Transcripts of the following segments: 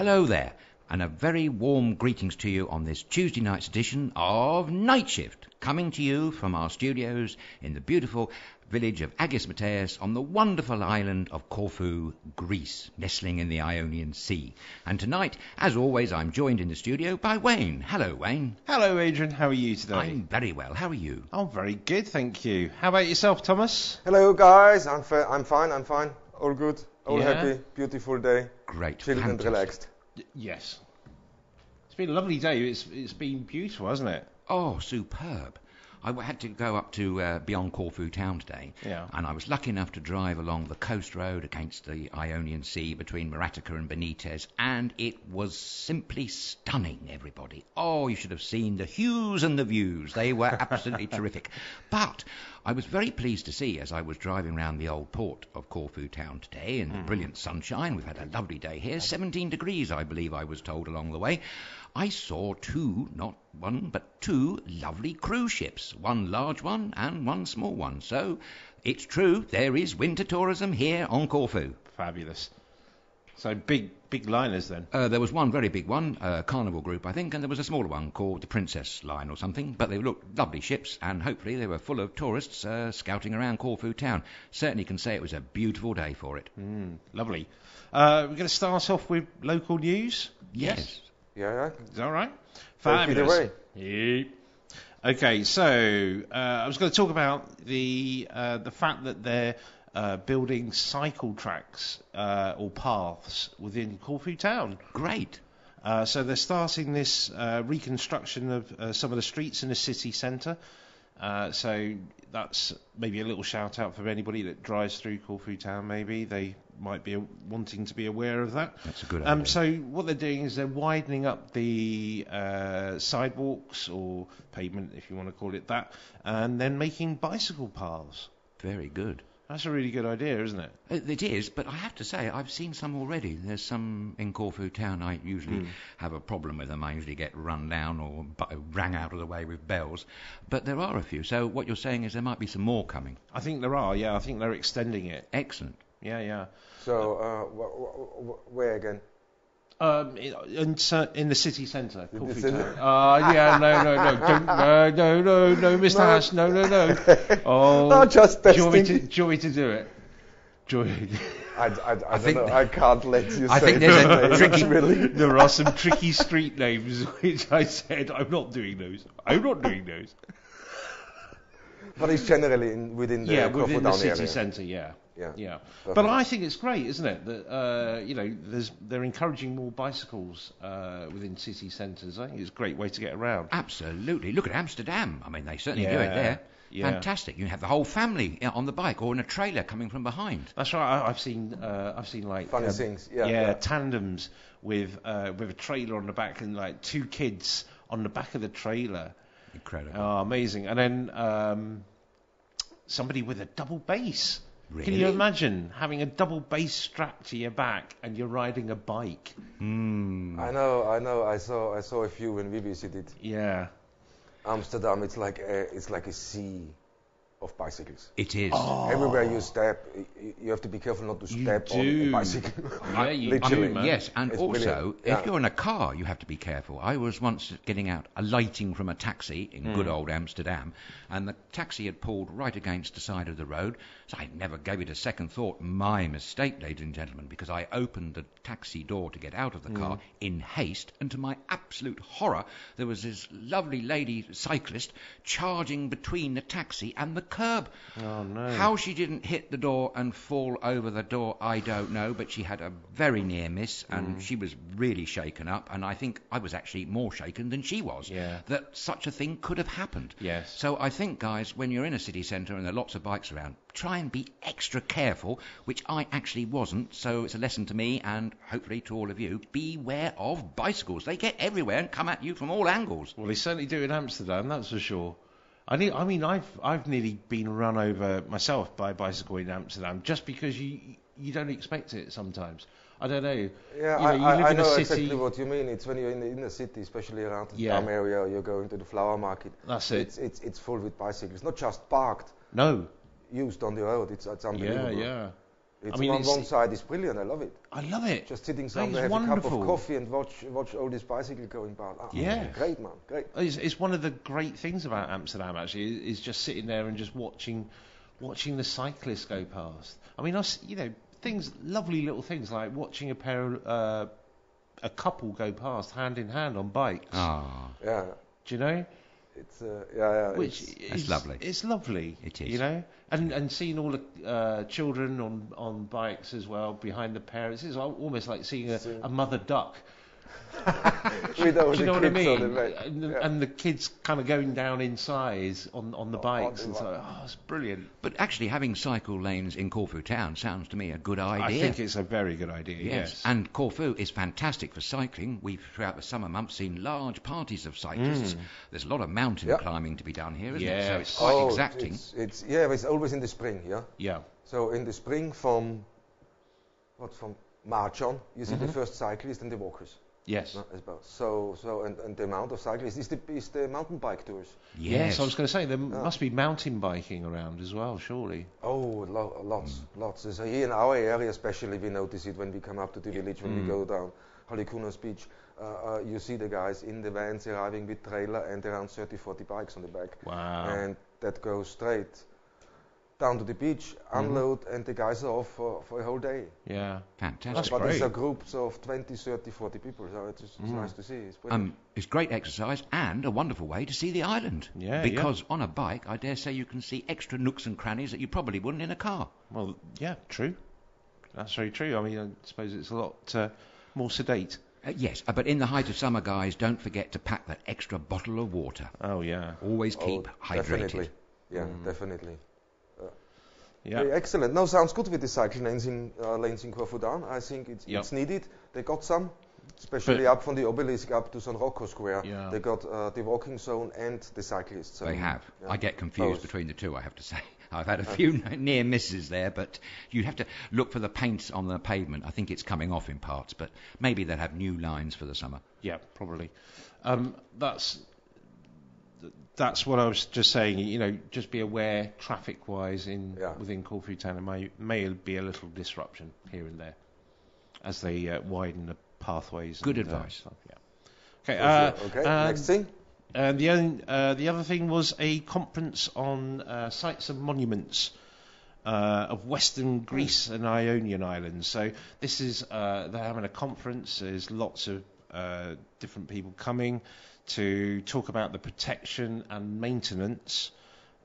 Hello there, and a very warm greetings to you on this Tuesday night's edition of Nightshift, coming to you from our studios in the beautiful village of Agios Mateus on the wonderful island of Corfu, Greece, nestling in the Ionian Sea. And tonight, as always, I'm joined in the studio by Wayne. Hello, Wayne. Hello, Adrian. How are you today? I'm very well. How are you? Oh, very good, thank you. How about yourself, Thomas? Hello, guys. I'm fine. All good. All Yeah. happy. Beautiful day. Great. Chilled and relaxed. Yes. It's been a lovely day. It's been beautiful, hasn't it? Oh, superb. I had to go up to beyond Corfu town today, and I was lucky enough to drive along the coast road against the Ionian Sea between Maratica and Benitez, and it was simply stunning, everybody. Oh, you should have seen the hues and the views. They were absolutely terrific. But I was very pleased to see, as I was driving around the old port of Corfu town today in brilliant sunshine, we've had a lovely day here, 17 degrees, I believe I was told along the way, I saw two, not one, but two lovely cruise ships, one large one and one small one. So it's true, there is winter tourism here on Corfu. Fabulous. So big liners then? There was one very big one, Carnival Group, I think, and there was a smaller one called the Princess Line or something. But they looked lovely ships, and hopefully they were full of tourists scouting around Corfu town. Certainly can say it was a beautiful day for it. Lovely. We're going to start off with local news? Yes. Yeah. Is that all right? Take it away. Yeah. Okay, so I was going to talk about the fact that they're building cycle tracks or paths within Corfu town. Great. So they're starting this reconstruction of some of the streets in the city centre. So that's maybe a little shout out for anybody that drives through Corfu town. Maybe they might be wanting to be aware of that. That's a good idea. So what they're doing is they're widening up the sidewalks or pavement, if you want to call it that, and then making bicycle paths. Very good. That's a really good idea, isn't it? It is, but I have to say, I've seen some already. There's some in Corfu town. I usually have a problem with them. I usually get run down or rang out of the way with bells. But there are a few. So what you're saying is there might be some more coming. I think there are, yeah. I think they're extending it. Excellent. Yeah. So, where again? In the city centre, In the Corfu centre? town. Yeah, no, Mr. Hash, no. Oh, No, just do you want testing. me to do it? I don't know. I can't let you I say think there's a those names, tricky- really. There are some tricky street names which I said I'm not doing those. But it's generally within the Corfu within the town city area. centre, yeah. Perfect. But I think it's great, isn't it, that they're encouraging more bicycles within city centres. I think it's a great way to get around. Absolutely. Look at Amsterdam. I mean, they certainly do it Yeah, there. yeah. Fantastic. You can have the whole family on the bike or in a trailer coming from behind. That's right. I've seen like Funny things. Yeah. tandems with a trailer on the back and like two kids on the back of the trailer. Incredible. Oh, amazing! And then somebody with a double bass. Really? Can you imagine having a double bass strapped to your back and you're riding a bike? I know. I saw a few when we visited Yeah. Amsterdam. It's like a sea of bicycles. It is. Everywhere you step, you have to be careful not to step on a bicycle. Yeah, you Literally. do, man. Yes, and It's also, brilliant. if Yeah. you're in a car, you have to be careful. I was once getting out, alighting from a taxi in good old Amsterdam, and the taxi had pulled right against the side of the road, so I never gave it a second thought. My mistake, ladies and gentlemen, because I opened the taxi door to get out of the car in haste, and to my absolute horror, there was this lovely lady cyclist charging between the taxi and the curb. Oh no. How she didn't hit the door and fall over the door, I don't know, but she had a very near miss, and she was really shaken up, and I think I was actually more shaken than she was, Yeah. that such a thing could have happened. Yes. So I think, guys, when you're in a city centre and there are lots of bikes around, try and be extra careful, which I actually wasn't, so it's a lesson to me and hopefully to all of you. Beware of bicycles. They get everywhere and come at you from all angles. Well, they certainly do in Amsterdam, that's for sure. I mean, I've nearly been run over myself by a bicycle in Amsterdam just because you don't expect it sometimes. I don't know. Yeah, you live I in a know city. exactly what you mean. It's when you're in the city, especially around the Dam area, you're going to the flower market. That's it. It's full with bicycles, not just parked, No. used on the road. It's unbelievable. Yeah. One side is brilliant. I love it. I love it. Just sitting somewhere, have wonderful. a cup of coffee and watch all these bicycles going by. Great, man. Great. It's one of the great things about Amsterdam, actually, is just sitting there and just watching the cyclists go past. I mean, lovely little things like watching a couple go past hand in hand on bikes. Ah. Yeah. Do you know? It's it's lovely. It's lovely. It is. You know, and seeing all the children on bikes as well behind the parents is almost like seeing a mother duck. Do you know what I mean? And the kids kind of going down in size on the bikes. And so, it's brilliant. But actually, having cycle lanes in Corfu town sounds to me a good idea. I think it's a very good idea. Yes. And Corfu is fantastic for cycling. We've throughout the summer months seen large parties of cyclists. There's a lot of mountain climbing to be done here, isn't it? So it's quite exacting. It's always in the spring. Yeah. So in the spring from March on, you see the first cyclists and the walkers. Yes. So the amount of cyclists is the mountain bike tours. Yes, I was going to say there must be mountain biking around as well, surely. Oh, lots. So here in our area, especially, we notice it when we come up to the village, when we go down Halikunos Beach. You see the guys in the vans arriving with trailer and around 30-40 bikes on the back. Wow. And that goes straight down to the beach, unload, and the guys are off for a whole day. Yeah. Fantastic. That's but great. these are groups of 20, 30, 40 people, so it's nice to see. It's brilliant. It's great exercise and a wonderful way to see the island. Yeah, because on a bike, I dare say you can see extra nooks and crannies that you probably wouldn't in a car. Well, yeah, true. That's very true. I mean, I suppose it's a lot more sedate. Yes, but in the height of summer, guys, don't forget to pack that extra bottle of water. Oh, yeah. Always keep hydrated. Definitely. Yeah, definitely. Yeah. Very excellent. No, sounds good with the cycle lanes in Corfu Town. I think it's needed. They got some, especially up from the obelisk up to San Rocco Square. Yeah. They got the walking zone and the cyclists zone. They have. Yeah. I get confused between the two, I have to say. I've had a few near misses there, but you have to look for the paint on the pavement. I think it's coming off in parts, but maybe they'll have new lines for the summer. Yeah, probably. That's what I was just saying. You know, just be aware traffic-wise within Corfu Town. There may be a little disruption here and there as they widen the pathways. Good advice. Stuff, yeah. Okay. Next thing. And the other thing was a conference on sites and monuments of Western Greece and Ionian Islands. So this is they're having a conference. There's lots of different people coming to talk about the protection and maintenance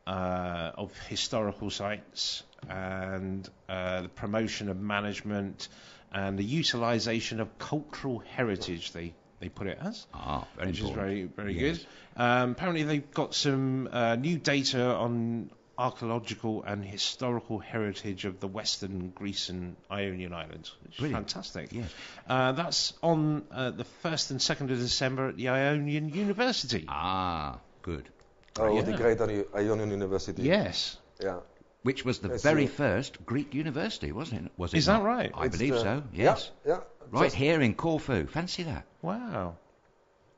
of historical sites and the promotion of management and the utilisation of cultural heritage, they put it as. Very which important. is very, very good. Apparently they've got some new data on archaeological and historical heritage of the Western Greece and Ionian Islands, which is fantastic. Yes. That's on the 1st and 2nd of December at the Ionian University. Good. The great Ionian University. Yes. Yeah. Which was the very first Greek university, wasn't it? Is that right? I believe so, yes. Yeah. Right here in Corfu. Fancy that. Wow.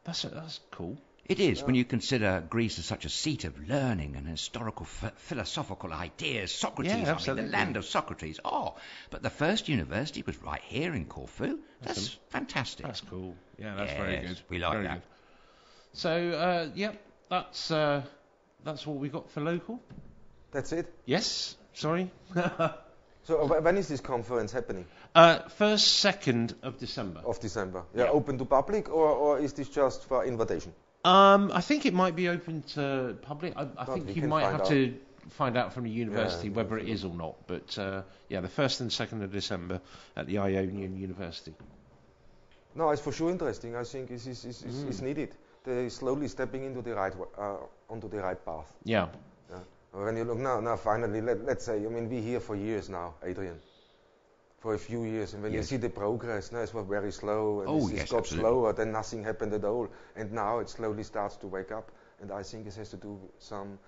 That's cool. It is, when you consider Greece as such a seat of learning and historical philosophical ideas. Socrates, the land of Socrates. But the first university was right here in Corfu. That's fantastic. That's cool. Yeah, that's very good. We like very that. Good. So, that's what we got for local. That's it? Yes, sorry. So when is this conference happening? 1st, 2nd of December. Of December. Yeah, open to public or is this just for invitation? I think it might be open to public. I think you might have to find out from the university whether it is or not. But the 1st and 2nd of December at the Ionian University. No, it's for sure interesting. I think it's needed. They're slowly stepping into the onto the right path. Yeah. When you look now finally, let's say, I mean, we're here for years now, Adrian. For a few years, and when you see the progress, now it was very slow, and it got slower, then nothing happened at all, and now it slowly starts to wake up, and I think it has to do some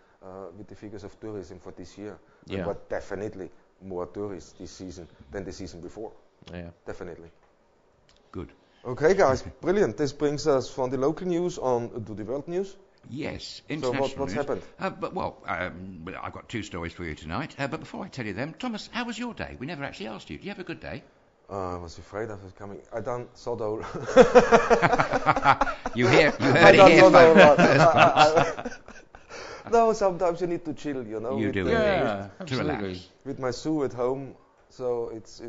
with the figures of tourism for this year. Yeah. But definitely more tourists this season than the season before. Yeah. Definitely. Good. Okay, guys, brilliant. This brings us from the local news on to the world news. Yes, international. So what's happened? I've got 2 stories for you tonight. But before I tell you them, Thomas, how was your day? We never actually asked you. Did you have a good day? I was afraid I was coming. I done Sodol. You heard it here, folks. No, sometimes you need to chill, you know. You do, yeah, absolutely. With my zoo at home, so it's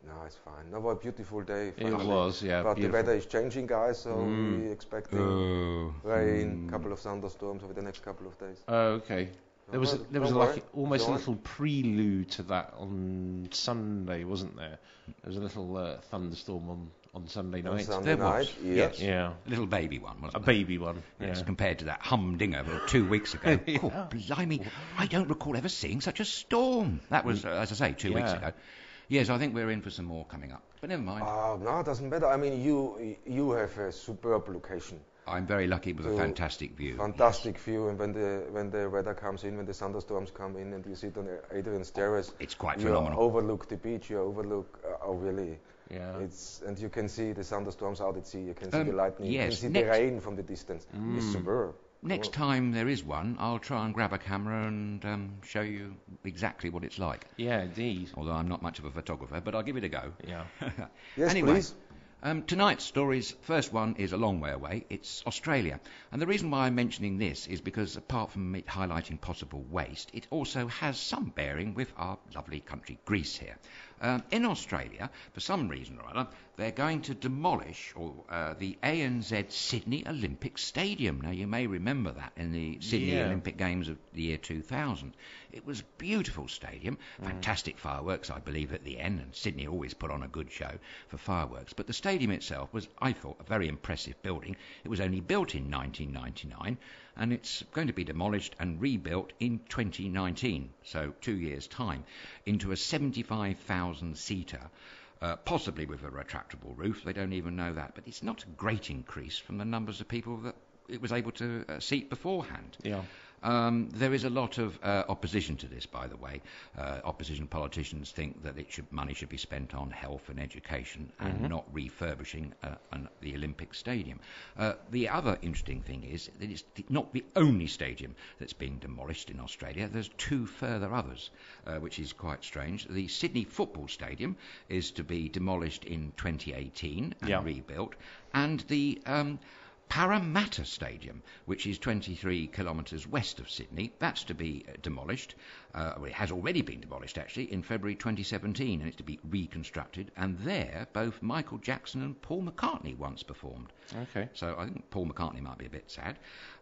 no, it's fine. No, a beautiful day. Finally. It was, yeah. But beautiful. the weather is changing, guys, so we're expecting rain, couple of thunderstorms over the next couple of days. Oh, okay. There was like almost a little prelude to that on Sunday, wasn't there? There was a little thunderstorm on Sunday night. Sunday night, yes. Yeah. A little baby one, wasn't it? A baby one, yes, yeah. Compared to that humdinger of 2 weeks ago. Yeah. Oh, blimey, I don't recall ever seeing such a storm. That was, as I say, 2 weeks ago. Yes, I think we're in for some more coming up. But never mind. No, it doesn't matter. I mean, you have a superb location. I'm very lucky with a fantastic view. Fantastic view, and when the weather comes in, when the thunderstorms come in, and you sit on Adrian's terrace, it's quite you phenomenal. Overlook the beach. You overlook, really. Yeah. And you can see the thunderstorms out at sea. You can see the lightning. Yes. You can see the rain from the distance. It's superb. Next time there is one, I'll try and grab a camera and show you exactly what it's like. Yeah, indeed. Although I'm not much of a photographer, but I'll give it a go. Yeah. Yes, anyway, please. Tonight's stories, first one is a long way away. It's Australia. And the reason why I'm mentioning this is because apart from it highlighting possible waste, it also has some bearing with our lovely country Greece here. In Australia, for some reason or other, they're going to demolish the ANZ Sydney Olympic Stadium. Now, you may remember that in the Sydney Olympic Games of the year 2000. It was a beautiful stadium, fantastic fireworks, I believe, at the end, and Sydney always put on a good show for fireworks. But the stadium itself was, I thought, a very impressive building. It was only built in 1999, and it's going to be demolished and rebuilt in 2019, so 2 years' time, into a 75,000-seater, possibly with a retractable roof. They don't even know that, but it's not a great increase from the numbers of people that it was able to seat beforehand. Yeah. There is a lot of opposition to this, by the way. Opposition politicians think that money should be spent on health and education and not refurbishing the Olympic Stadium. The other interesting thing is that it's not the only stadium that's being demolished in Australia. There's 2 further others, which is quite strange. The Sydney Football Stadium is to be demolished in 2018 and rebuilt, and the Parramatta Stadium, which is 23 kilometres west of Sydney, that's to be demolished. It has already been demolished, actually, in February 2017, and it's to be reconstructed. And there, both Michael Jackson and Paul McCartney once performed. Okay. So I think Paul McCartney might be a bit sad.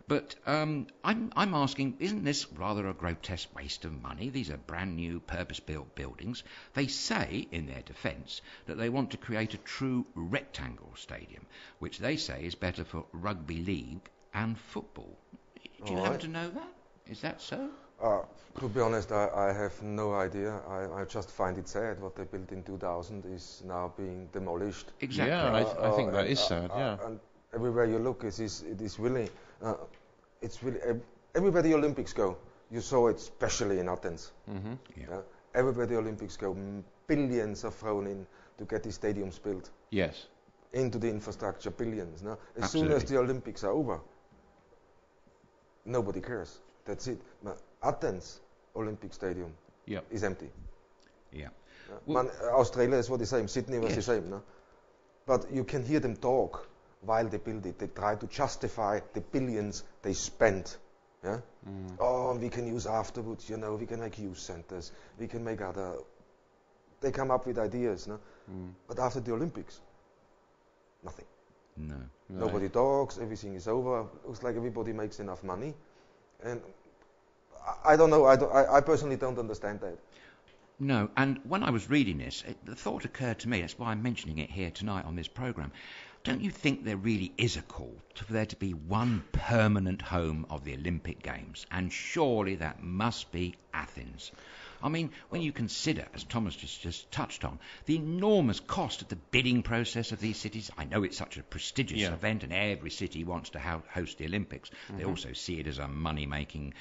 But I'm asking, isn't this rather a grotesque waste of money? These are brand new, purpose-built buildings. They say, in their defence, that they want to create a true rectangle stadium, which they say is better for rugby league and football. Do you happen to know that? Is that so? To be honest, I have no idea. I just find it sad what they built in 2000 is now being demolished. Exactly. Yeah, I think that is sad, yeah. And everywhere you look, it is really... it's really everywhere the Olympics go. You saw it especially in Athens. Everywhere the Olympics go, billions are thrown in to get these stadiums built. Yes. Into the infrastructure, billions. No? As Absolutely. soon as the Olympics are over, nobody cares. That's it. Now, Athens Olympic Stadium is empty. Yeah. Australia is what the same. Sydney was the same. No? But you can hear them talk while they build it. They try to justify the billions they spent. Yeah? Oh, we can use afterwards, we can make youth centers, we can make other... They come up with ideas, no? But after the Olympics, nothing. No. Nobody talks, everything is over. Looks like everybody makes enough money. And I don't know, I personally don't understand that. No, and when I was reading this, the thought occurred to me, that's why I'm mentioning it here tonight on this programme. Don't you think there really is a call for there to be one permanent home of the Olympic Games? And surely that must be Athens. I mean, when you consider, as Thomas just touched on, the enormous cost of the bidding process of these cities. I know it's such a prestigious event, and every city wants to host the Olympics. They also see it as a money-making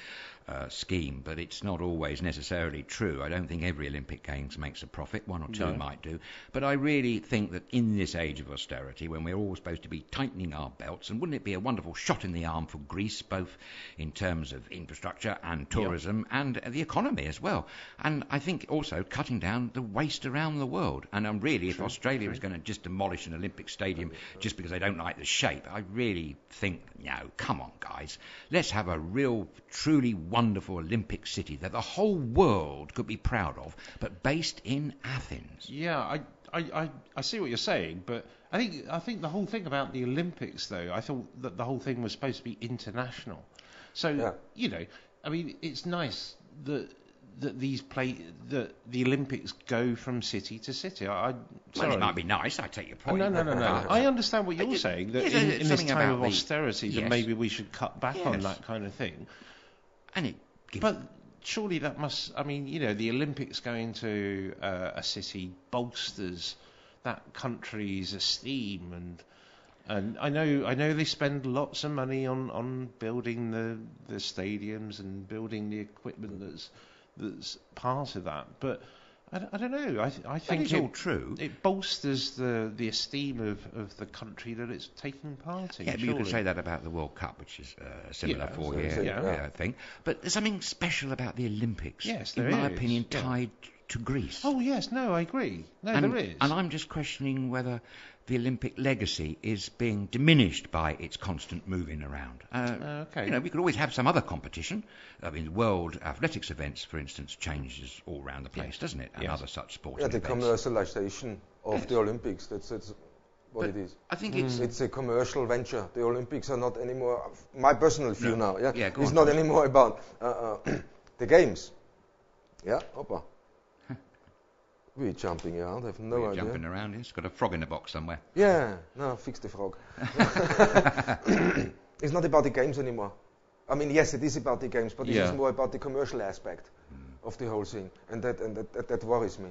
scheme, but it's not always necessarily true. I don't think every Olympic Games makes a profit. One or two might do. But I really think that in this age of austerity, when we're all supposed to be tightening our belts, and wouldn't it be a wonderful shot in the arm for Greece, both in terms of infrastructure and tourism and the economy as well. And I think also cutting down the waste around the world. And really, if Australia is going to just demolish an Olympic stadium just because they don't like the shape, I really think, no, come on, guys. Let's have a real, truly wonderful Olympic city that the whole world could be proud of, but based in Athens. Yeah, I see what you're saying, but I think the whole thing about the Olympics, though, I thought that the whole thing was supposed to be international. So you know, I mean, it's nice that the Olympics go from city to city. Well, it might be nice. I take your point. No. I understand what you're saying. That in this time of austerity, that maybe we should cut back on that kind of thing. But surely that must. I mean, you know, the Olympics going to a city bolsters that country's esteem, and I know they spend lots of money on building the stadiums and building the equipment that's part of that. But I don't know. I think it's all true. It bolsters the esteem of the country that it's taking part in. Yeah, but you can say that about the World Cup, which is a similar four-year thing. But there's something special about the Olympics. Yes, there is. In my opinion, tied to Greece. Oh yes, no, I agree. No, there is. And I'm just questioning whether the Olympic legacy is being diminished by its constant moving around. Okay. You know, we could always have some other competition. I mean, world athletics events, for instance, changes all around the place, doesn't it? And other such sporting events. The commercialization of the Olympics, that's what it is. I think it's a commercial venture. The Olympics are not anymore, my personal view now, it's not anymore about the games. Yeah, Opa. We're jumping around, I have no idea. Jumping around, it's got a frog in the box somewhere. Yeah, no, fix the frog. It's not about the games anymore. I mean, yes, it is about the games, but it is more about the commercial aspect of the whole thing, and that worries me.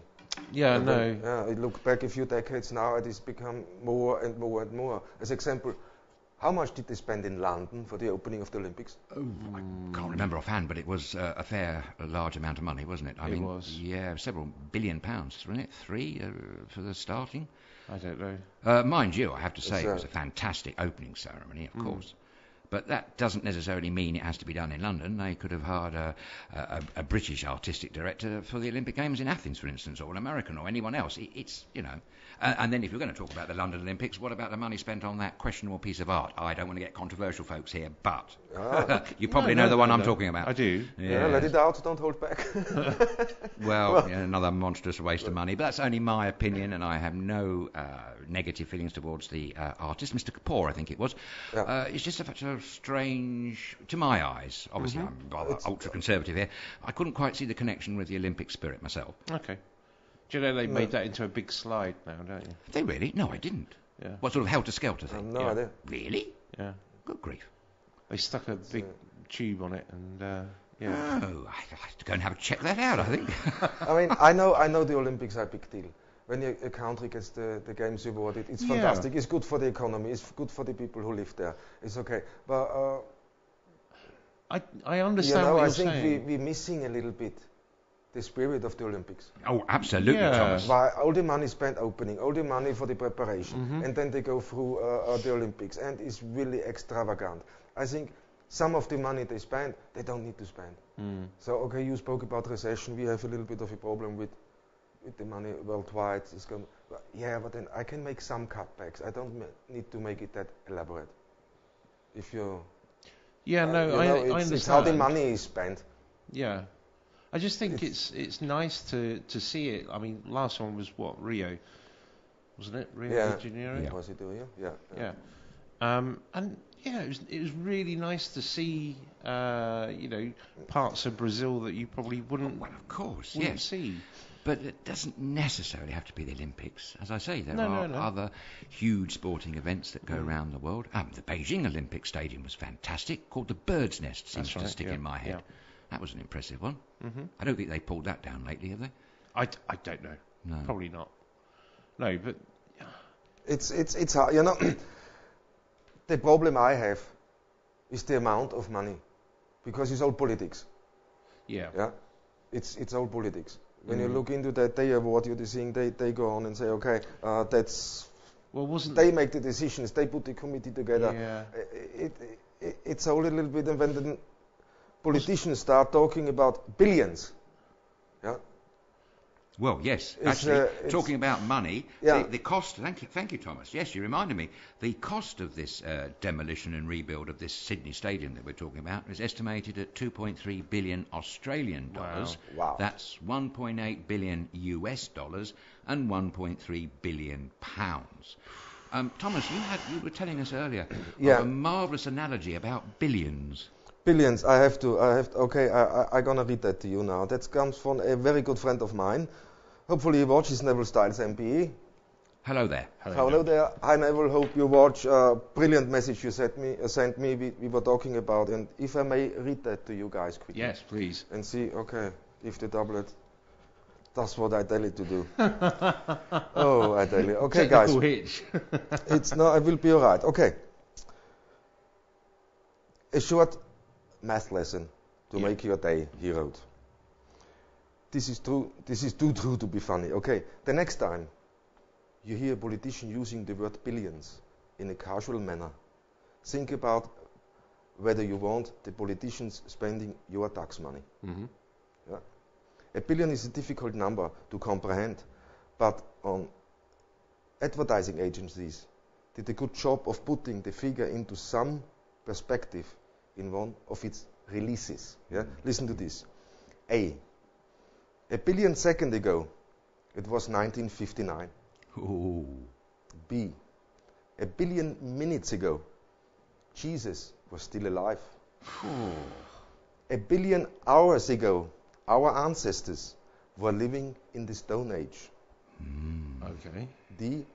Yeah, and I look back a few decades now, it has become more and more and more. As example, how much did they spend in London for the opening of the Olympics? Oh, I can't remember offhand, but it was a large amount of money, wasn't it? I mean, was. Yeah, several billion pounds, wasn't it? 3 for the starting? I don't know. Mind you, I have to say, it was a fantastic opening ceremony, of course. But that doesn't necessarily mean it has to be done in London. They could have hired a British artistic director for the Olympic Games in Athens, for instance, or an American, or anyone else. It's, you know. And then if you're going to talk about the London Olympics, what about the money spent on that questionable piece of art? I don't want to get controversial, folks, here, but you probably know the one I'm talking about. I do. Yeah, let it out, don't hold back. Well, another monstrous waste of money, but that's only my opinion, and I have no negative feelings towards the artist, Mr. Kapoor, I think it was. It's just such a strange, to my eyes, obviously I'm rather ultra-conservative here, I couldn't quite see the connection with the Olympic spirit myself. Okay. Do you know they made that into a big slide now, don't you? They really? No, I didn't. Yeah. What sort of helter-skelter thing? No idea. Really? Yeah. Good grief. They stuck a big tube on it and, Oh, I have to go and check that out, I think. I mean, I know the Olympics are a big deal. When a country gets the games awarded, it's fantastic. It's good for the economy. It's good for the people who live there. It's okay. But I understand what you're saying. I think we're missing a little bit the spirit of the Olympics. Oh, absolutely, Thomas. Why all the money spent opening, all the money for the preparation, and then they go through the Olympics, and it's really extravagant. I think some of the money they spend, they don't need to spend. So, okay, you spoke about recession. We have a little bit of a problem with the money worldwide. But then I can make some cutbacks. I don't need to make it that elaborate. If you... Yeah, I understand. It's how the money is spent. Yeah. I just think it's nice to see it. I mean, last one was what, Rio, wasn't it? Rio de Janeiro. Yeah. Was it Rio? Yeah. And it was really nice to see, parts of Brazil that you probably wouldn't see. But it doesn't necessarily have to be the Olympics. As I say, there are other huge sporting events that go around the world. The Beijing Olympic Stadium was fantastic, called the Bird's Nest, seems to stick in my head. That was an impressive one. Mm-hmm. I don't think they pulled that down lately, have they? I don't know. No. Probably not. No, but... It's hard, you know. The problem I have is the amount of money, because it's all politics. Yeah. Yeah. It's all politics. When you look into that, they award you the thing. They go on and say, okay, that's. Well, wasn't they make the decisions? They put the committee together. Yeah. It's all a little bit, and when the politicians start talking about billions. Yeah. Well, yes. Actually, talking about money, the cost. Thank you, Thomas. Yes, you reminded me. The cost of this demolition and rebuild of this Sydney Stadium that we're talking about is estimated at 2.3 billion Australian dollars. Wow. That's 1.8 billion US dollars and 1.3 billion pounds. Thomas, you were telling us earlier of a marvellous analogy about billions. Billions. I have to. Okay, I'm gonna read that to you now. That comes from a very good friend of mine. Hopefully he watches Neville Stiles MPE. Hello there. Hello there. Hi Neville, hope you watch a brilliant message you sent me. We were talking about, and if I may read that to you guys quickly. Yes, please. And see, okay, if the tablet does what I tell it to do. Oh, I tell you. Okay, guys. Hitch. It will be alright. Okay. A short math lesson to make your day, he wrote. This is true. This is too true to be funny. Okay, the next time you hear a politician using the word billions in a casual manner, think about whether you want the politicians spending your tax money. Mm-hmm. Yeah? $1 billion is a difficult number to comprehend, but advertising agencies did a good job of putting the figure into some perspective in one of its releases. Yeah? Listen to this. A 1 billion seconds ago, it was 1959. Ooh. B 1 billion minutes ago, Jesus was still alive. 1 billion hours ago, our ancestors were living in the Stone Age. Okay. D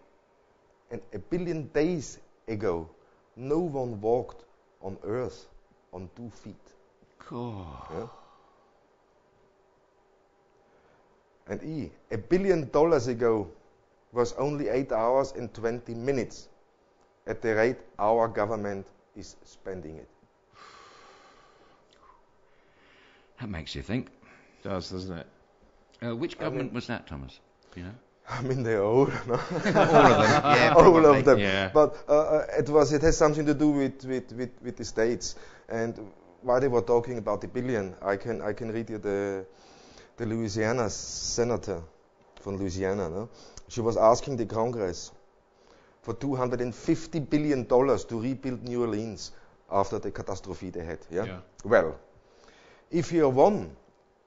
and 1 billion days ago, no one walked on Earth on 2 feet. Cool. Yeah? And E, $1 billion ago was only 8 hours and 20 minutes at the rate our government is spending it. That makes you think. It does, doesn't it? Which government was that, Thomas? Do you know? I mean, they're all, no? All of them. Yeah, all of them. Yeah. But it has something to do with the states. And while they were talking about the billion, I can read you the Louisiana senator from Louisiana. No? She was asking the Congress for $250 billion to rebuild New Orleans after the catastrophe they had. Yeah? Well, if you're one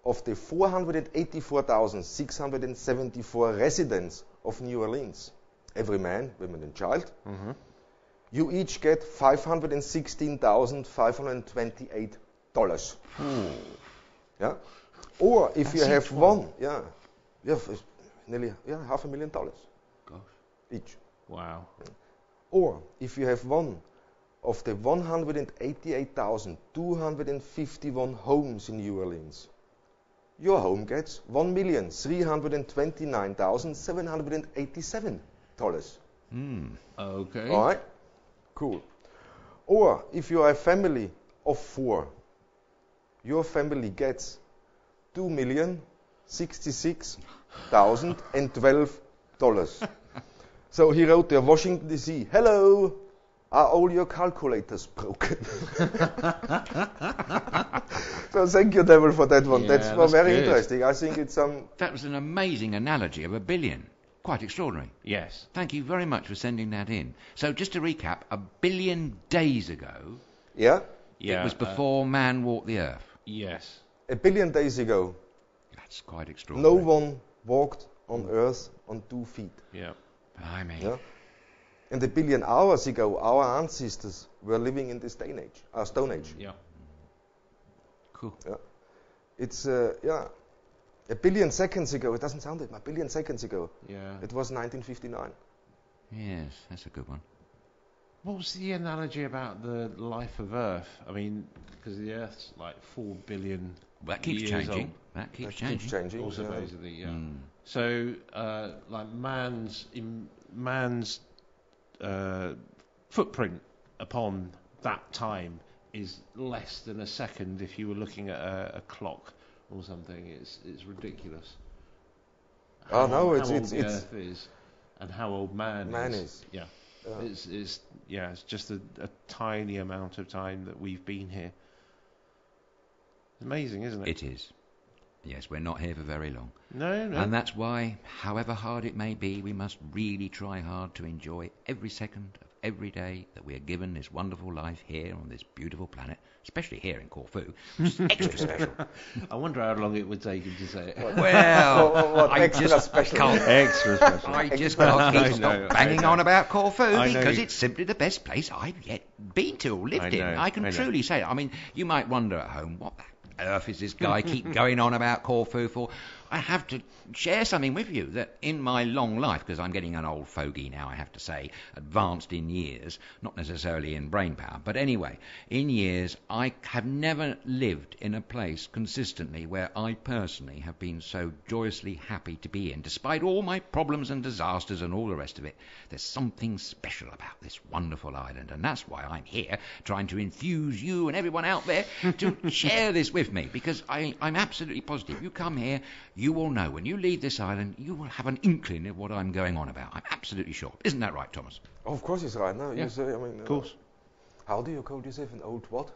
of the 484,674 residents of New Orleans, every man, woman, and child, you each get $516,528. Yeah? Or if you have one, you have nearly $500,000. Gosh. Each. Wow. Or if you have one of the 188,251 homes in New Orleans, your home gets $1,329,787. Okay. All right? Cool. Or if you are a family of 4, your family gets $2,066,012. So he wrote there, Washington DC, hello, are all your calculators broken? So thank you, Neville, for that one. Yeah, that's very good. interesting. I think it's That was an amazing analogy of $1 billion. Quite extraordinary. Yes. Thank you very much for sending that in. So just to recap, 1 billion days ago, Yeah? it was before man walked the earth. Yes. 1 billion days ago, That's quite extraordinary. no one walked on Earth on 2 feet. Yeah. Blimey. Yeah? And 1 billion hours ago, our ancestors were living in the Stone Age. Yeah. Cool. Yeah. It's 1 billion seconds ago. It doesn't sound it. 1 billion seconds ago. Yeah. It was 1959. Yes, that's a good one. What was the analogy about the life of Earth? I mean, because the Earth's like 4 billion that keeps years changing. old. That keeps changing. Also, supposedly, yeah. So, like man's footprint upon that time is less than a second if you were looking at a clock or something. It's ridiculous. How old the Earth is, and how old man is. Yeah. It's just a tiny amount of time that we've been here. It's amazing, isn't it? It is. Yes, we're not here for very long. No. And that's why, however hard it may be, we must really try hard to enjoy every second of every day that we are given this wonderful life here on this beautiful planet, especially here in Corfu, which is extra special. I wonder how long it would take him to say it. Well, extra special. Extra special. I just can't stop banging on about Corfu because it's simply the best place I've yet been to or lived in. I can truly say it. I mean, you might wonder at home, what the earth is this guy keep going on about Corfu for? I have to share something with you that in my long life, because I'm getting an old fogey now, I have to say, advanced in years, not necessarily in brain power, but anyway, in years, I have never lived in a place consistently where I personally have been so joyously happy to be in, despite all my problems and disasters and all the rest of it. There's something special about this wonderful island, and that's why I'm here, trying to enthuse you and everyone out there to share this with me, because I'm absolutely positive. You come here, you will know when you leave this island, you will have an inkling of what I'm going on about. I'm absolutely sure. Isn't that right, Thomas? Oh, of course it's right. No, yeah. You say, I mean, of course. How do you call yourself an old what?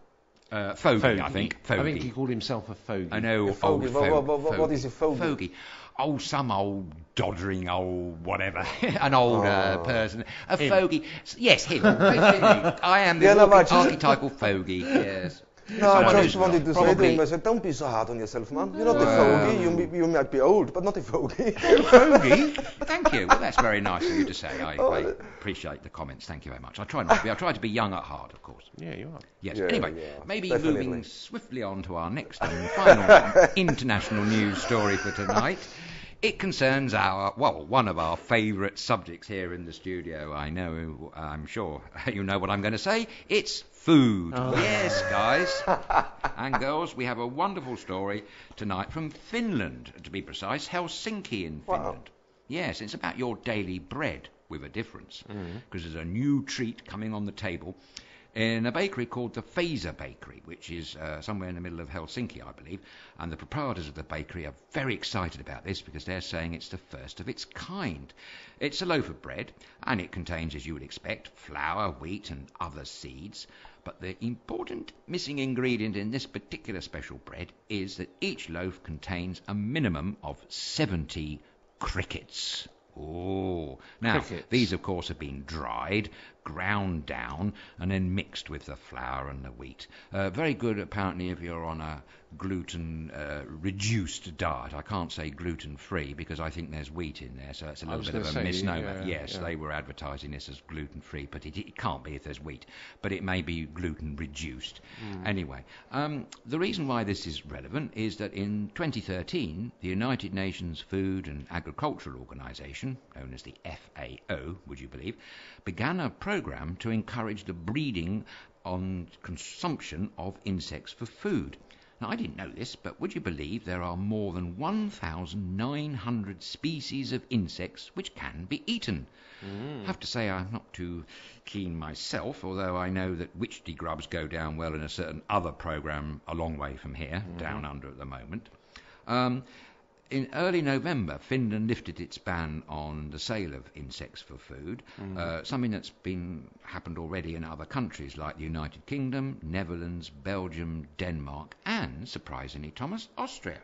Fogey, I think. Fogey. I think he called himself a fogey. I know, a fogey. What is a fogey? Fogey. Oh, some old doddering old whatever, an old person. A fogey. Yes, him. I am the archetypal fogey, yes. No, I just wanted to say to him, I said, don't be so hard on yourself, man. You're not a fogey. You might be old, but not a fogey. Fogey? Thank you. Well, that's very nice of you to say. I appreciate the comments. Thank you very much. I try not to be. I try to be young at heart, of course. Yeah, you are. Yes. Yeah, anyway, definitely. Moving swiftly on to our next and final international news story for tonight. It concerns one of our favourite subjects here in the studio. I'm sure you know what I'm going to say. It's food. Oh. Yes, guys and girls, we have a wonderful story tonight from Finland, to be precise, Helsinki in Finland. Wow. Yes, it's about your daily bread with a difference, because there's a new treat coming on the table in a bakery called the Fazer Bakery, which is somewhere in the middle of Helsinki, I believe. And the proprietors of the bakery are very excited about this because they're saying it's the first of its kind. It's a loaf of bread, and it contains, as you would expect, flour, wheat, and other seeds. But the important missing ingredient in this particular special bread is that each loaf contains a minimum of 70 crickets. Oh, now, these, of course, have been dried, ground down, and then mixed with the flour and the wheat. Very good, apparently, if you're on a gluten-reduced diet. I can't say gluten-free because I think there's wheat in there, so it's a little bit of a misnomer. Yes, they were advertising this as gluten-free, but it can't be if there's wheat. But it may be gluten-reduced. Anyway, the reason why this is relevant is that in 2013, the United Nations Food and Agricultural Organization, known as the FAO, would you believe, began a program to encourage the breeding on consumption of insects for food. Now, I didn't know this, but would you believe there are more than 1,900 species of insects which can be eaten? I have to say I'm not too keen myself, although I know that witchetty grubs go down well in a certain other program a long way from here, down under at the moment. In early November, Finland lifted its ban on the sale of insects for food, something that's happened already in other countries like the United Kingdom, Netherlands, Belgium, Denmark, and, surprisingly, Thomas, Austria.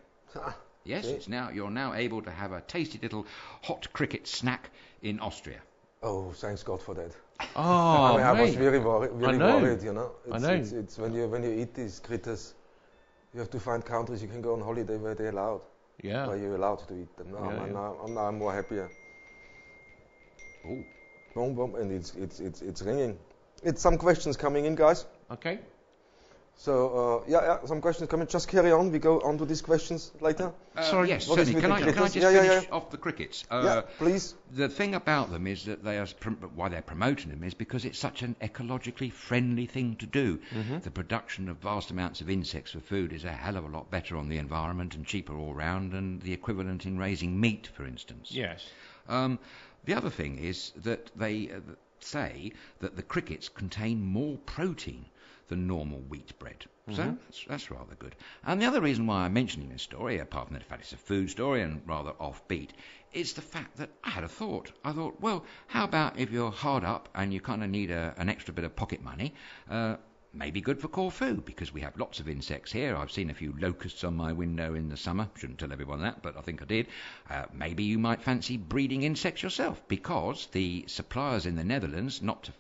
Yes, you're now able to have a tasty little hot cricket snack in Austria. Oh, thanks God for that. Oh, I was really worried, you know. It's when you eat these critters, you have to find countries you can go on holiday where they're allowed. Yeah. Where you're allowed to eat them. I'm more happier. Oh. Boom, boom, and it's ringing. It's some questions coming in, guys. Okay. So, some questions coming. Just carry on. We go on to these questions later. Sorry, yes, certainly. Can I just finish off the crickets? Please. The thing about them is that why they're promoting them is because it's such an ecologically friendly thing to do. Mm-hmm. The production of vast amounts of insects for food is a hell of a lot better on the environment and cheaper all round than the equivalent in raising meat, for instance. Yes. The other thing is that they say that the crickets contain more protein than normal wheat bread. So that's rather good. And the other reason why I'm mentioning this story, apart from the fact it's a food story and rather offbeat, is the fact that I had a thought. I thought, well, how about if you're hard up and you kind of need an extra bit of pocket money, maybe good for Corfu, because we have lots of insects here. I've seen a few locusts on my window in the summer. Shouldn't tell everyone that, but I think I did. Maybe you might fancy breeding insects yourself, because the suppliers in the Netherlands, not to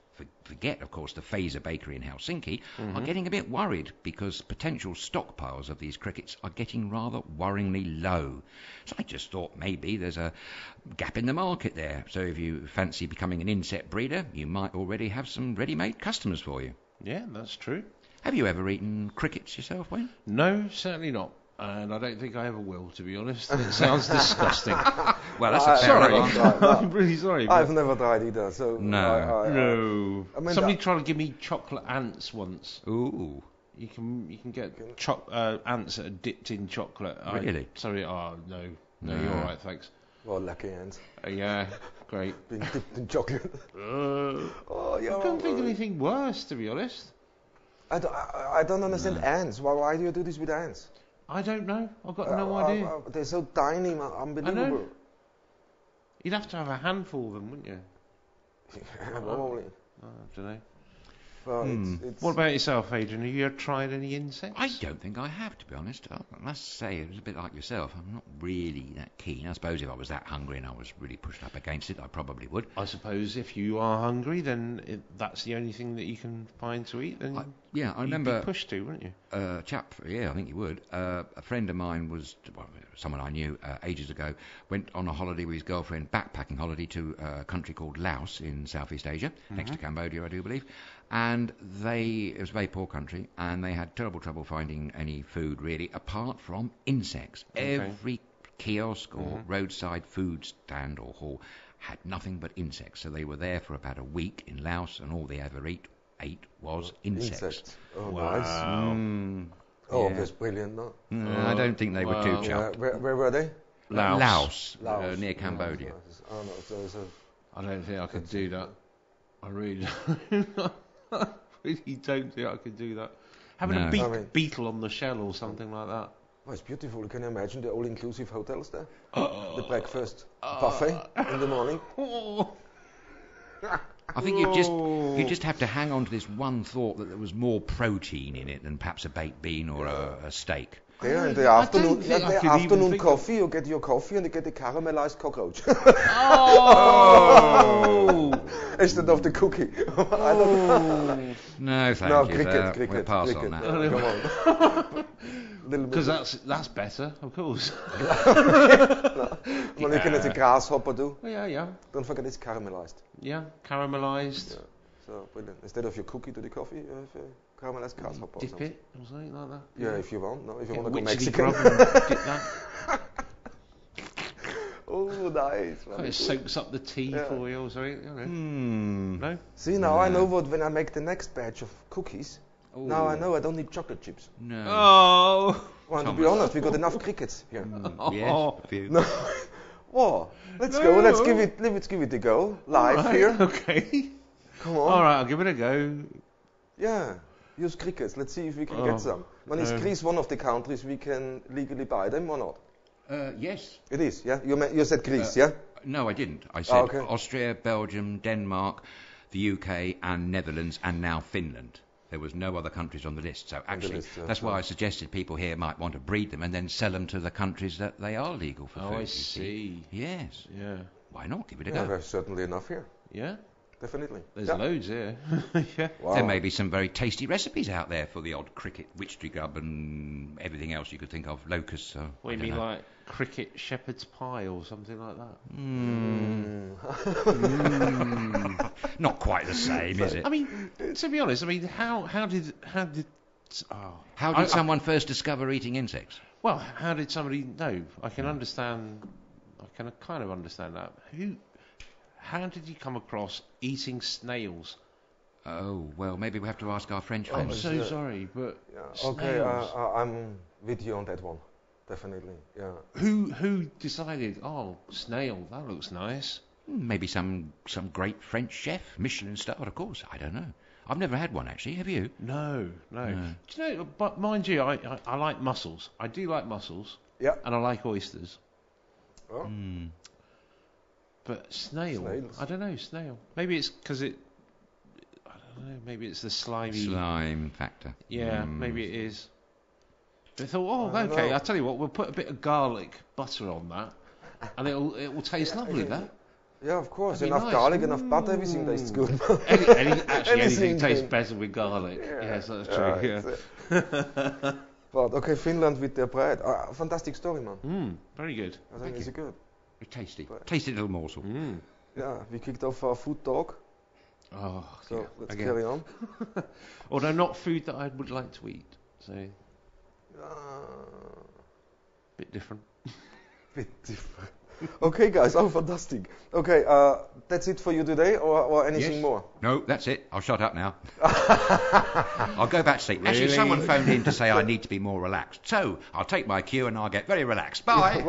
forget, of course, the Fazer Bakery in Helsinki, are getting a bit worried because potential stockpiles of these crickets are getting rather worryingly low. So I just thought maybe there's a gap in the market there. So if you fancy becoming an insect breeder, you might already have some ready-made customers for you. Yeah, that's true. Have you ever eaten crickets yourself, Wayne? No, certainly not. And I don't think I ever will, to be honest. It sounds disgusting. Well, that's a fair enough. I'm really sorry. I've never tried either. So no. I mean, somebody tried to give me chocolate ants once. Ooh. You can get ants that are dipped in chocolate. Really? No, you're all right, thanks. Well, lucky ants. Yeah, great. Being dipped in chocolate. I couldn't think of anything worse, to be honest. I don't understand ants. Why do you do this with ants? I don't know. I've got no idea. They're so tiny, man. Unbelievable. I know. You'd have to have a handful of them, wouldn't you? Yeah, probably. I don't know. Well, it's What about yourself, Adrian? Have you ever tried any insects? I don't think I have, to be honest. I must say, it was a bit like yourself. I'm not really that keen. I suppose if I was that hungry and I was really pushed up against it, I probably would. I suppose if you are hungry, then that's the only thing that you can find to eat. Then I remember. You'd be pushed to, wouldn't you? I think you would. A friend of mine someone I knew ages ago, went on a holiday with his girlfriend, backpacking holiday to a country called Laos in Southeast Asia, next to Cambodia, I do believe. And it was a very poor country, and they had terrible trouble finding any food, really, apart from insects. Okay. Every kiosk or roadside food stand or hall had nothing but insects. So they were there for about a week in Laos, and all they ever ate was insects. Oh, wow. Nice. That's brilliant, no? I don't think they were too chuffed. Where were they? Laos. Near Cambodia. I don't think I could do that. I really really don't think I could do that. Having a beetle on the shell or something like that. Oh, it's beautiful. Can you imagine the all-inclusive hotels there? The breakfast buffet in the morning. I think you just have to hang on to this one thought that there was more protein in it than perhaps a baked bean or a steak. Yeah, in the afternoon coffee, you get your coffee and you get a caramelized cockroach. Instead of the cookie. No, thank you. Cricket. We'll pass on that. Come on. Because that's better, of course. Well, you can let a grasshopper do. Yeah. Don't forget it's caramelized. Yeah, caramelized. Yeah. So brilliant. Instead of your cookie to the coffee, you have a caramelized grasshopper. Dip it or something like that. Yeah, if you want. No, if you want to go Mexican. Dip that. Oh, nice. It soaks up the tea for you or something. No? See, now I know when I make the next batch of cookies. Ooh. Now I know I don't need chocolate chips. No. Oh. Well, to be honest, we got enough crickets here. Yes. No. Well, let's go. Let's give it a go. Live here. Okay. Come on. All right, I'll give it a go. Yeah. Use crickets. Let's see if we can get some. Is Greece one of the countries we can legally buy them or not? Yes. It is, yeah? You said Greece, yeah? No, I didn't. I said Austria, Belgium, Denmark, the UK and Netherlands and now Finland. There was no other countries on the list. So actually, that's why I suggested people here might want to breed them and then sell them to the countries that they are legal for food. Oh, I see. Yes. Yeah. Why not? Give it a go. There's certainly enough here. Yeah? Definitely. There's loads here. Yeah. Wow. There may be some very tasty recipes out there for the odd cricket, witchetry grub and everything else you could think of. Locusts. What do you mean, like cricket shepherd's pie or something like that? Not quite the same, is it? I mean, to be honest, how did How did someone first discover eating insects? Well, how did somebody know? I can kind of understand that. How did you come across eating snails? Oh, well, maybe we have to ask our French friends. I'm so sorry, but okay, I'm with you on that one, definitely. Yeah. Who decided? Oh, snail, that looks nice. Maybe some great French chef, Michelin starred, of course. I don't know. I've never had one actually. Have you? No. Do you know? But mind you, I like mussels. I do like mussels. Yeah. And I like oysters. Oh. But snails. I don't know, snail. Maybe it's because I don't know, maybe it's the slime factor. Yeah, maybe it is. They thought, okay, I'll tell you what, we'll put a bit of garlic butter on that, and it will taste lovely, that. Yeah, of course. Enough garlic, enough butter, everything tastes good. Anything tastes better with garlic. Yes, that's true. Yeah. But okay, Finland with their bread. Fantastic story, man. Very good. I think it's good. It's tasty. Tasty little morsel. Yeah, we kicked off our food talk. Oh, so let's carry on. Although not food that I would like to eat. So. Bit different. Okay, guys. Oh, fantastic. Okay, that's it for you today, or anything more? No, that's it. I'll shut up now. I'll go back to sleep. Really? Actually, someone phoned in to say I need to be more relaxed. So I'll take my cue and I'll get very relaxed. Bye.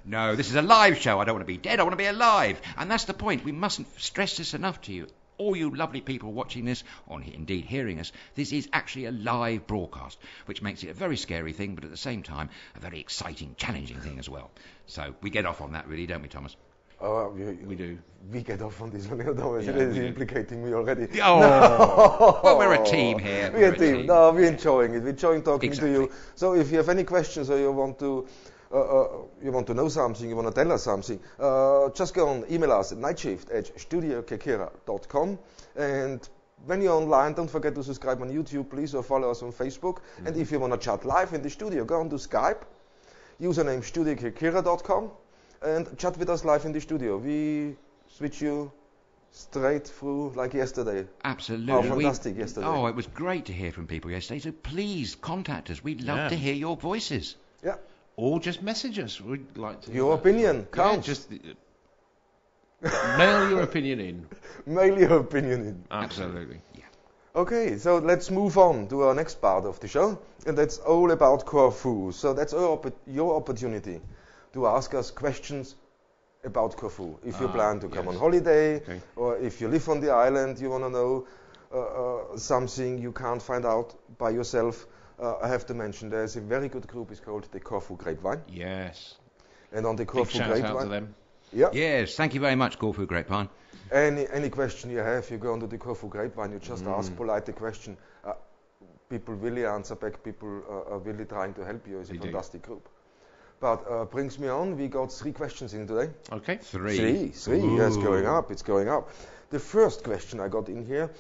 No, this is a live show. I don't want to be dead. I want to be alive. And that's the point. We mustn't stress this enough to you. All you lovely people watching this, or indeed hearing us, this is actually a live broadcast, which makes it a very scary thing, but at the same time, a very exciting, challenging thing as well. So we get off on that, really, don't we, Thomas? We do. We get off on this one, Thomas. Yeah, it is implicating me already. Oh, no. Well, we're a team here. We're a team. No, we're enjoying it. We're enjoying talking to you. So if you have any questions or you want to know something, you want to tell us something, just go on, email us at nightshift@StudioKerkyra.com. And when you're online, don't forget to subscribe on YouTube, please, or follow us on Facebook. And if you want to chat live in the studio, go on to Skype, username StudioKerkyra.com, and chat with us live in the studio. We switch you straight through like yesterday. Absolutely. Oh, fantastic yesterday. Oh, it was great to hear from people yesterday, so please contact us. We'd love to hear your voices. Yeah. Or just message us. We'd like to. Your opinion counts. Yeah, just mail your opinion in. Mail your opinion in. Absolutely. Yeah. Okay, so let's move on to our next part of the show, and that's all about Corfu. So that's your opportunity to ask us questions about Corfu. If you plan to come on holiday, or if you live on the island, you want to know something you can't find out by yourself. I have to mention there's a very good group. It's called the Corfu Grapevine. Yes. And on the Corfu Big Grapevine. Shout out to them. Yeah. Yes, thank you very much, Corfu Grapevine. Any question you have, you go onto the Corfu Grapevine. You just ask polite the question. People really answer back. People are really trying to help you. It's a fantastic group. But brings me on. We got 3 questions in today. Okay. 3. Yes, going up. It's going up. The first question I got in here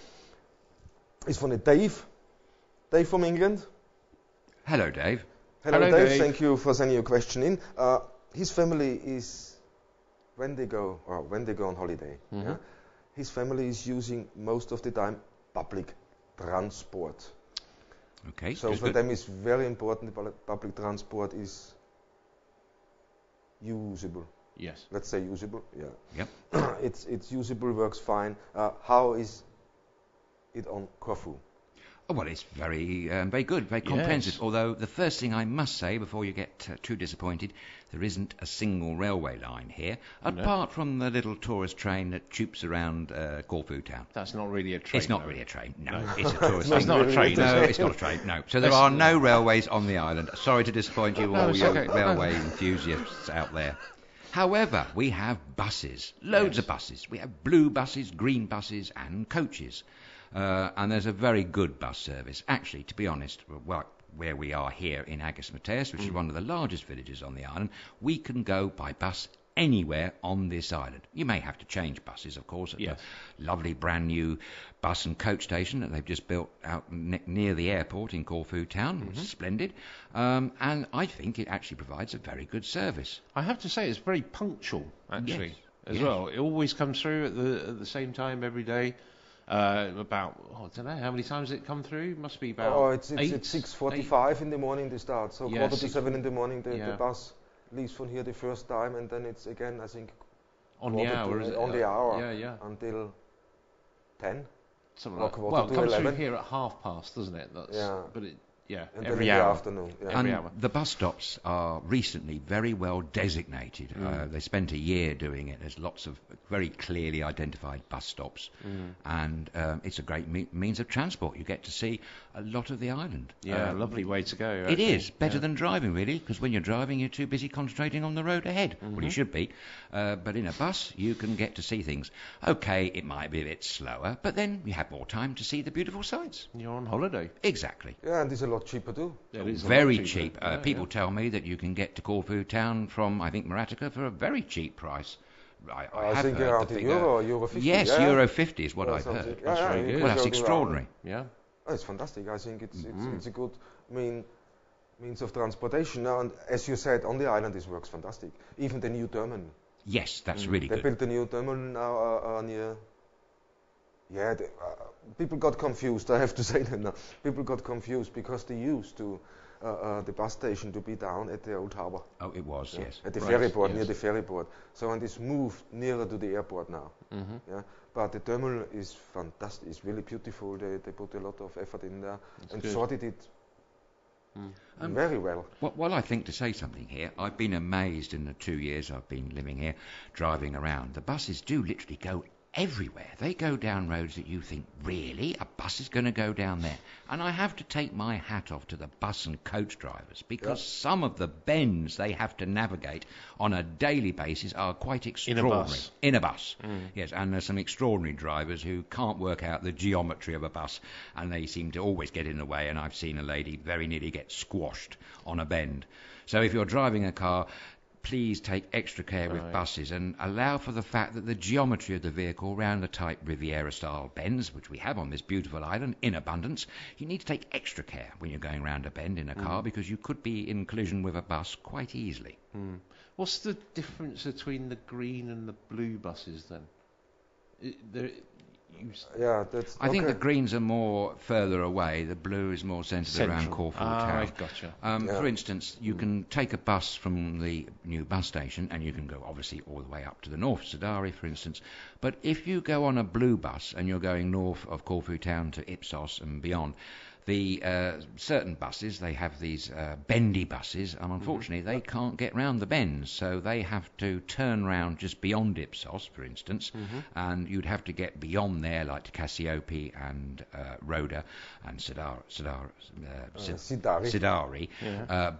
is from Dave. Dave from England. Hello, Dave. Hello, Dave. Thank you for sending your question in. His family is, when they go on holiday, his family is using most of the time public transport. Okay. So for them it's very important the public transport is usable. Yes. Let's say usable. Yeah. Yep. It's usable, works fine. How is it on Corfu? Oh, well, it's very good, very comprehensive. Yes. Although the first thing I must say before you get too disappointed, there isn't a single railway line here, apart from the little tourist train that choops around Corfu town. That's not really a train. It's not really a train. No, it's a tourist train. It's not a train. No, it's not a train. No. So there are no railways on the island. Sorry to disappoint you, all your railway enthusiasts out there. However, we have buses, loads of buses. We have blue buses, green buses, and coaches. And there's a very good bus service. Actually, to be honest, where we are here in Agios Mateos, which is one of the largest villages on the island, we can go by bus anywhere on this island. You may have to change buses, of course, at the lovely brand new bus and coach station that they've just built out near the airport in Corfu town. It's splendid. And I think it actually provides a very good service. I have to say it's very punctual, actually, as well. It always comes through at the same time every day. About, I don't know, how many times has it come through? Must be about it's 6:45 in the morning they start, so 6:45 in the morning the bus leaves from here the first time, and then it's again, I think, on the hour, is it? On the hour, until 10. Something like that. Well, it comes through here at past, doesn't it? But and every hour. Afternoon. Yeah. Every hour. The bus stops are recently very well designated. They spent a year doing it. There's lots of very clearly identified bus stops, and it's a great means of transport. You get to see a lot of the island. Yeah, lovely way to go. It is better than driving, really, because when you're driving, you're too busy concentrating on the road ahead. Well, you should be, but in a bus, you can get to see things. Okay, it might be a bit slower, but then you have more time to see the beautiful sights. You're on holiday. Exactly. Yeah, and it's a lot cheaper too. Yeah, it is very cheap. People tell me that you can get to Corfu town from, I think, Maratica for a very cheap price. I think around the Euro 50. Yes, Euro 50 is what I've heard. That's very good. Well, that's extraordinary. Yeah. Oh, it's fantastic. I think it's a good means of transportation. Now, and as you said, on the island this works fantastic. Even the new terminal. Yes, that's really good. They built a new terminal now near. Yeah, people got confused. I have to say that now. People got confused because they used to the bus station to be down at the old harbour. Oh, it was, yes. At the ferry port, near the ferry port. So, and it's moved nearer to the airport now. Yeah, but the terminal is fantastic. It's really beautiful. They put a lot of effort in there and sorted it very well. Well, I think to say something here, I've been amazed in the 2 years I've been living here, driving around. The buses do literally go everywhere. They go down roads that you think, really? A bus is going to go down there? And I have to take my hat off to the bus and coach drivers, because some of the bends they have to navigate on a daily basis are quite extraordinary. In a bus. Yes, and there's some extraordinary drivers who can't work out the geometry of a bus, and they seem to always get in the way, and I've seen a lady very nearly get squashed on a bend. So if you're driving a car, please take extra care with buses and allow for the fact that the geometry of the vehicle round the tight Riviera-style bends, which we have on this beautiful island in abundance, you need to take extra care when you're going round a bend in a car, because you could be in collision with a bus quite easily. What's the difference between the green and the blue buses then? I think the greens are more further away. The blue is more centred around Corfu town. Gotcha. For instance, you can take a bus from the new bus station, and you can go obviously all the way up to the north, Sidari, for instance. But if you go on a blue bus and you're going north of Corfu town to Ipsos and beyond, the certain buses, they have these bendy buses, and unfortunately they can't get round the bends, so they have to turn round just beyond Ipsos, for instance, and you'd have to get beyond there, like to Cassiope and Rhoda and Sidari,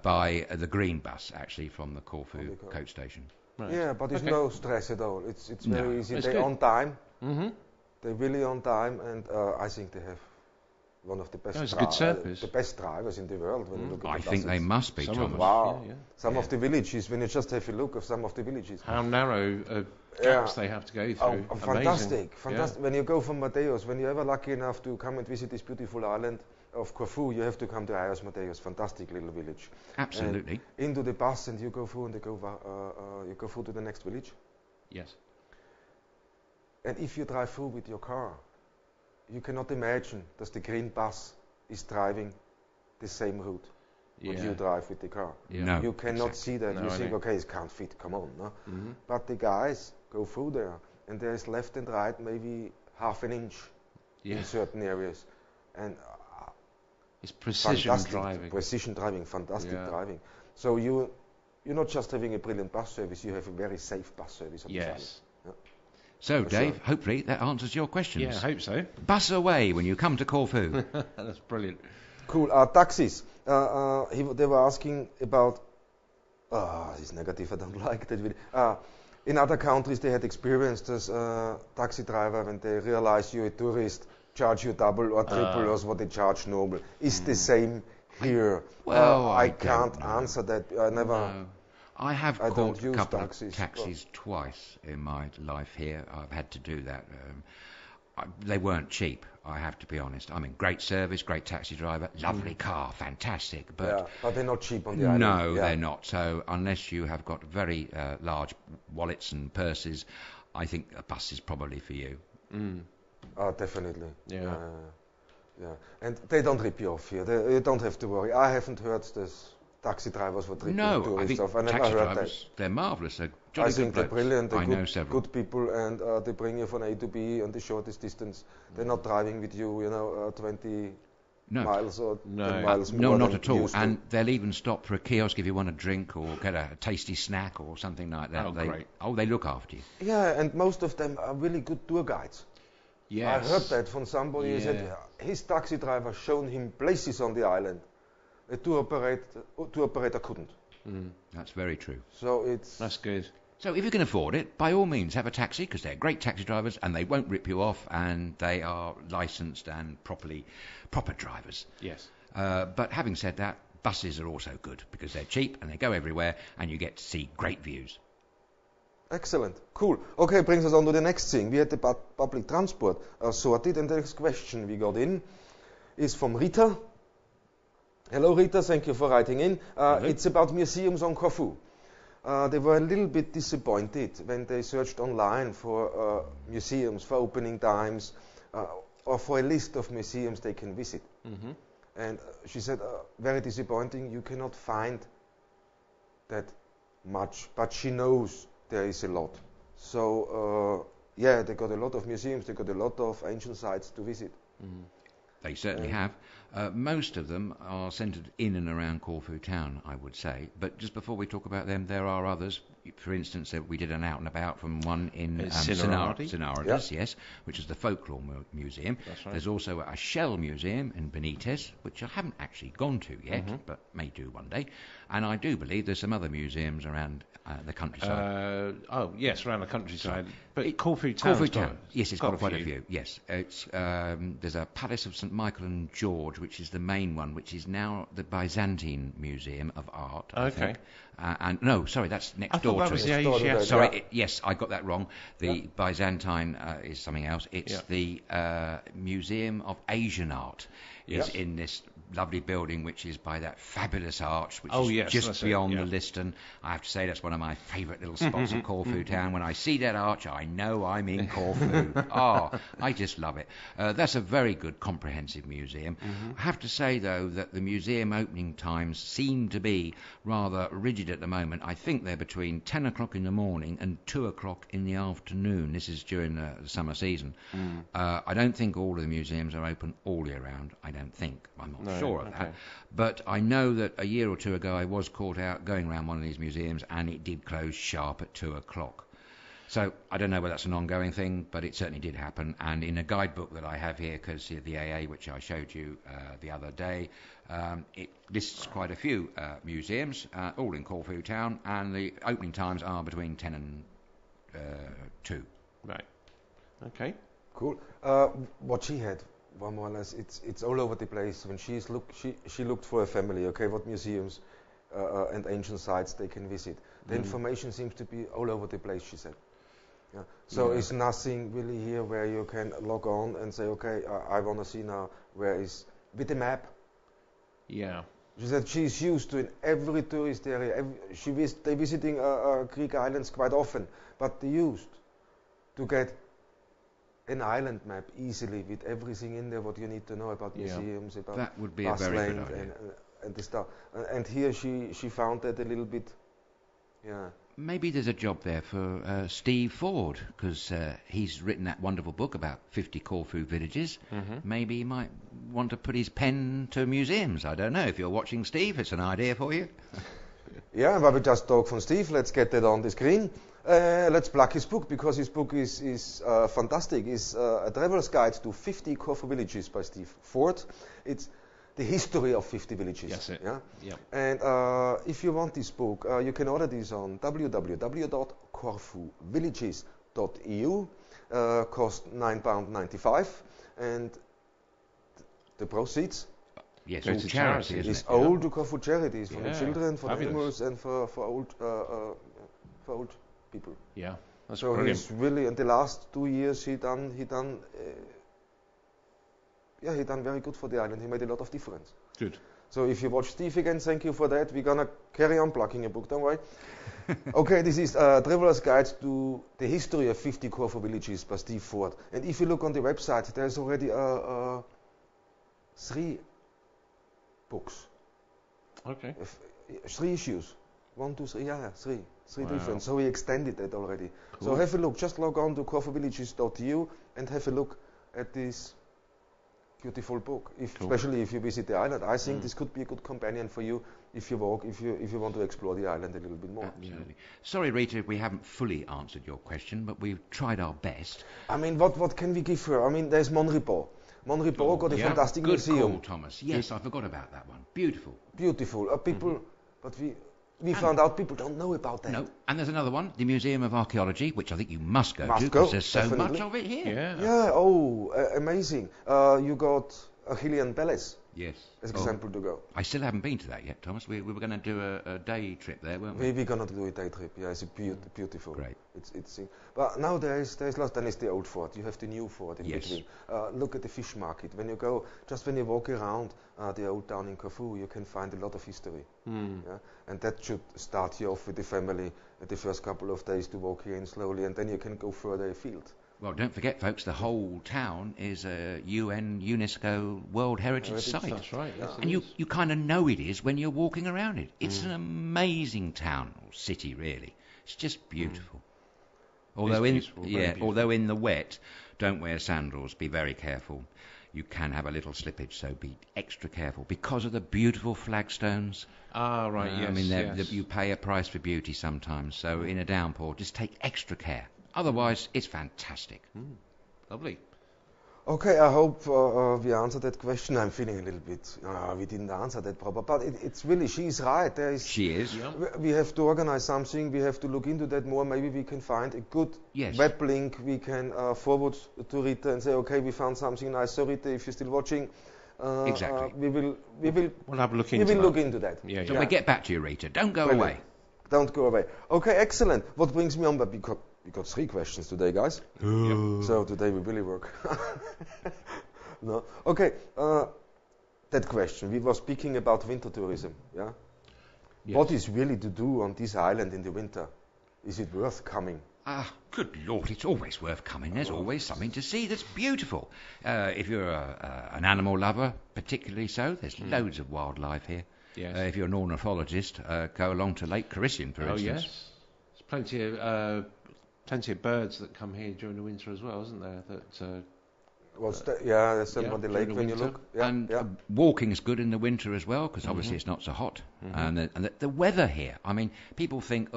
by the green bus, actually, from the Corfu coach station. Right. Yeah, but there's no stress at all. It's very easy. They're on time. They're really on time, and I think they have one of the best the best drivers in the world. When you look at I think they must be, Thomas. Wow. Some of the villages, when you just have a look of some of the villages. How narrow gaps they have to go through. Fantastic. When you go from Mateos, when you're ever lucky enough to come and visit this beautiful island of Corfu, you have to come to Ayos Mateos, fantastic little village. Absolutely. And into the bus, and you go through, and you go through to the next village. Yes. And if you drive through with your car, you cannot imagine that the green bus is driving the same route what you drive with the car. No, you cannot see that. You think, okay, it can't fit, come on. No? But the guys go through there, and there is left and right maybe half an inch in certain areas. And it's precision driving. Precision driving, fantastic driving. So you're not just having a brilliant bus service, you have a very safe bus service on the island. So, Dave, hopefully that answers your questions. Yeah, I hope so. Bus away when you come to Corfu. That's brilliant. Cool. Taxis. They were asking about... this is negative, I don't like that really. In other countries, they had experienced as a taxi driver when they realize you're a tourist, charge you double or triple as what they charge normal. Is the same here? Well, I can't answer that. I never... No. I have caught a couple of taxis twice in my life here. I've had to do that. They weren't cheap, I have to be honest. I mean, great service, great taxi driver, lovely car, fantastic. But they're not cheap on the island. No, they're not. So unless you have got very large wallets and purses, I think a bus is probably for you. Definitely. Yeah. Yeah. And they don't rip you off here. You don't have to worry. I haven't heard this taxi drivers were tripping tourists off. I never taxi heard drivers, that. they're marvellous. They're I think they're brilliant. They're know several. good people, and they bring you from A to B on the shortest distance. They're not driving with you, 20 miles or 10 miles more. No, not at all. And they'll even stop for a kiosk if you want a drink or get a tasty snack or something like that. Oh, great. They look after you. Yeah, and most of them are really good tour guides. Yes. I heard that from somebody. He said his taxi driver shown him places on the island. A tour operator couldn't. That's very true. So that's good. So if you can afford it, by all means have a taxi, because they're great taxi drivers and they won't rip you off, and they are licensed and proper drivers. Yes. But having said that, buses are also good because they're cheap and they go everywhere and you get to see great views. Excellent. Cool. Okay, brings us on to the next thing. We had the public transport sorted, and the next question we got in is from Rita. Hello, Rita. Thank you for writing in. It's about museums on Corfu. They were a little bit disappointed when they searched online for museums, for opening times, or for a list of museums they can visit. Mm-hmm. And she said, very disappointing, you cannot find that much, but she knows there is a lot. So, they got a lot of museums, they got a lot of ancient sites to visit. Mm. They certainly have. Most of them are centred in and around Corfu town, I would say. But just before we talk about them, there are others. For instance, we did an out and about from one in Synarides, yes, which is the Folklore Museum. That's right. There's also a shell museum in Benitez, which I haven't actually gone to yet, but may do one day. And I do believe there's some other museums around the countryside. Around the countryside. But Corfu town. Yes, it's got quite a few. Yes, it's there's a Palace of St Michael and George, which is the main one, which is now the Byzantine Museum of Art. I think. That's next door to it. Yes, I got that wrong. The Byzantine is something else. It's the Museum of Asian Art. Is in this lovely building, which is by that fabulous arch, which is just beyond the Liston. I have to say that's one of my favourite little spots of Corfu town. When I see that arch, I know I'm in Corfu. I just love it. That's a very good, comprehensive museum. I have to say, though, that the museum opening times seem to be rather rigid at the moment. I think they're between 10 o'clock in the morning and 2 o'clock in the afternoon. This is during the summer season. I don't think all of the museums are open all year round. I don't think. I'm not sure of that. But I know that a year or two ago I was caught out going around one of these museums and it did close sharp at 2 o'clock. So I don't know whether that's an ongoing thing, but it certainly did happen. And in a guidebook that I have here, courtesy of the AA, which I showed you the other day, it lists quite a few museums, all in Corfu town, and the opening times are between 10 and 2. Right. Okay. Cool. What she had, more or less, it's all over the place. When she looked for a family, what museums and ancient sites they can visit. The information seems to be all over the place, she said. Yeah. So it's nothing really here where you can log on and say, I want to see now where is, with a map. Yeah. She said she's used to in every tourist area. They're visiting Greek islands quite often, but they used to get an island map easily with everything in there what you need to know about museums, about that would be a very good idea. And the stuff. And here she found that a little bit. Yeah. Maybe there's a job there for Steve Ford, because he's written that wonderful book about 50 Corfu villages. Maybe he might want to put his pen to museums. I don't know. If you're watching, Steve, it's an idea for you. Yeah, but we just talked from Steve. Let's get that on the screen. Let's plug his book, because his book is fantastic. It's a traveler's guide to 50 Corfu villages by Steve Ford. It's the history of 50 villages. That's it. Yeah? Yep. And if you want this book, you can order this on www.corfuvillages.eu. Cost £9.95, and the proceeds. Yes, all charity, isn't it? All to Corfu charities for the children, for the animals, and for old people. Yeah, that's so brilliant. He's really, in the last 2 years, he done very good for the island. He made a lot of difference. Good. So if you watch Steve again, thank you for that. We're gonna carry on plugging your book, don't worry. Okay, this is Traveler's Guide to the History of 50 Corfu Villages by Steve Ford. And if you look on the website, there's already 3 books. Okay. 3 issues. 1, 2, 3, 3 Wow. different. So we extended that already. Cool. So have a look. Just log on to corfuvillages.eu and have a look at this beautiful book. Especially if you visit the island, I think this could be a good companion for you if you want to explore the island a little bit more. Absolutely. Sorry, Rita, if we haven't fully answered your question, but we've tried our best. I mean, what can we give her? I mean, there's Monrepos. Monrepos got a fantastic museum. Good call, Thomas. Yes, I forgot about that one. Beautiful. Beautiful. People, but we found out people don't know about that. No, and there's another one, the Museum of Archaeology, which I think you must go to because there's so much of it here. Yeah. Oh, amazing. You got Achillean Palace. Yes. As an example to go. I still haven't been to that yet, Thomas. We were going to do a day trip there, weren't we? We're going to do a day trip. Yeah, it's beautiful. Great. It's but now there's lots. Then it's the old fort. You have the new fort in between. Look at the fish market. When you walk around the old town in Corfu, you can find a lot of history. Yeah? And that should start you off with the family at the first couple of days to walk here in slowly, and then you can go further afield. Well, don't forget, folks, the whole town is a UN UNESCO World Heritage Site. That's right. Yes, and you kind of know it is when you're walking around it. It's an amazing town, or city, really. It's just beautiful. Although in the wet, don't wear sandals. Be very careful. You can have a little slippage, so be extra careful because of the beautiful flagstones. Ah, right. Yes. I mean, you pay a price for beauty sometimes. So in a downpour, just take extra care. Otherwise, it's fantastic. Lovely. Okay, I hope we answered that question. I'm feeling a little bit, we didn't answer that proper, but it's really, she's right. She is. Yeah. We have to organize something, we have to look into that more. Maybe we can find a good web link we can forward to Rita and say, okay, we found something nice. So Rita, if you're still watching, exactly. We'll have a look into that. We will look into that. Yeah. So we'll get back to you, Rita. Don't go away. Don't go away. Okay, excellent. What brings me on, but we got 3 questions today, guys. So today we really work. No. Okay. That question. We were speaking about winter tourism. Yeah. Yes. What is really to do on this island in the winter? Is it worth coming? Good Lord, it's always worth coming. There's always something to see that's beautiful. If you're an animal lover, particularly so, there's loads of wildlife here. Yes. If you're an ornithologist, go along to Lake Carissien, for instance. Yes. There's plenty of birds that come here during the winter as well, isn't there? There's some on the lake when you look. Walking is good in the winter as well, because obviously it's not so hot. And the weather here, I mean, people think,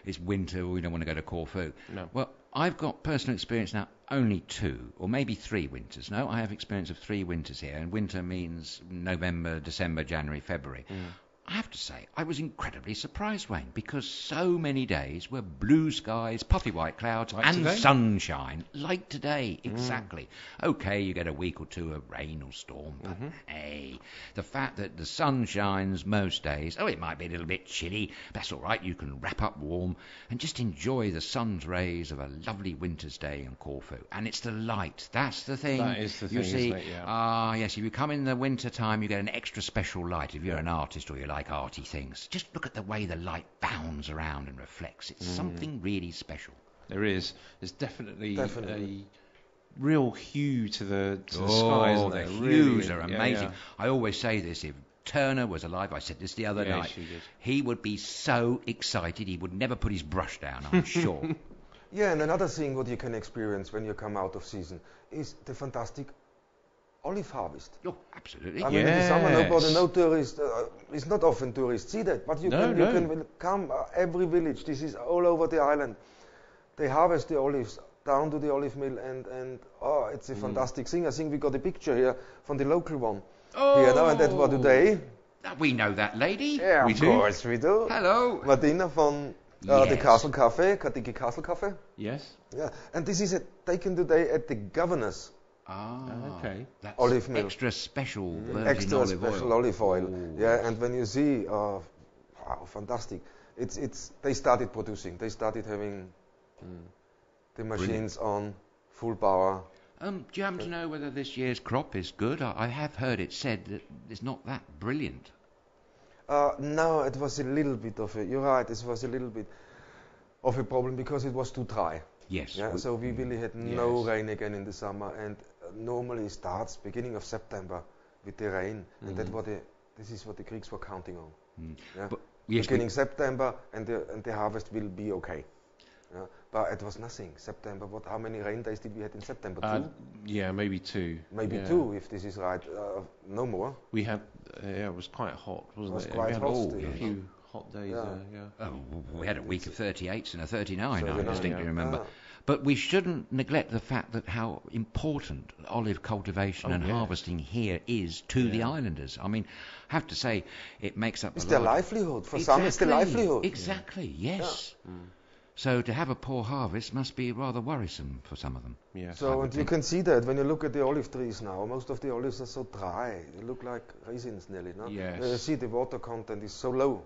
it's winter, we don't want to go to Corfu. No. Well, I've got personal experience now, only 2, or maybe 3 winters. No, I have experience of 3 winters here, and winter means November, December, January, February. I have to say, I was incredibly surprised, Wayne, because so many days were blue skies, puffy white clouds, and sunshine, like today, exactly. Okay, you get a week or 2 of rain or storm, but hey, the fact that the sun shines most days, it might be a little bit chilly, but that's all right, you can wrap up warm and just enjoy the sun's rays of a lovely winter's day in Corfu. And it's the light, that's the thing. That is the thing, isn't it? Yeah. Yes, if you come in the winter time, you get an extra special light if you're an artist or you like arty things. Just look at the way the light bounds around and reflects. It's something really special. There is. There's definitely a real hue to the sky, isn't there? The hues are amazing. I always say this, if Turner was alive, I said this the other night, he would be so excited he would never put his brush down, I'm sure. Yeah, and another thing what you can experience when you come out of season is the fantastic olive harvest. Oh, absolutely. I mean, in the summer, no tourist, it's not often tourists see that, but you can come, every village, this is all over the island. They harvest the olives down to the olive mill, and it's a fantastic thing. I think we got a picture here from the local one. Here now, and that was today. We know that lady. Yeah, of course we do. Hello. Martina from the Castle Cafe, Katiki Castle Cafe. Yes. Yeah, and this is taken today at the governor's okay. That's olive mill. Extra special olive oil. Yeah, and when you see, wow, fantastic. They started producing. They started having the machines on full power. Do you happen to know whether this year's crop is good? I have heard it said that it's not that brilliant. No, it was a little bit of a... You're right, it was a little bit of a problem because it was too dry. Yes. Yeah, so we really had no rain again in the summer, and normally it starts beginning of September with the rain, and this is what the Greeks were counting on. Yeah? But, beginning September, and the harvest will be okay. Yeah? But it was nothing. September. How many rain days did we have in September? 2? Yeah, maybe 2. Maybe 2, if this is right. No more. We had. It was quite hot, wasn't it? Quite hot. A few hot days. Oh, we had a week of 38s and a 39. I distinctly remember. But we shouldn't neglect the fact that how important olive cultivation and harvesting here is to the islanders. I mean, I have to say, it makes up. It's their livelihood. For some, it's their livelihood. Exactly. Yes. Yeah. So to have a poor harvest must be rather worrisome for some of them. Yeah. So and you can see that when you look at the olive trees now, most of the olives are so dry. They look like raisins nearly. No? Yes. You see the water content is so low.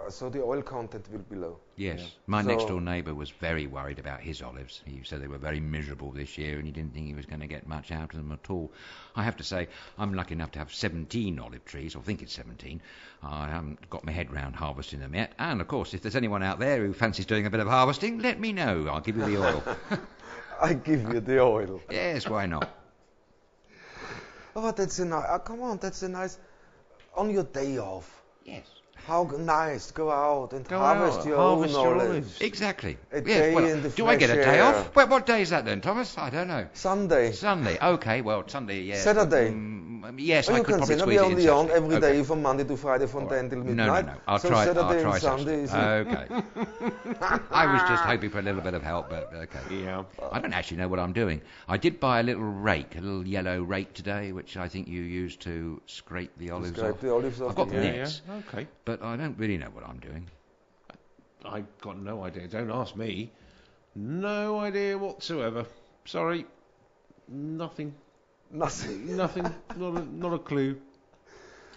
So the oil content will be low. Yes. My next door neighbour was very worried about his olives. He said they were very miserable this year and he didn't think he was going to get much out of them at all. I have to say, I'm lucky enough to have 17 olive trees, or think it's 17. I haven't got my head round harvesting them yet. And, of course, if there's anyone out there who fancies doing a bit of harvesting, let me know. I'll give you the oil. I give you the oil. Yes, why not? Oh, that's a nice... come on, that's a nice... On your day off. Yes. How nice, go out and harvest your own olives. Exactly. A day in the do I get a day off? Well, what day is that then, Thomas? I don't know. Sunday. Okay, well, Sunday, yes. Saturday. Yes, I could probably squeeze it in. Be on every day from Monday to Friday from 10 till midnight. No. I'll try Saturday and Sunday. Okay. I was just hoping for a little bit of help, but okay. Yeah. I don't actually know what I'm doing. I did buy a little yellow rake today, which I think you use to scrape the olives off. I've got nets. Yeah. Okay. But I don't really know what I'm doing. I've got no idea. Don't ask me. No idea whatsoever. Sorry. Nothing. Not a clue.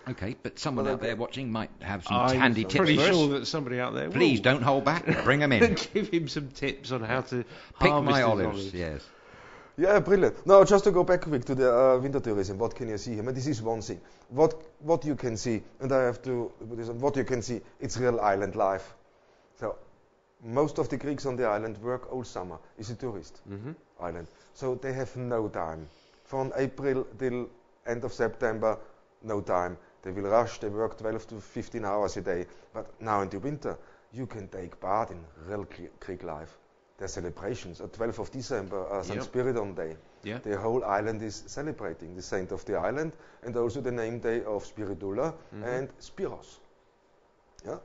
Okay, but someone out there watching might have some handy tips. I'm pretty for us. sure that somebody out there. Please don't hold back. Bring them in. Give him some tips on how to pick my olives. Yes. Yeah, brilliant. Now, just to go back quick to the winter tourism, what can you see here? I mean, this is one thing. What you can see, and I have to put this on, what you can see, it's real island life. So, most of the Greeks on the island work all summer. It's a tourist island. So, they have no time. From April till end of September, no time. They will rush, they work 12 to 15 hours a day. But now in the winter, you can take part in real Greek life. There's celebrations. 12th of December, St. Spiridon Day. Yeah. The whole island is celebrating the saint of the island, and also the name day of Spiridula and Spiros. Yeah?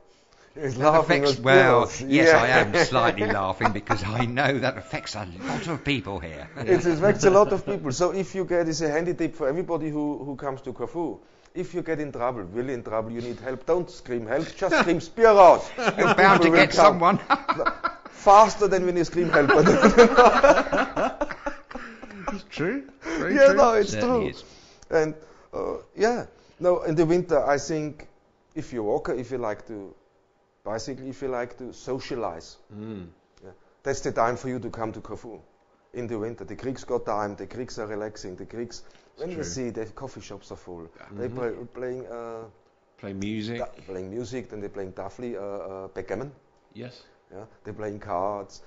Well, yes, I am slightly laughing because I know that affects a lot of people here. It affects a lot of people. So if you get, it's a handy tip for everybody who comes to Corfu. If you get in trouble, really in trouble, you need help, don't scream help, just scream Spiros. You're bound to get someone. Faster than when you scream help. It's true. Very true. No, it's true. And no, in the winter, I think if you're a walker, if you like to bicycle, if you like to socialize, that's the time for you to come to Corfu. In the winter, the Greeks got time. The Greeks are relaxing. The Greeks, when you see the coffee shops are full, they play music. Playing music, then they're playing tafli, backgammon. Yes. Yeah, they're playing cards.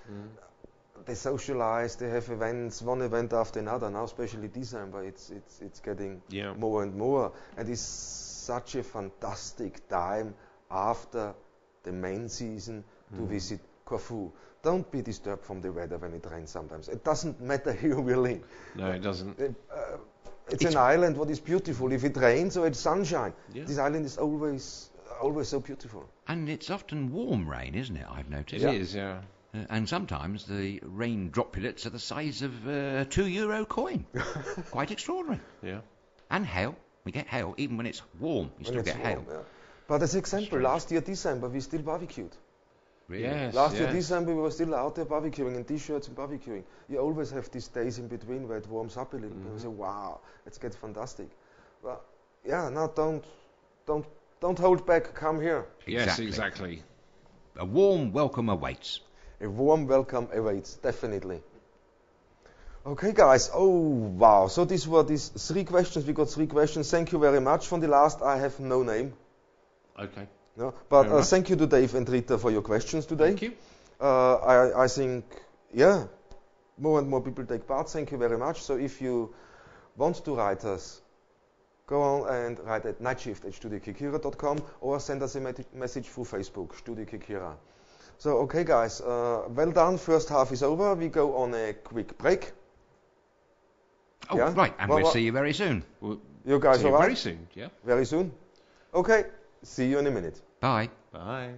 They socialize. They have events, one event after another. Now, especially December, it's getting more and more, and it's such a fantastic time after the main season to visit Corfu. Don't be disturbed from the weather when it rains sometimes. It doesn't matter who you're willing. No, it doesn't. It's an island what is beautiful. If it rains or it's sunshine, this island is always so beautiful. And it's often warm rain, isn't it? I've noticed. It is, yeah. And sometimes the rain droplets are the size of a €2 coin. Quite extraordinary. Yeah. And hail. We get hail. Even when it's warm, you still get hail. Yeah. But as example, last year December, we still barbecued. Really? Yes, last year December, we were still out there barbecuing in T-shirts and barbecuing. You always have these days in between where it warms up a little bit. You say, wow, it's getting fantastic. Well, now don't hold back. Come here. Yes, exactly. A warm welcome awaits. A warm welcome awaits, definitely. Okay, guys. Oh, wow. So these were these 3 questions. We got 3 questions. Thank you very much. From the last, I have no name. Okay. No, but thank you to Dave and Rita for your questions today. Thank you. I think, yeah, more and more people take part. Thank you very much. So if you want to write us, go on and write at nightshift@StudioKerkyra.com or send us a message through Facebook, StudioKerkyra. So, okay, guys, well done. First half is over. We go on a quick break. Oh, yeah? Right, and we'll see you very soon. You guys all right? Very soon, yeah. Very soon? Okay, see you in a minute. Bye. Bye.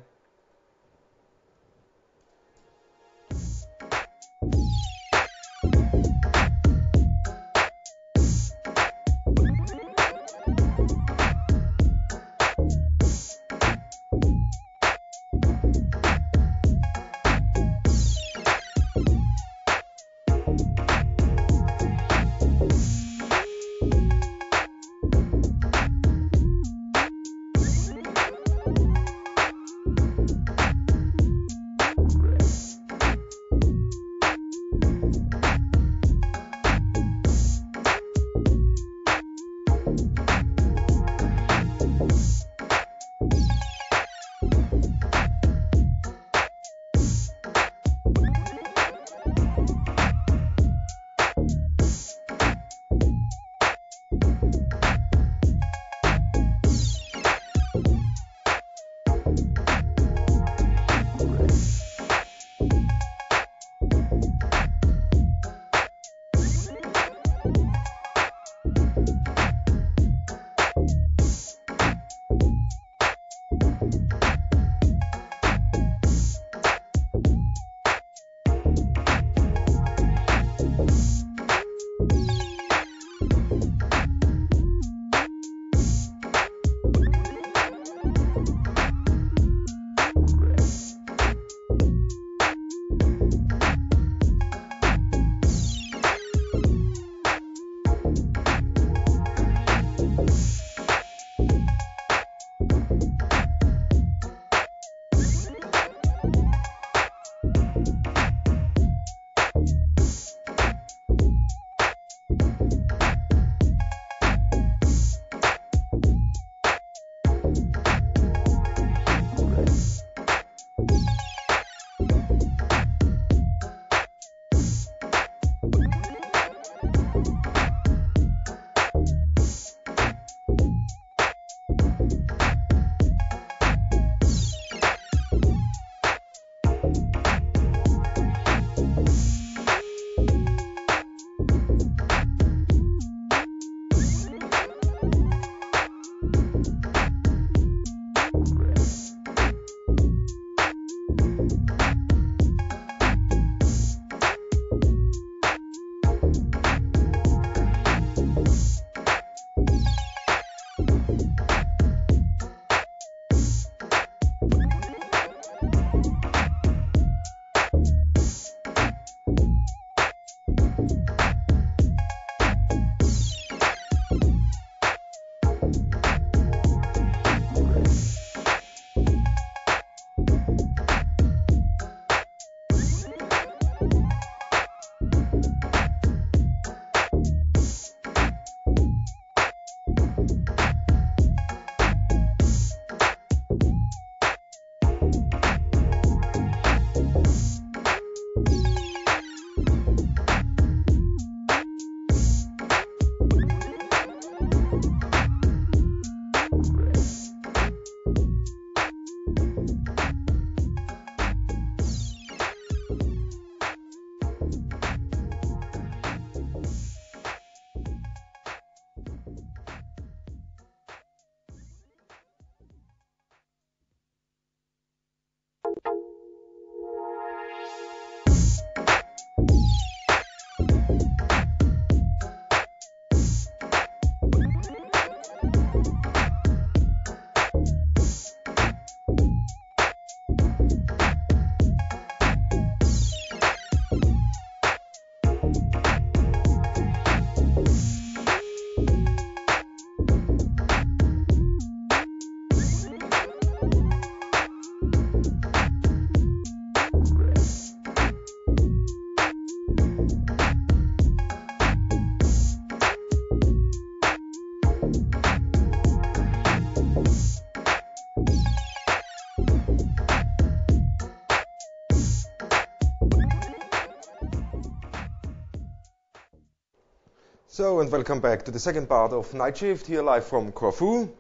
So, and welcome back to the second part of Nightshift, here live from Corfu.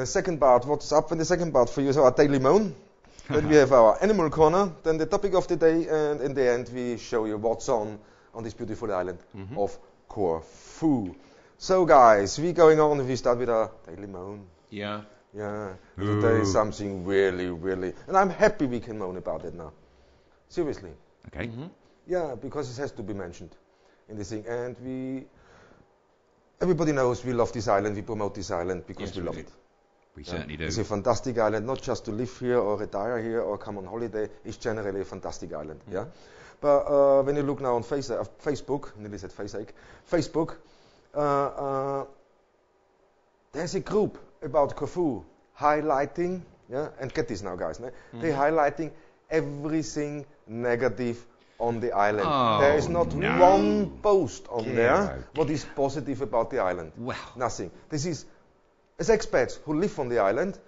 Second part, what's up in the second part for you is our daily moan. Then we have our animal corner, then the topic of the day, and in the end we show you what's on this beautiful island of Corfu. So guys, we going on, we start with our daily moan. Yeah. Yeah, today is something really, and I'm happy we can moan about it now. Seriously. Okay. Yeah, because it has to be mentioned in this thing, and everybody knows we love this island, we promote this island because we love it. We certainly do. It's a fantastic island, not just to live here or retire here or come on holiday. It's generally a fantastic island. Yeah. But when you look now on Facebook, nearly said Facebook, there's a group about Corfu highlighting, and get this now, guys. They're highlighting everything negative on the island. There is not one post on there what is positive about the island. Well, nothing. This is as expats who live on the island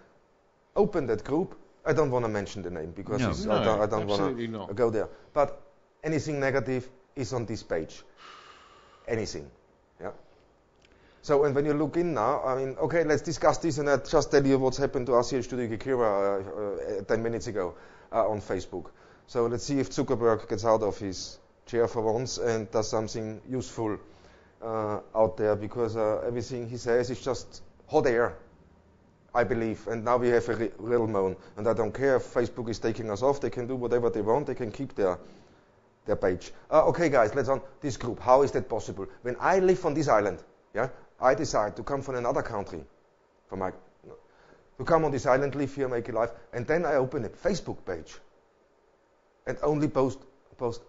open that group. I don't want to mention the name because I don't want to go there. But anything negative is on this page. Anything. Yeah. So, and when you look in now, I mean, okay, let's discuss this, and I'll just tell you what's happened to us here at StudioKerkyra 10 minutes ago on Facebook. So let's see if Zuckerberg gets out of his chair for once and does something useful out there, because everything he says is just hot air, I believe. And now we have a real moan. And I don't care if Facebook is taking us off. They can do whatever they want. They can keep their page. Okay, guys, let's on this group. How is that possible? When I live on this island, I decide to come from another country, to come on this island, live here, make a life, and then I open a Facebook page and only post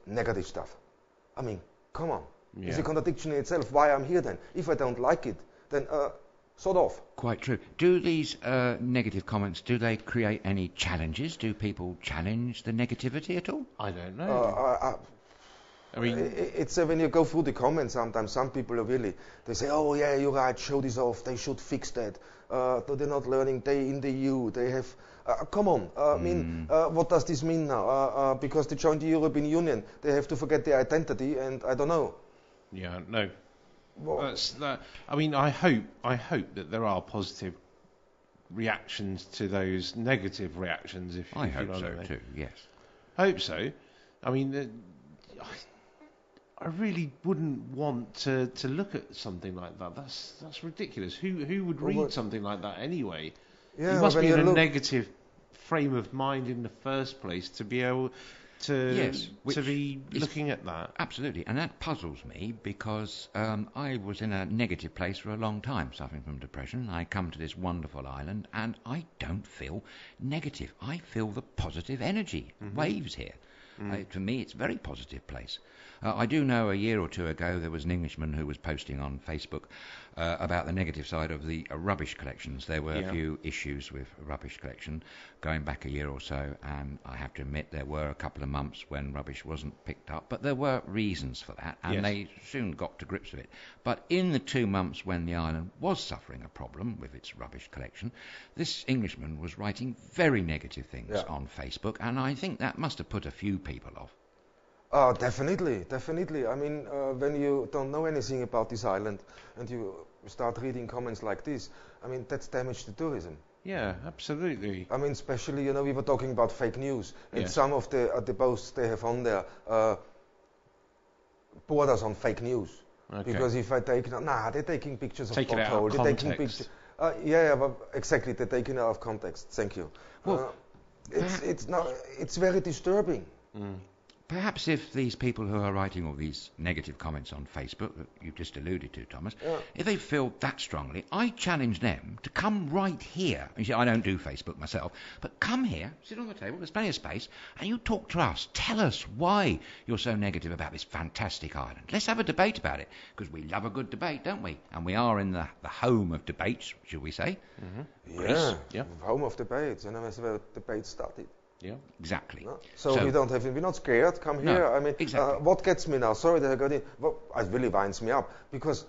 negative stuff. I mean, come on. Yeah. It's a contradiction in itself. Why I'm here then? If I don't like it, then sort of. Quite true. Do these negative comments, do they create any challenges? Do people challenge the negativity at all? I don't know. I mean, it's when you go through the comments, sometimes some people are really, they say, oh yeah, you're right, show this off, they should fix that. They're not learning, they in the EU, they have, come on, I mean, what does this mean now? Because they joined the European Union, they have to forget their identity, and I don't know. Yeah, no. That's that. I mean, I hope that there are positive reactions to those negative reactions. I hope so too. Yes. Hope so. I mean, I really wouldn't want to look at something like that. That's ridiculous. Who would read something like that anyway? Yeah, you must be in a negative frame of mind in the first place to be able to be looking at that. Absolutely, and that puzzles me because I was in a negative place for a long time, suffering from depression. I come to this wonderful island and I don't feel negative. I feel the positive energy, waves here. To me, it's a very positive place. I do know a year or two ago there was an Englishman who was posting on Facebook about the negative side of the rubbish collections. There were a few issues with rubbish collection going back a year or so, and I have to admit there were a couple of months when rubbish wasn't picked up, but there were reasons for that, and they soon got to grips with it. But in the 2 months when the island was suffering a problem with its rubbish collection, this Englishman was writing very negative things on Facebook, and I think that must have put a few people off. Definitely. I mean, when you don't know anything about this island and you start reading comments like this, I mean, that's damage to tourism. Yeah, absolutely. I mean, especially, we were talking about fake news, and some of the posts they have on there borders on fake news. Okay. Because if I take, they're taking pictures of pothole, they're taking pictures. Exactly, they're taking it out of context. Thank you. Well, it's very disturbing. Perhaps if these people who are writing all these negative comments on Facebook that you've just alluded to, Thomas, if they feel that strongly, I challenge them to come right here. You see, I don't do Facebook myself, but come here, sit on the table, there's plenty of space, and you talk to us. Tell us why you're so negative about this fantastic island. Let's have a debate about it, because we love a good debate, don't we? And we are in the home of debates, should we say? Home of debates, and that's where debates started. Yeah, exactly. No? So we're not scared. Come here. I mean, exactly. What gets me now? Sorry that I got in. It really winds me up because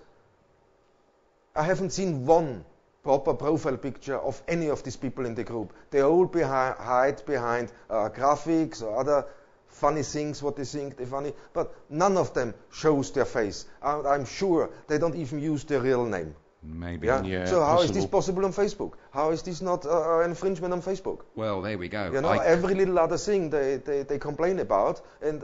I haven't seen one proper profile picture of any of these people in the group. They all hide behind graphics or other funny things, what they think they're funny, but none of them shows their face. I'm sure they don't even use their real name. Maybe. Yeah, so how is this possible on Facebook? How is this not an infringement on Facebook? Well, there we go. You know, every little other thing they complain about, and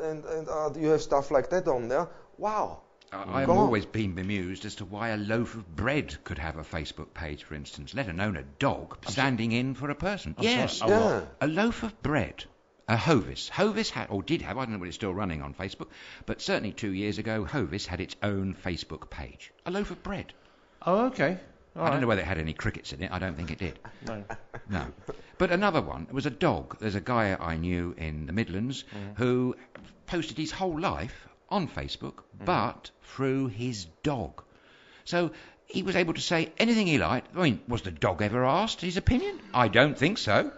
you have stuff like that on there. Wow. I've always been bemused as to why a loaf of bread could have a Facebook page, for instance, let alone a dog standing in for a person. Yes, a loaf of bread. A Hovis. Hovis had, or did have, I don't know whether it's still running on Facebook, but certainly 2 years ago, Hovis had its own Facebook page. A loaf of bread. Oh, okay. I don't know whether it had any crickets in it. I don't think it did. No. But another one was a dog. There's a guy I knew in the Midlands who posted his whole life on Facebook, but through his dog. So he was able to say anything he liked. I mean, was the dog ever asked his opinion? I don't think so.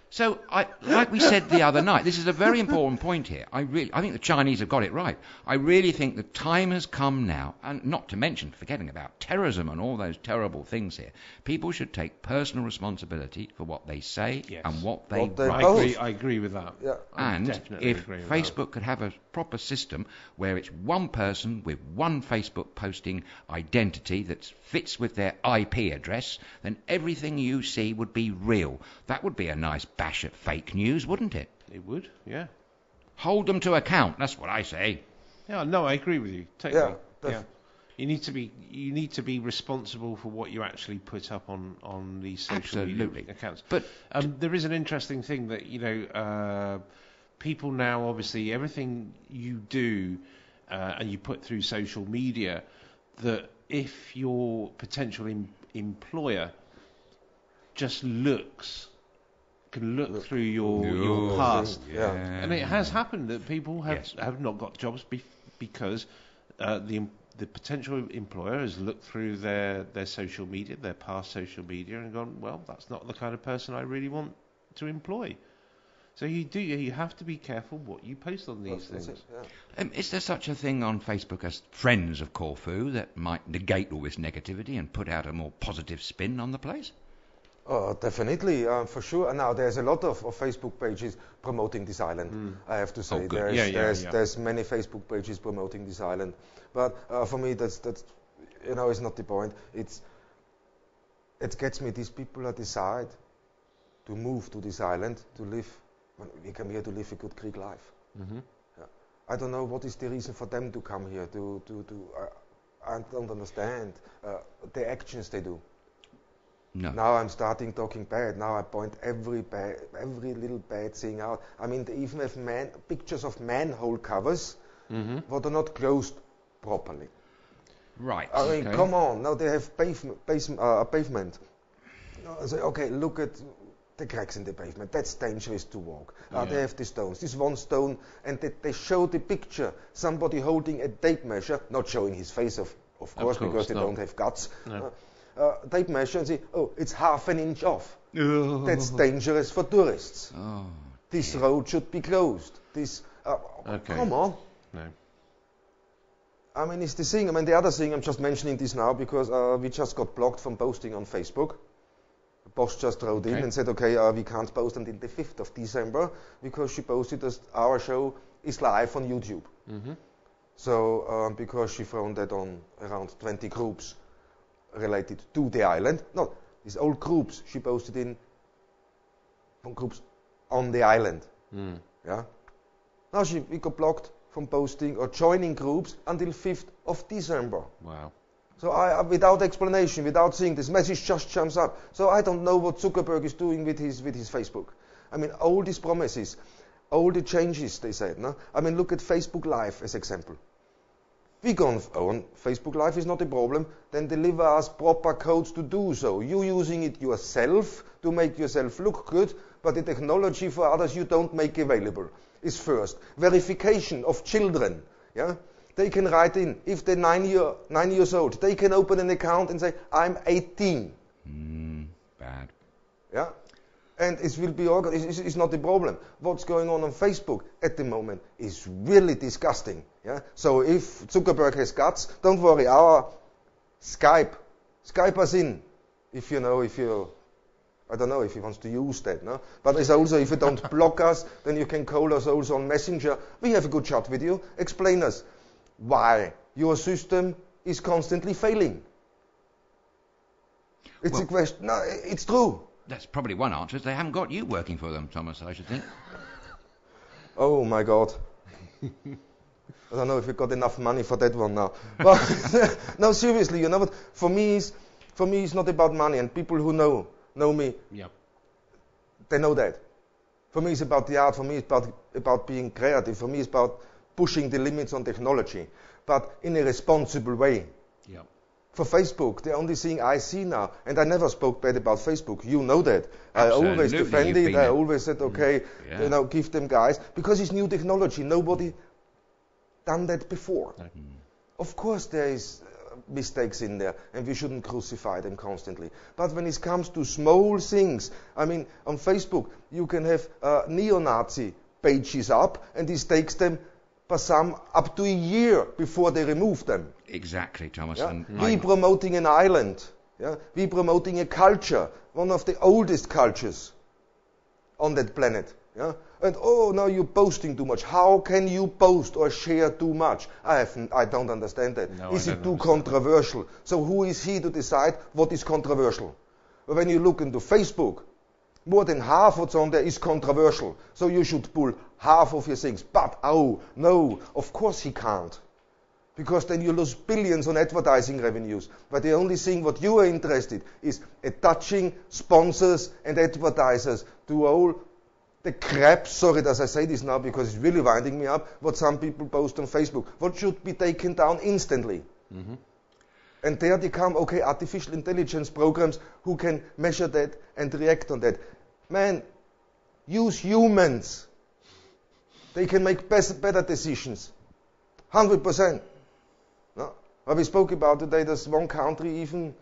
So, like we said the other night, this is a very important point here. I think the Chinese have got it right. I really think the time has come now, and not to mention forgetting about terrorism and all those terrible things here. People should take personal responsibility for what they say and what they write. I agree with that. Yeah. And if Facebook could have a proper system where it's one person with one Facebook posting identity that fits with their IP address, then everything you see would be real. That would be a nice bash at fake news, wouldn't it? It would, yeah. Hold them to account, that's what I say. Yeah, no, I agree with you. Totally. Yeah. You need to be responsible for what you actually put up on these social media accounts. But there is an interesting thing that, you know, people now, obviously, everything you do and you put through social media, that if your potential employer just can look through your past. Yeah. And it has happened that people have not got jobs because the potential employer has looked through their social media, their past social media, and gone, well, that's not the kind of person I really want to employ. So you have to be careful what you post on these things. Is there such a thing on Facebook as Friends of Corfu that might negate all this negativity and put out a more positive spin on the place? Oh, definitely, for sure. And now there's a lot of Facebook pages promoting this island. I have to say, there's many Facebook pages promoting this island. But for me, that's you know, it's not the point. It gets me. These people decide to move to this island to live. We come here to live a good Greek life. I don't know what is the reason for them to come here. I don't understand the actions they do. No. Now I'm starting talking bad. Now I point every little bad thing out. I mean, they even have pictures of manhole covers that are not closed properly. Right. I mean, come on. Now they have pavement. I say, okay, look at the cracks in the pavement. That's dangerous to walk. They have the stones. This one stone, and they show the picture. Somebody holding a tape measure, not showing his face, of course, because they don't have guts. No. Tape measure and say, oh, it's half an inch off. That's dangerous for tourists. This road should be closed. Come on. No. I mean, it's the thing. I mean, the other thing, I'm just mentioning this now because we just got blocked from posting on Facebook. The boss just wrote in and said, okay, we can't post until the 5th of December because she posted that our show is live on YouTube. So, because she found that on around 20 groups related to the island. No, these old groups she posted in groups on the island. Yeah. Now we got blocked from posting or joining groups until 5th of December. Wow. So I without explanation, without seeing this message just jumps up. So I don't know what Zuckerberg is doing with his Facebook. I mean, all these promises, all the changes they said. No? I mean, look at Facebook Live as example. We go on Facebook Live is not a problem, then deliver us proper codes to do so. You using it yourself to make yourself look good, but the technology for others you don't make available is first. Verification of children. Yeah? They can write in, if they're 9 years old, they can open an account and say, I'm 18. Bad. Yeah? And it will be organized. It's not the problem. What's going on Facebook at the moment is really disgusting. Yeah. So if Zuckerberg has guts, don't worry. Our Skype us in. If you I don't know if he wants to use that, no? But it's also, if you don't block us, then you can call us also on Messenger. We have a good chat with you. Explain us why your system is constantly failing. It's a question. No, it's true. That's probably one answer. They haven't got you working for them, Thomas, I should think. Oh, my God. I don't know if we got enough money for that one now. But no, seriously, you know what? For me, it's not about money. And people who know me, they know that. For me, it's about the art. For me, it's about being creative. For me, it's about pushing the limits on technology, but in a responsible way. Yeah. For Facebook, the only thing I see now, and I never spoke bad about Facebook. You know that. Absolutely. I always defended. I always said, okay, give them guys, because it's new technology. Nobody done that before. Of course, there is mistakes in there, and we shouldn't crucify them constantly. But when it comes to small things, I mean, on Facebook, you can have neo-Nazi pages up, and this takes them up to a year before they remove them. Exactly, Thomas. Yeah? We promoting an island. Yeah? We promoting a culture, one of the oldest cultures on that planet. Yeah? And now you're posting too much. How can you post or share too much? I don't understand that. No, is it too controversial? That. So who is he to decide what is controversial? When you look into Facebook, more than half what's on there is controversial. So you should pull half of your things. But, no, of course he can't. Because then you lose billions on advertising revenues. But the only thing what you are interested is attaching sponsors and advertisers to all the crap, sorry that I say this now because it's really winding me up, what some people post on Facebook. What should be taken down instantly. Mm-hmm. And there they come, artificial intelligence programs who can measure that and react on that. Man, use humans. They can make better decisions. 100%. No? But we spoke about today, there's one country even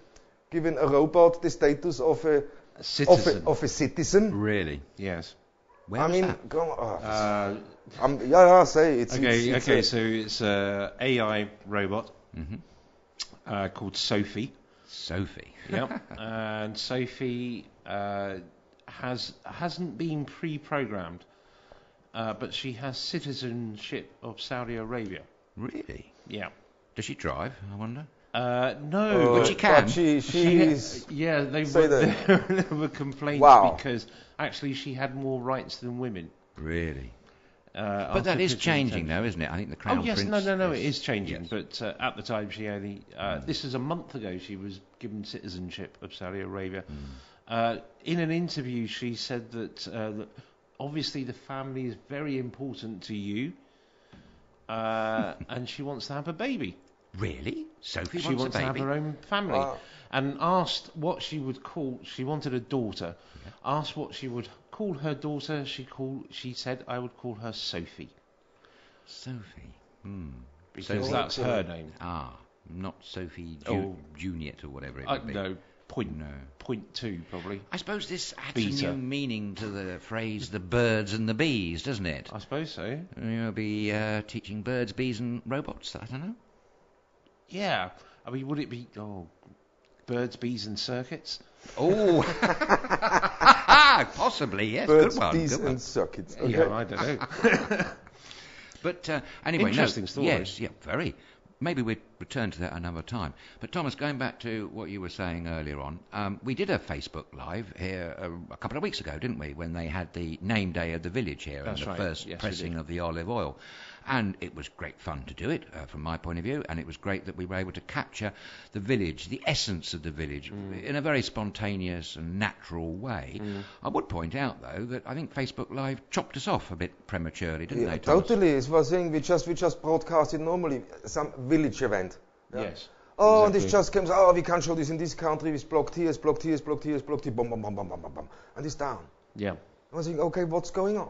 giving a robot the status of a citizen. Really? Yes. Where I mean, that? Go on. Say it. So it's an AI robot called Sophie. Sophie. Yep. And Sophie hasn't been pre-programmed, but she has citizenship of Saudi Arabia. Really? Yeah. Does she drive, I wonder? No. But she can. But she is... Yeah, there were complaints because actually she had more rights than women. Really? But that is changing though, isn't it? I think the Crown Prince... No, it is changing. Yes. But at the time she only... This is a month ago she was given citizenship of Saudi Arabia. In an interview she said that obviously the family is very important to you and she wants to have a baby. Really? Sophie wants a baby? To have her own family. And asked what she would call... She wanted a daughter. Okay. Asked what she would call her daughter. She said, I would call her Sophie. Sophie? Because that's her name. Not Sophie Juniet or whatever it would be. No. Point two, probably. I suppose this adds a new meaning to the phrase the birds and the bees, doesn't it? I suppose so. You'll be teaching birds, bees and robots, I don't know. Yeah. I mean, would it be birds, bees and circuits? Oh. Possibly, yes. Birds, good one. bees good one. and circuits. Okay. Yeah, I don't know. But anyway, interesting story. Yes, yeah, very. Maybe we'd return to that another time. But Thomas, going back to what you were saying earlier on, we did a Facebook Live here a couple of weeks ago, didn't we, when they had the name day of the village here. That's and the right. first pressing of the olive oil. And it was great fun to do it, from my point of view, and it was great that we were able to capture the village, the essence of the village, in a very spontaneous and natural way. I would point out, though, that I think Facebook Live chopped us off a bit prematurely, didn't they, Thomas? Totally. It was saying we just broadcasted normally some village event. Yeah? Yes. Exactly. And this just comes, we can't show this in this country, it's blocked here, it's blocked here, it's blocked here, it's blocked here, boom, boom, boom, boom, boom, boom, boom. And it's down. Yeah. I was thinking, okay, what's going on?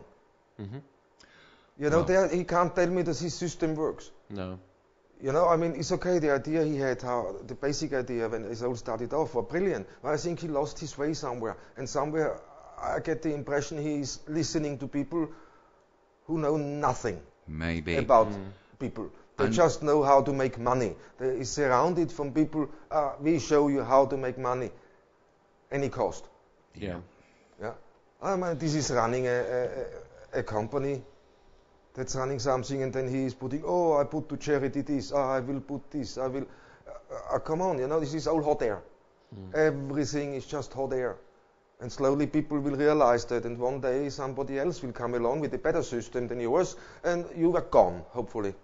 You know, he can't tell me that his system works. No. You know, I mean, it's okay, the idea he had, the basic idea when it all started off were brilliant. But I think he lost his way somewhere. And somewhere I get the impression he's listening to people who know nothing about people. They just know how to make money. He's surrounded from people, we show you how to make money, any cost. Yeah. This is running a company that's running something, and then he is putting, I put to charity this, I will put this, I will. Come on, this is all hot air. Everything is just hot air. And slowly people will realize that, and one day somebody else will come along with a better system than yours, and you are gone, hopefully.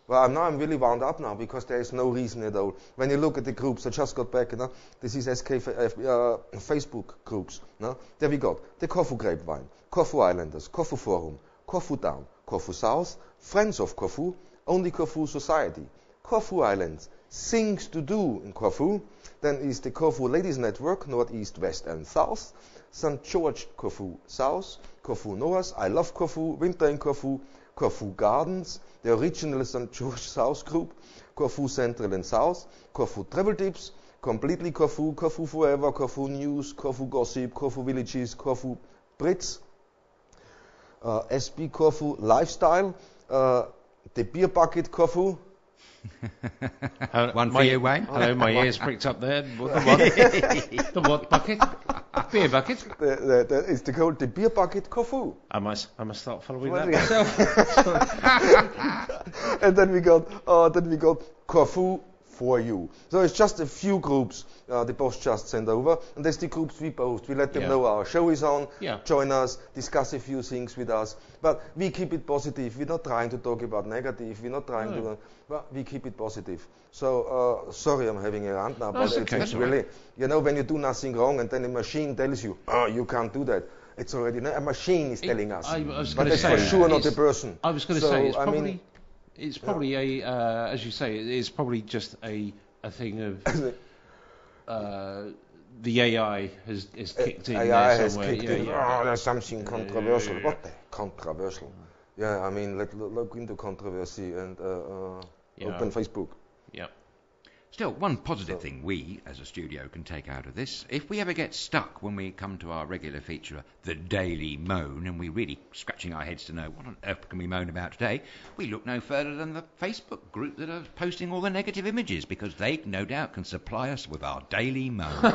Well, now I'm really wound up now, because there is no reason at all. When you look at the groups, I just got back, this is Facebook groups. There we got the Corfu Grapevine, Corfu Islanders, Corfu Forum, Corfu Down, Corfu South, Friends of Corfu, Only Corfu Society, Corfu Islands, things to do in Corfu. Then is the Corfu Ladies Network, Northeast, West and South, St. George Corfu South, Corfu North, I Love Corfu, Winter in Corfu, Corfu Gardens, the original St. George South group, Corfu Central and South, Corfu Travel Tips, Completely Corfu, Corfu Forever, Corfu News, Corfu Gossip, Corfu Villages, Corfu Brits, SB Corfu Lifestyle, the Beer Bucket Corfu. One for you, Wayne. Hello, my ears pricked up there. The what bucket? Beer bucket? It's called the Beer Bucket Corfu. I must start following that myself. And then we got Corfu for you. So it's just a few groups the boss just sent over, and there's the groups we post. We let them know our show is on, join us, discuss a few things with us, but we keep it positive. We're not trying to talk about negative. We're not trying to, but we keep it positive. So sorry, I'm having a rant now, but it's really, when you do nothing wrong and then a machine tells you, you can't do that. It's already a machine is telling us, but it's for sure not a person. I was going to say it's probably as you say, it's probably just a thing of the AI has kicked in. AI has kicked in. There's something controversial. What the controversial? Yeah, look into controversy and open Facebook. Yeah. Still, one positive thing we, as a studio, can take out of this, if we ever get stuck when we come to our regular feature, the Daily Moan, and we're really scratching our heads to know what on earth can we moan about today, we look no further than the Facebook group that are posting all the negative images, because they, no doubt, can supply us with our Daily Moan. So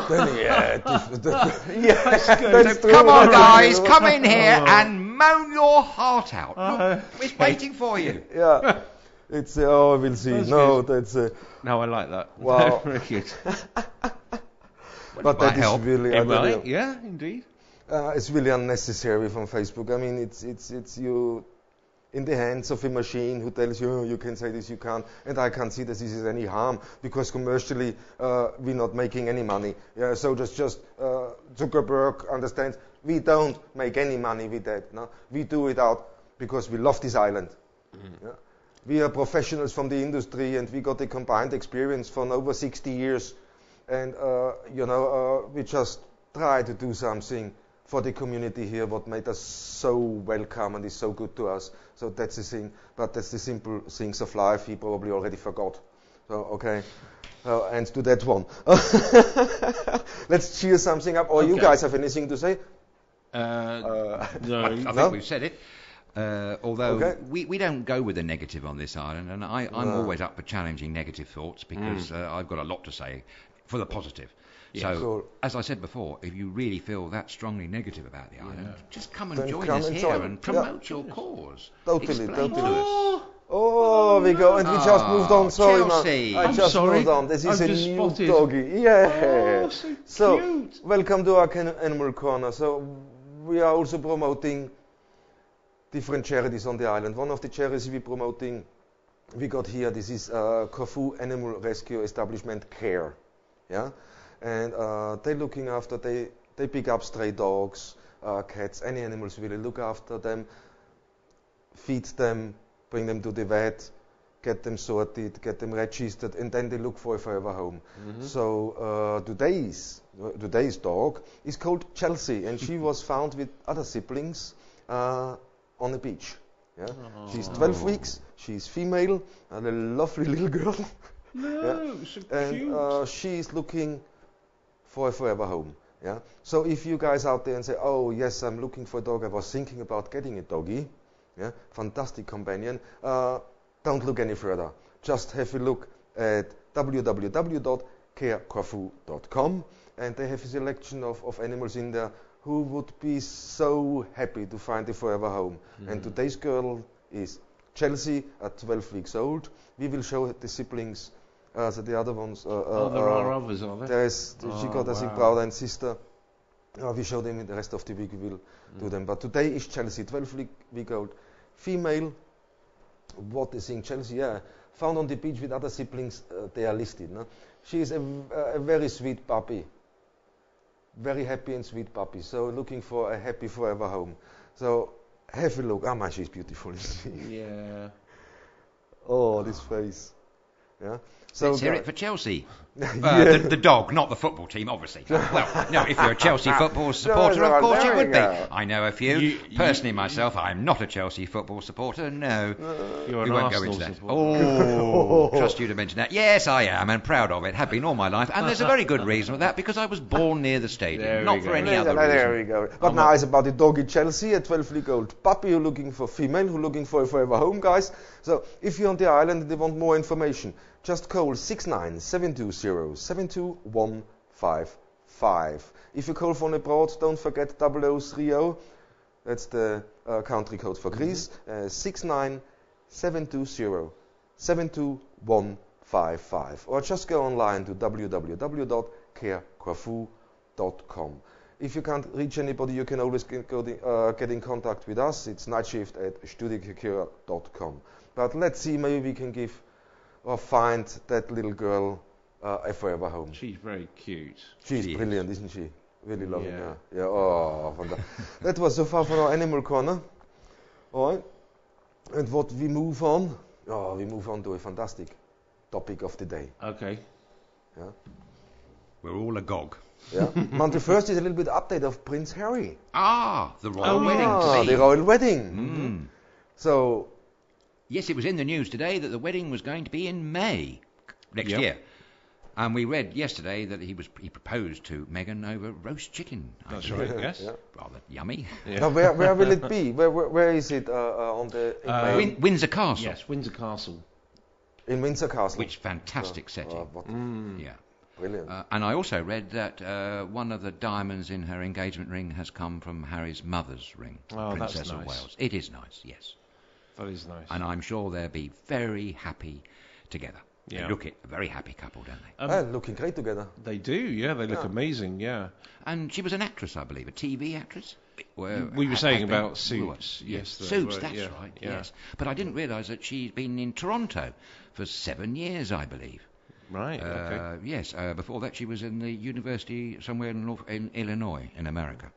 come on, guys, come in here and moan your heart out. Look, we're waiting for you. Yeah. It's we'll see. No, I like that. Wow. Very good. But that is really, yeah, indeed. It's really unnecessary from Facebook. It's you in the hands of a machine who tells you you can say this, you can't, and I can't see that this is any harm, because commercially we're not making any money. Yeah, so just Zuckerberg understands we don't make any money with that. No, we do it out because we love this island. Yeah? We are professionals from the industry, and we got a combined experience for over 60 years. And, we just try to do something for the community here, what made us so welcome and is so good to us. So that's the thing. But that's the simple things of life he probably already forgot. So, okay. And to that one. Let's cheer something up. Or you guys have anything to say? No. I think we've said it. Although we don't go with the negative on this island, and I'm always up for challenging negative thoughts, because I've got a lot to say for the positive. Yeah. So, as I said before, if you really feel that strongly negative about the island, just come and join us here and promote your cause. Totally. To us. Oh, we go, and we just moved on. Sorry, Chelsea. man. I just moved on. This is a new doggy. Yeah. So cute. Welcome to our Animal Corner. So we are also promoting different charities on the island. One of the charities we're promoting, we got here, this is Corfu Animal Rescue Establishment Care. Yeah? And they're looking after, they pick up stray dogs, cats, any animals, really look after them, feed them, bring them to the vet, get them sorted, get them registered, and then they look for a forever home. Mm-hmm. So today's dog is called Chelsea, and she was found with other siblings on the beach. Yeah? She's 12 weeks, she's female, and a lovely little girl. So and she's looking for a forever home. Yeah? So if you guys out there and say, oh yes, I'm looking for a dog, I was thinking about getting a doggy, fantastic companion, don't look any further. Just have a look at www.carecorfu.com, and they have a selection of animals in there who would be so happy to find a forever home. And today's girl is Chelsea at 12 weeks old. We will show the siblings, so the other ones. There are others, are there? She got, I think, brother and sister. We show them in the rest of the week. We will do them. But today is Chelsea, 12 week old female. What is in Chelsea? Yeah, found on the beach with other siblings. They are listed. No? She is a very sweet puppy. Very happy and sweet puppy. So looking for a happy forever home. So have a look. Ah, man, she's beautiful, isn't she? Yeah. Oh, this face. Yeah. So let's hear it for Chelsea. The dog, not the football team, obviously. Well, no, if you're a Chelsea football supporter, of course you would be. I know a few. Personally, myself, I'm not a Chelsea football supporter, no. You're an Arsenal supporter. Oh, trust you to mention that. Yes, I am, and proud of it. Have been all my life. And there's a very good reason for that, because I was born near the stadium, not for any other reason. There we go. But now it's about the dog in Chelsea, a 12-week-old puppy who's looking for female, who's looking for a forever home, guys. So if you're on the island and they want more information, just call 69720-72155. If you call from abroad, don't forget 003. That's the country code for Greece. 69720-72155. Or just go online to www.corfu.com. If you can't reach anybody, you can always get in contact with us. It's Nightshift at StudioKerkyra.com. But let's see, maybe we can give or find that little girl a forever home. She's very cute. She's brilliant, isn't she? Really loving her. Yeah. Oh, that was so far for our animal corner. All right. And what we move on? Oh, we move on to a fantastic topic of the day. Okay. Yeah. We're all agog. Yeah. Monday first is a little bit update of Prince Harry. The royal wedding. The royal wedding. So. Yes, it was in the news today that the wedding was going to be in May next year. And we read yesterday that he proposed to Meghan over roast chicken. That's right, yes. Yeah. Rather yummy. Yeah. Now, where will it be? Where is it on the... Windsor Castle. Yes, Windsor Castle. In Windsor Castle. Which fantastic setting. Yeah. Brilliant. And I also read that one of the diamonds in her engagement ring has come from Harry's mother's ring, Princess of Wales. It is nice, yes. That is nice. And I'm sure they'll be very happy together. Yeah. They look a very happy couple, don't they? Looking great together. They do, yeah. They look amazing, yeah. And she was an actress, I believe, a TV actress. We were saying about Suits. Yes, Suits, that's right, yes. But I didn't realise that she'd been in Toronto for 7 years, I believe. Right, okay. Yes, before that she was in the university somewhere in Illinois, in America.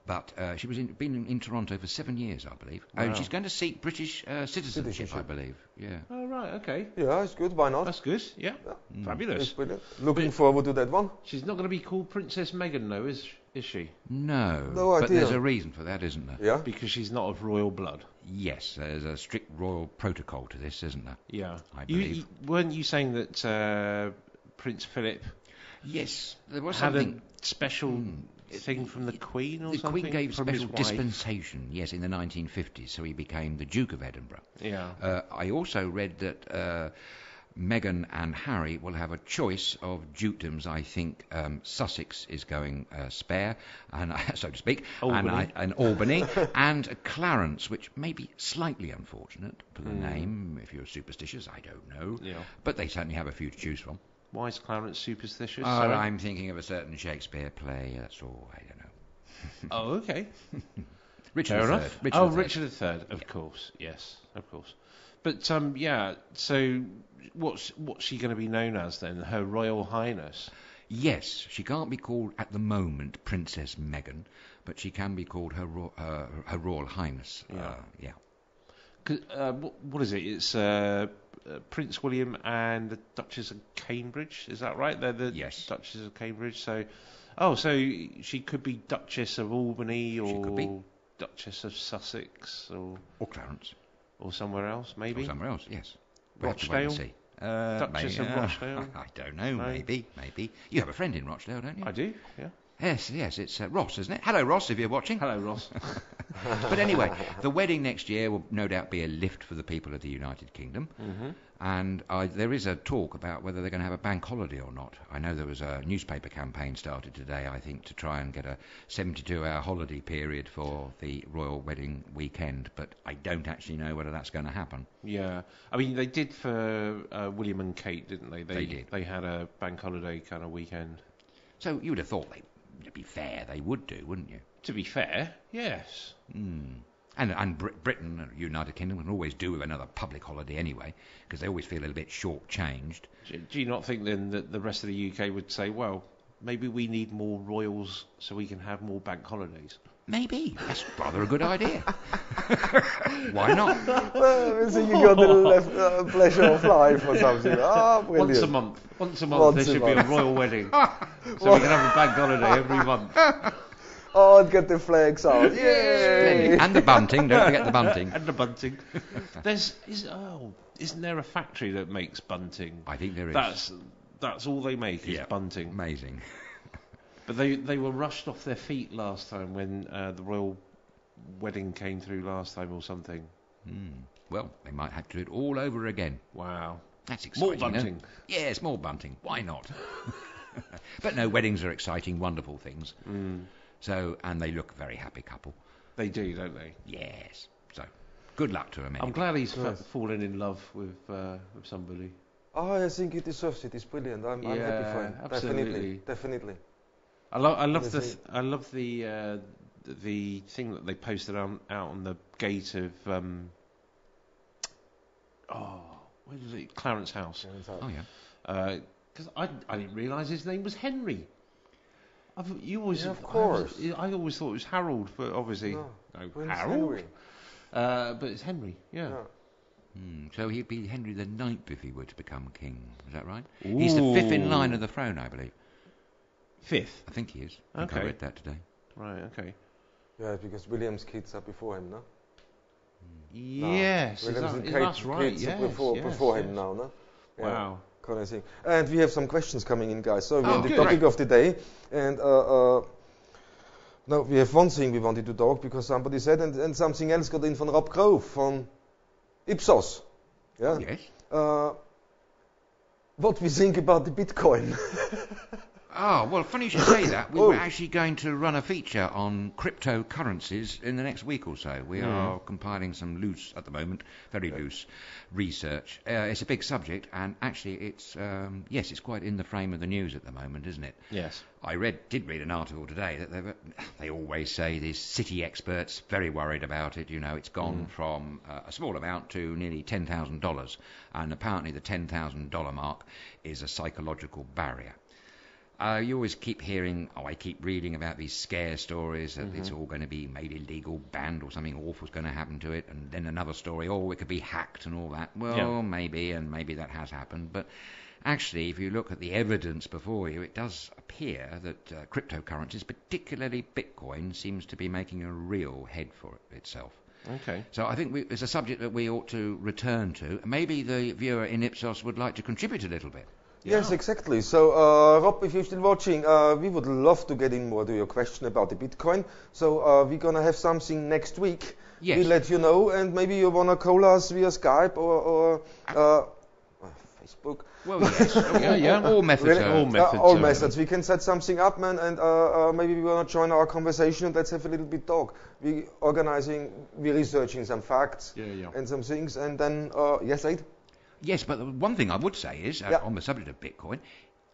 But she was been in Toronto for 7 years, I believe. Wow. And she's going to seek British citizenship, I believe. Yeah. Oh, right, okay. Yeah, it's good. Why not? That's good, yeah. Fabulous. Looking forward to that one. She's not going to be called Princess Meghan, though, is she? No. No idea. But there's a reason for that, isn't there? Yeah. Because she's not of royal blood. Yes, there's a strict royal protocol to this, isn't there? Yeah. I believe. Weren't you saying that Prince Philip... Yes, there was had something... a special... thing from the Queen or the something? The Queen gave from special dispensation, yes, in the 1950s, so he became the Duke of Edinburgh. Yeah. I also read that Meghan and Harry will have a choice of dukedoms. I think Sussex is going spare, and so to speak, Albany. and Albany, and Clarence, which may be slightly unfortunate for the name. If you're superstitious, I don't know. Yeah. But they certainly have a few to choose from. Why is Clarence superstitious? I'm thinking of a certain Shakespeare play. That's all. I don't know. Oh, okay. Richard III. Richard III, of course. Yes, of course. But so what's she going to be known as then? Her Royal Highness? Yes, she can't be called at the moment Princess Meghan, but she can be called her Royal Highness. Yeah. What is it? It's Prince William and the Duchess of Cambridge. Is that right? They're the Duchess of Cambridge. So she could be Duchess of Albany or Duchess of Sussex or Clarence or somewhere else, maybe. Or somewhere else, yes. Rochdale. Duchess of Rochdale. I don't know. No. Maybe. You have a friend in Rochdale, don't you? I do. Yeah. Yes. It's Ross, isn't it? Hello, Ross, if you're watching. Hello, Ross. But anyway, the wedding next year will no doubt be a lift for the people of the United Kingdom. Mm-hmm. And there is a talk about whether they're going to have a bank holiday or not. I know there was a newspaper campaign started today, I think, to try and get a 72-hour holiday period for the royal wedding weekend, but I don't actually know whether that's going to happen. Yeah. I mean, they did for William and Kate, didn't they? They did. They had a bank holiday kind of weekend. So you would have thought, to be fair, they would do, wouldn't you? To be fair, yes. And Britain, United Kingdom, can always do with another public holiday anyway, because they always feel a little bit short-changed. Do you not think then that the rest of the UK would say, well, maybe we need more royals so we can have more bank holidays? Maybe. That's rather a good idea. Why not? Well, so you got a little pleasure of life or something. Brilliant. Once a month there should be a royal wedding. So we can have a bank holiday every month. Oh, and get the flags out. Yay! And the bunting, don't forget the bunting. And the bunting. Isn't there a factory that makes bunting? I think there is. That's all they make is bunting. Amazing. But they were rushed off their feet last time when the royal wedding came through last time or something. Well, they might have to do it all over again. Wow. That's exciting. More bunting. Yes, more bunting. Why not? But no, weddings are exciting, wonderful things. So, and they look a very happy couple. They do, don't they? Yes. So, good luck to them. I'm glad he's fallen in love with somebody. Oh, I think he deserves it. It's brilliant. I'm happy for him. Absolutely. Definitely. I love the thing that they posted out on the gate of where is it? Clarence House. Oh yeah. Because I didn't realise his name was Henry. Of course. I always thought it was Harold, but obviously no Harold. But it's Henry. Yeah. So he'd be Henry the Ninth if he were to become king. Is that right? Ooh. He's the fifth in line of the throne, I believe. Fifth? I think he is. I think I read that today. Right. Okay. Yeah, because William's kids are before him, no? Yes, that's right. Yes, before him now, no? Yeah. Wow. Kind of thing. And we have some questions coming in, guys. So we're on the topic of the day, and no, we have one thing we wanted to talk because somebody said, and something else got in from Rob Grove from Ipsos. Yeah. Yes. What we think about the Bitcoin? Oh, well, funny you should say that. We were actually going to run a feature on cryptocurrencies in the next week or so. We are compiling some loose, at the moment, very loose research. It's a big subject, and actually it's, it's quite in the frame of the news at the moment, isn't it? Yes. I did read an article today that they always say these city experts very worried about it. You know, it's gone from a small amount to nearly $10,000, and apparently the $10,000 mark is a psychological barrier. You always keep hearing, I keep reading about these scare stories that it's all going to be made illegal, banned, or something awful's going to happen to it, and then another story, it could be hacked and all that. Well, maybe that has happened, but actually, if you look at the evidence before you, it does appear that cryptocurrencies, particularly Bitcoin, seems to be making a real head for itself. Okay. So I think it's a subject that we ought to return to. Maybe the viewer in Ipsos would like to contribute a little bit. Yes, exactly. So, Rob, if you're still watching, we would love to get in more to your question about the Bitcoin. So, we're going to have something next week. Yes. We'll let you know, and maybe you want to call us via Skype or Facebook. Well, yes. All methods. Really? All methods. We can set something up, man, and maybe we want to join our conversation and let's have a little bit talk. We're researching some facts and some things, and then, yes, Aid? Yes, but the one thing I would say is, on the subject of Bitcoin,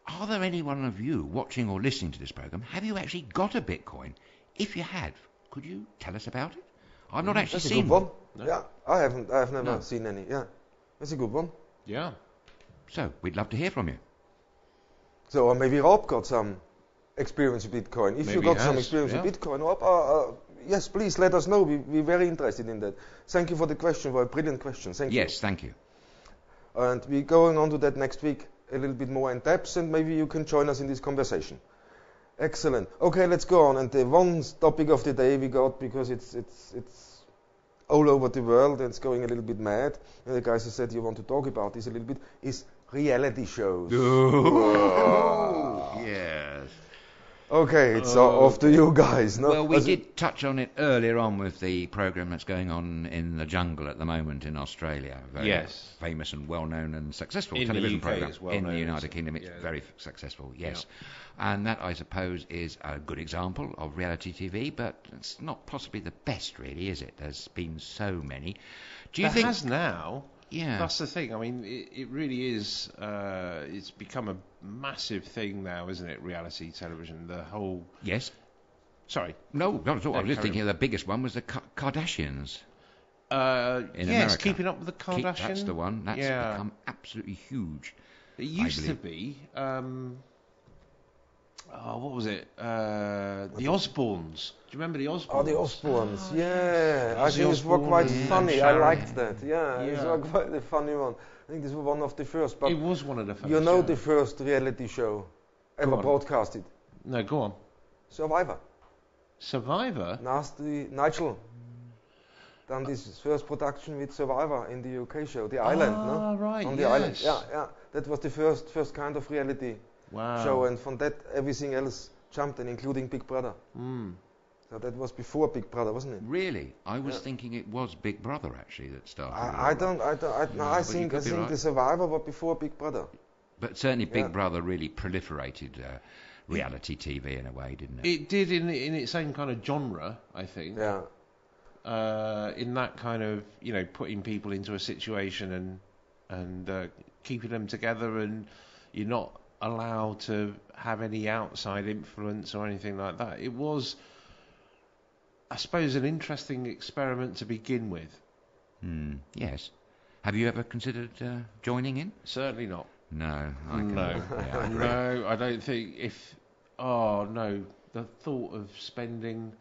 are there any one of you watching or listening to this program, have you actually got a Bitcoin? If you had, could you tell us about it? I've not actually seen one. No. Yeah, I have never seen any. Yeah, that's a good one. Yeah. So, we'd love to hear from you. So, maybe Rob got some experience with Bitcoin. If you got some experience with Bitcoin, Rob, yes, please let us know. We're very interested in that. Thank you for the question, for a brilliant question. Thank you. Yes, thank you. And we're going on to that next week a little bit more in depth, and maybe you can join us in this conversation. Excellent. Okay, let's go on. And the one topic of the day we got, because it's all over the world and it's going a little bit mad, and the guys who said you want to talk about this a little bit, is reality shows. Oh, yes. Okay, it's off to you guys. No? Well, we did touch on it earlier on with the program that's going on in the jungle at the moment in Australia. Very famous and well-known and successful television program. In the United Kingdom, it's very successful, yes. Yeah. And that, I suppose, is a good example of reality TV, but it's not possibly the best, really, is it? There's been so many. Do you think... has now. Yeah. That's the thing. I mean, it really is. It's become a massive thing now, isn't it? Reality television. The whole. Yes. Sorry. No, not at all. I was just thinking the biggest one was the Kardashians. In America. Keeping Up with the Kardashians. That's the one. That's become absolutely huge. It used to be. What was it? The Osbournes. Do you remember the Osbournes? Oh, the Osbournes. Yeah. I think it was quite funny. I liked that. Yeah, it was quite a funny one. I think this was one of the first. But it was one of the first. You know the first reality show ever broadcasted? No, go on. Survivor. Nigel done this first production with Survivor in the UK show, The Island. No? Right. On the island. Yeah. That was the first kind of reality show, and from that everything else jumped in, including Big Brother. So that was before Big Brother, wasn't it? Really? I was thinking it was Big Brother actually that started. I think the Survivor was before Big Brother. But certainly Big Brother really proliferated reality TV in a way, didn't it? It did in its own kind of genre, I think. Yeah. In that kind of, putting people into a situation and keeping them together, and you're not allowed to have any outside influence or anything like that. It was, I suppose, an interesting experiment to begin with. Yes. Have you ever considered joining in? Certainly not. No. No, I don't think the thought of spending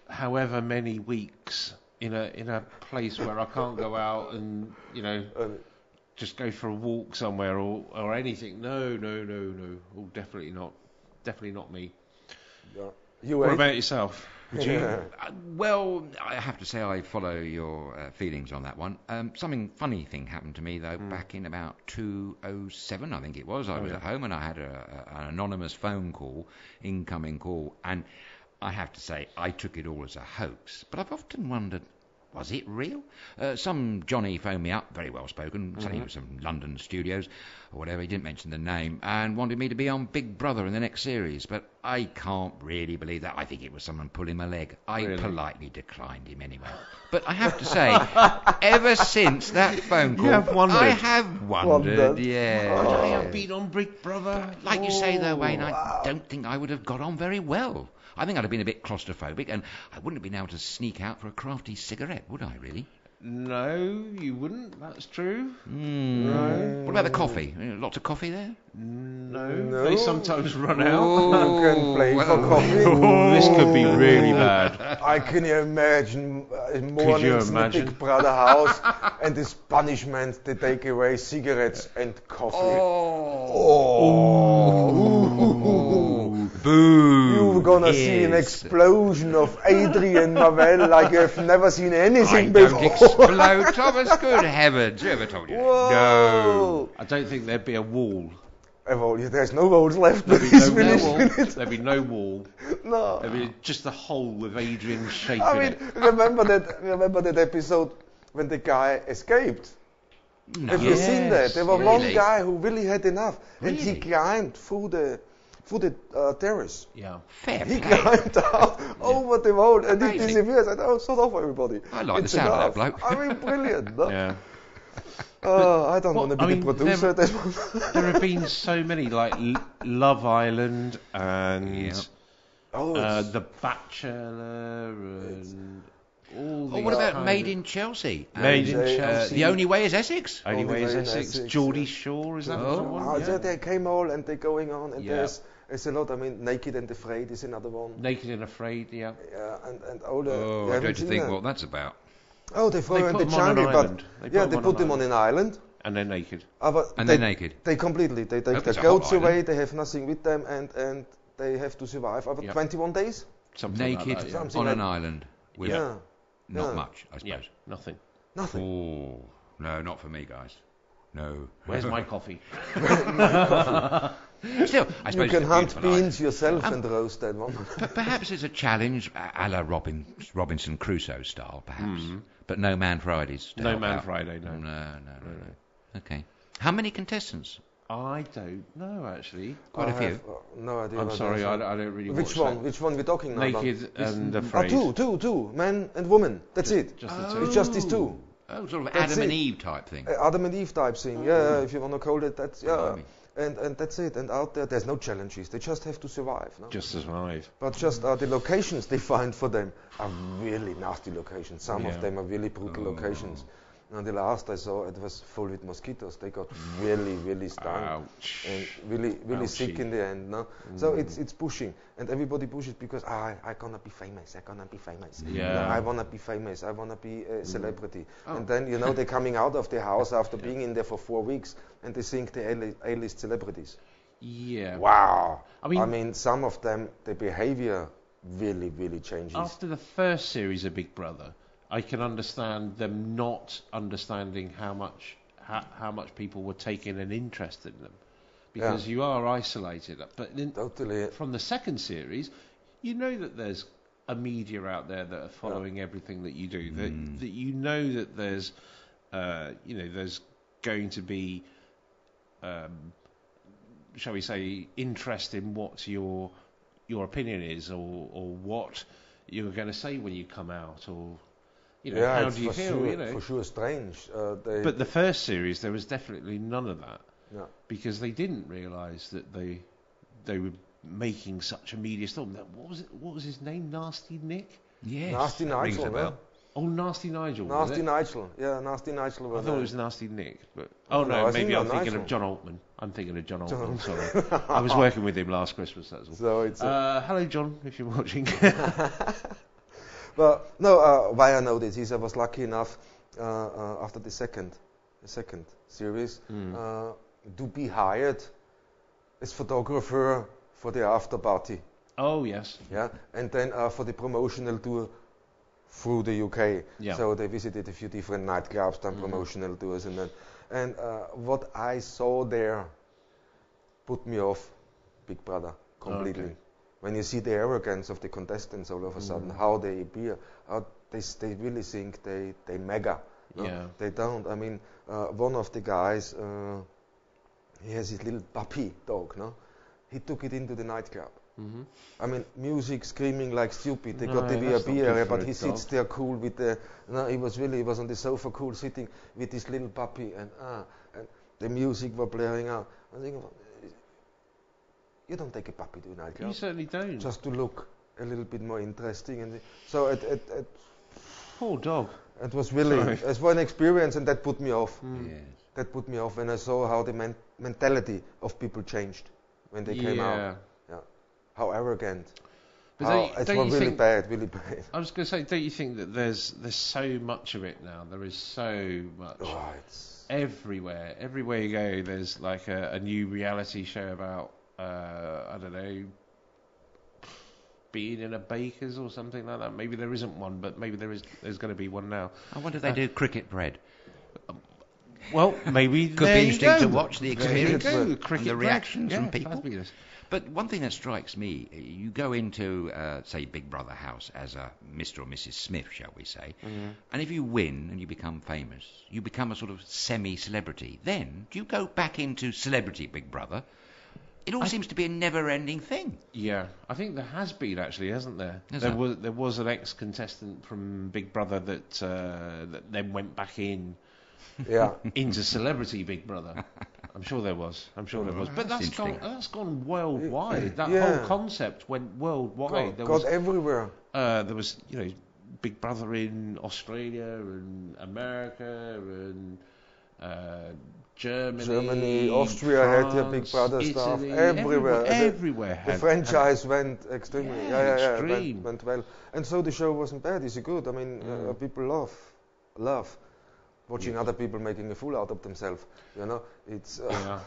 however many weeks in a place where I can't go out and, just go for a walk somewhere or anything. No. Oh, definitely not. Definitely not me. Yeah. What about yourself? Would you? Well, I have to say I follow your feelings on that one. Funny thing happened to me though back in about 2007, I think it was. I was at home and I had an anonymous phone call, incoming call, and I have to say I took it all as a hoax. But I've often wondered, was it real? Some Johnny phoned me up, very well spoken, saying he was from London studios or whatever, he didn't mention the name, and wanted me to be on Big Brother in the next series. But I can't really believe that. I think it was someone pulling my leg. I politely declined him anyway. But I have to say, ever since that phone call, I have wondered. Yeah. Would I have been on Big Brother? Like you say though, Wayne, I don't think I would have got on very well. I think I'd have been a bit claustrophobic, and I wouldn't have been able to sneak out for a crafty cigarette, would I, really? No, you wouldn't. That's true. No. What about the coffee? Lots of coffee there? No. They sometimes run out. You can play for coffee. This could be really bad. I can imagine mornings in the Big Brother house, and this punishment to take away cigarettes and coffee. Boo! You're gonna see an explosion of Adrian Novell like you've never seen anything before. Don't explode, Thomas. Good heavens! Who ever told you that? No. I don't think there'd be a wall. There's no walls left. There'd be no wall. No. There'd be just a hole with Adrian's shape in it. Remember that episode when the guy escaped? No. Have you seen that? There was one guy who really had enough, and he climbed through the terrace. Yeah. Fair He play. climbed out over the wall and he disappears. I said, sort off everybody. I like the sound of that bloke. I mean, brilliant. No? Yeah. I don't want to be the producer at this one. There have been so many, like Love Island and The Bachelor and all these. What about Made in Chelsea? Made in Chelsea. The Only Way is Essex. Only Way is Essex. Geordie Shore, is that the one? Yeah. They came all and they're going on, and there's a lot. I mean, Naked and Afraid is another one. Naked and Afraid, yeah. Yeah, and all the. I don't think what that's about. Oh, they throw in the jungle, but they put them on an island. And they're naked. They're naked. They completely. They take their coats away. They have nothing with them, and they have to survive over 21 days. Something naked like that, on an island with not much, I suppose. Yeah, nothing. Nothing. Oh no, not for me, guys. No. Where's my coffee? Still, I suppose you can hunt beans yourself and roast that one. Perhaps it's a challenge, a la Robinson Crusoe style, perhaps. But no Man Fridays. No Man Friday, no. No. Okay. How many contestants? I don't know, actually. Quite a few. No idea. I'm sorry, I don't really Which one? that. Which one we're talking now? Naked and Afraid. Two. Man and woman. That's it. Just the two. It's just these two. Oh, sort of Adam and Eve type thing. Adam and Eve type thing. Yeah, if you want to call it, that's And that's it. And out there's no challenges. They just have to survive. No? Just survive. But just the locations they find for them are really nasty locations. Some of them are really brutal locations. And the last I saw, it was full with mosquitoes. They got really stung. Ouch. And really sick in the end. No? So it's pushing. And everybody pushes because I gonna be famous. Yeah. I wanna be famous. I wanna be a celebrity. And then, they're coming out of the house after being in there for 4 weeks and they think they're A-list celebrities. Yeah. Wow. I mean, some of them, the behavior really changes. After the first series of Big Brother, I can understand them not understanding how much people were taking an interest in them, because you are isolated. But totally. From the second series, that there's a media out there that are following everything that you do. That there's there's going to be, shall we say, interest in what your opinion is, or what you're going to say when you come out, or. How do you feel? For sure, strange. But the first series, there was definitely none of that, because they didn't realise that they were making such a media storm. What was his name? Nasty Nick? Yes. Nasty Nigel. Oh, Nasty Nigel. Nasty Nigel. Yeah, Nasty Nigel. I thought it was Nasty Nick, but maybe I'm thinking of John Altman. I'm thinking of John Altman. Sorry, I was working with him last Christmas. That's all. So it's hello, John, if you're watching. But no, why I know this is I was lucky enough after the second series to be hired as photographer for the after party. Oh yes. Yeah, and then for the promotional tour through the UK. Yeah. So they visited a few different nightclubs, done promotional tours, and what I saw there put me off Big Brother completely. Okay. When you see the arrogance of the contestants all of a sudden, how they appear, how they really think they mega. No? Yeah. They don't. I mean, one of the guys, he has his little puppy dog. No, he took it into the nightclub. I mean, music, screaming like stupid. They got the VIP area, but he sits there cool with the. No, he was on the sofa, cool, sitting with his little puppy, and the music was blaring out. I think. You don't take a puppy to a nightclub. You certainly don't. Just to look a little bit more interesting, and so it poor dog. It was really it was an experience, and that put me off. Yes. That put me off when I saw how the mentality of people changed when they came out. Yeah, how arrogant. It was really bad. I was going to say, don't you think that there's so much of it now? There is so much. Oh, it's everywhere. Everywhere you go, there's like a new reality show about. I don't know, being in a baker's or something like that. Maybe there isn't one, but maybe there's going to be one now. I wonder if they do cricket bread. Well, maybe could be interesting to watch the experience and the reactions from people. Fabulous. But one thing that strikes me, you go into, say, Big Brother house as a Mr. or Mrs. Smith, shall we say, and if you win and you become famous, you become a sort of semi-celebrity. Then, do you go back into Celebrity Big Brother? It all seems to be a never-ending thing. Yeah, I think there has been actually, hasn't there? There was an ex-contestant from Big Brother that then went back into Celebrity Big Brother. I'm sure there was. But that's gone worldwide. That whole concept went worldwide. Got everywhere. There was Big Brother in Australia and America and. Germany, Austria France, had their Big Brother Italy, stuff everywhere. Everywhere the franchise went extremely. Extreme. Went well, and so the show wasn't bad. It's good. I mean, people love watching other people making a fool out of themselves. It's. No,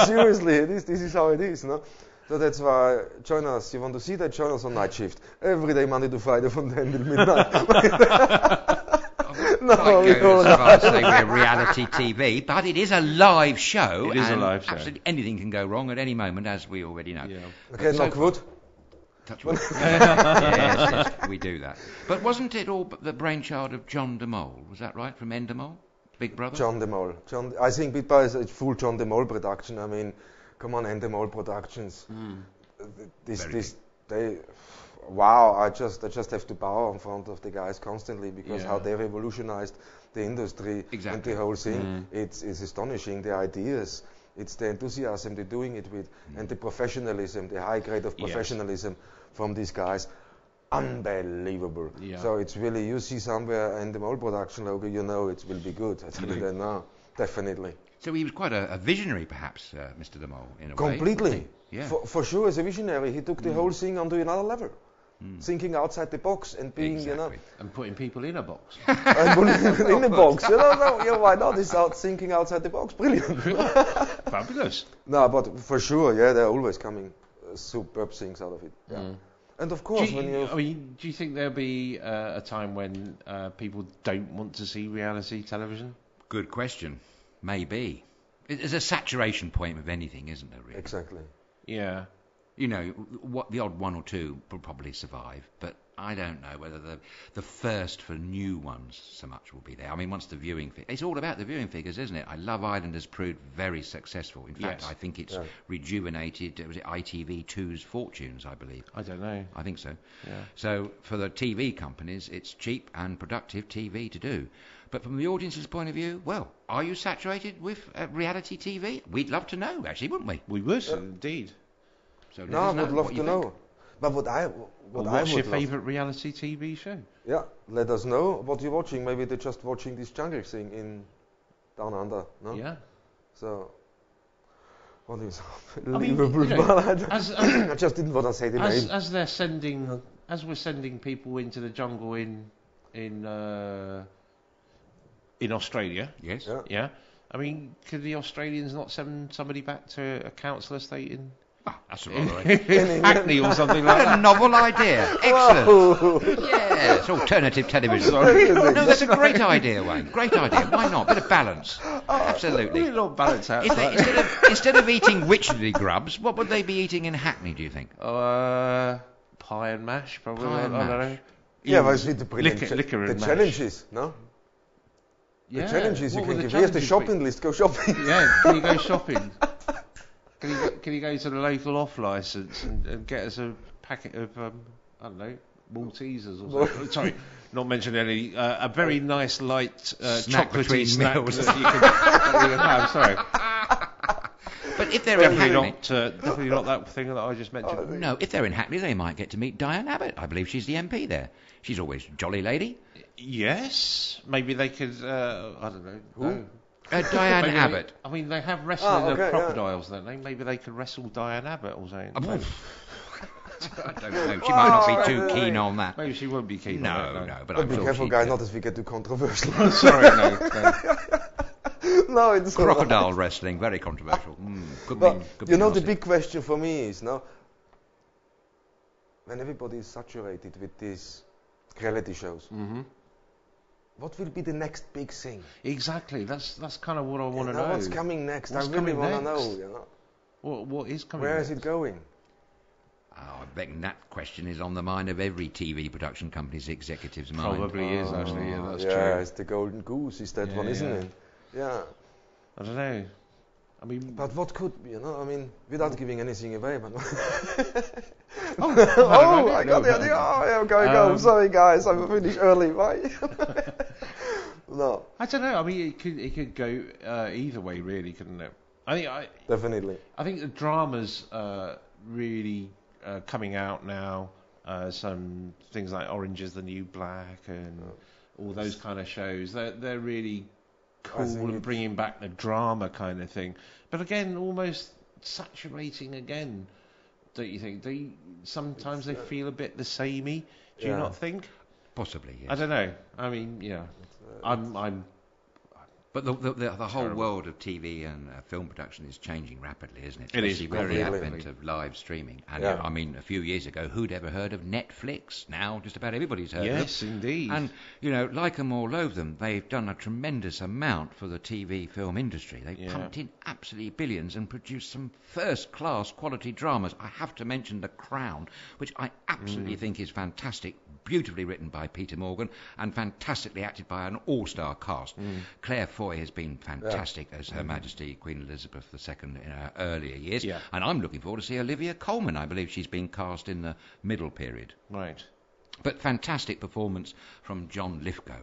seriously, this is how it is. No. So that's why join us. You want to see that? Join us on Nightshift every day, Monday to Friday from 10 till midnight. quite go as far as say we're reality TV, but it is a live show. It is a live show. Absolutely anything can go wrong at any moment, as we already know. Yeah. Okay, knock wood. Touch wood. Yes, we do that. But wasn't it all the brainchild of John de Mol? Was that right, from Endemol? Big Brother? John de Mol. I think Big Brother is a full John de Mol production. I mean, come on, Endemol Productions. Wow, I just have to bow in front of the guys constantly because how they revolutionized the industry and the whole thing. It's astonishing, the ideas. It's the enthusiasm they're doing it with and the professionalism, the high grade of professionalism from these guys. Unbelievable. Yeah. So it's really, you see somewhere in the Mole production logo, you know it will be good. I tell you that now, definitely. So he was quite a visionary, perhaps, Mr. de Mol, in a way. Completely. Yeah. For sure, as a visionary, he took the whole thing onto another level. Thinking outside the box and being, and putting people in a box. And putting people in a box. Why not? He's thinking outside the box. Brilliant. Fabulous. No, but for sure, they're always coming superb things out of it. Yeah. And of course, do you think there'll be a time when people don't want to see reality television? Good question. Maybe. There's a saturation point with anything, isn't there, really? Exactly. Yeah. You know, what the odd one or two will probably survive, but I don't know whether the thirst for new ones so much will be there. I mean, once the viewing... It's all about the viewing figures, isn't it? Love Island has proved very successful. In fact, I think it's rejuvenated... Was it ITV2's fortunes, I believe? I don't know. I think so. Yeah. So, for the TV companies, it's cheap and productive TV to do. But from the audience's point of view, well, are you saturated with reality TV? We'd love to know, actually, wouldn't we? We would, indeed. So I would love to know. But what's your favourite reality TV show? Yeah, let us know what you're watching. Maybe they're just watching this jungle thing in Down Under, no? Yeah. So, what is unbelievable? I just didn't want to say the name. As we're sending people into the jungle in Australia. Yes. Yeah. I mean, could the Australians not send somebody back to a council estate in... That's right. Hackney or something like that. A novel idea. Excellent. Yes, alternative television. No, that's a great idea, Wayne. Great idea. Why not? Bit of balance. Absolutely. A little balance out. Instead of eating Wycherley grubs, what would they be eating in Hackney, do you think? Pie and mash, probably. Pie and mash. Don't know. Yeah, but it's liquor and the mash. Challenges, no? Yeah. The challenges you can give. Here's the shopping list. Go shopping. Yeah, can you go shopping? Can you go to the local off licence and get us a packet of I don't know, Maltesers or something? Sorry, not mentioning any. A very nice light chocolatey snack meals. that you can have. Sorry. But if they're in Hackney, definitely not that thing that I just mentioned. No, if they're in Hackney, they might get to meet Diane Abbott. I believe she's the MP there. She's always a jolly lady. Yes, maybe they could. I don't know. Who? Diane Abbott. They have wrestling of crocodiles, don't they? Maybe they could wrestle Diane Abbott or something. I don't know. She might not be too keen on that. Maybe she won't be keen on that. No, but I'm be sure careful, guys, not as we get too controversial. Sorry, no. No, it's crocodile wrestling, very controversial. Could be the big question for me is now, when everybody is saturated with these reality shows. What will be the next big thing? Exactly. That's kind of what I want to know. What's coming next? I really want to know. What is coming? Where next? is it going? I bet that question is on the mind of every TV production company's executive's mind. Probably is actually. Yeah, that's true. Yeah, it's the golden goose. Is that one, isn't it? Yeah. I don't know. I mean, but what could without giving anything away, but I got the idea. Go. Sorry, guys, I'm finished early. Why? No. I don't know. I mean, it could go either way, really, couldn't it? Definitely. I think the drama's really coming out now. Some things like Orange is the New Black and all those kind of shows. They're really cool and bringing back the drama kind of thing. But again, almost saturating again, don't you think? Sometimes they feel a bit the samey. Do you not think? Possibly, yes. I don't know. I mean, I'm But the whole world of TV and film production is changing rapidly, isn't it? It is. Especially with the advent of live streaming. And I mean, a few years ago, who'd ever heard of Netflix? Now just about everybody's heard of it. Yes, indeed. And, you know, like them or loathe them, they've done a tremendous amount for the TV film industry. They've pumped in absolutely billions and produced some first-class quality dramas. I have to mention The Crown, which I absolutely think is fantastic, beautifully written by Peter Morgan and fantastically acted by an all-star cast. Claire Foy has been fantastic as Her Majesty Queen Elizabeth II in her earlier years. Yeah. And I'm looking forward to see Olivia Colman. I believe she's been cast in the middle period. Right. But fantastic performance from John Lithgow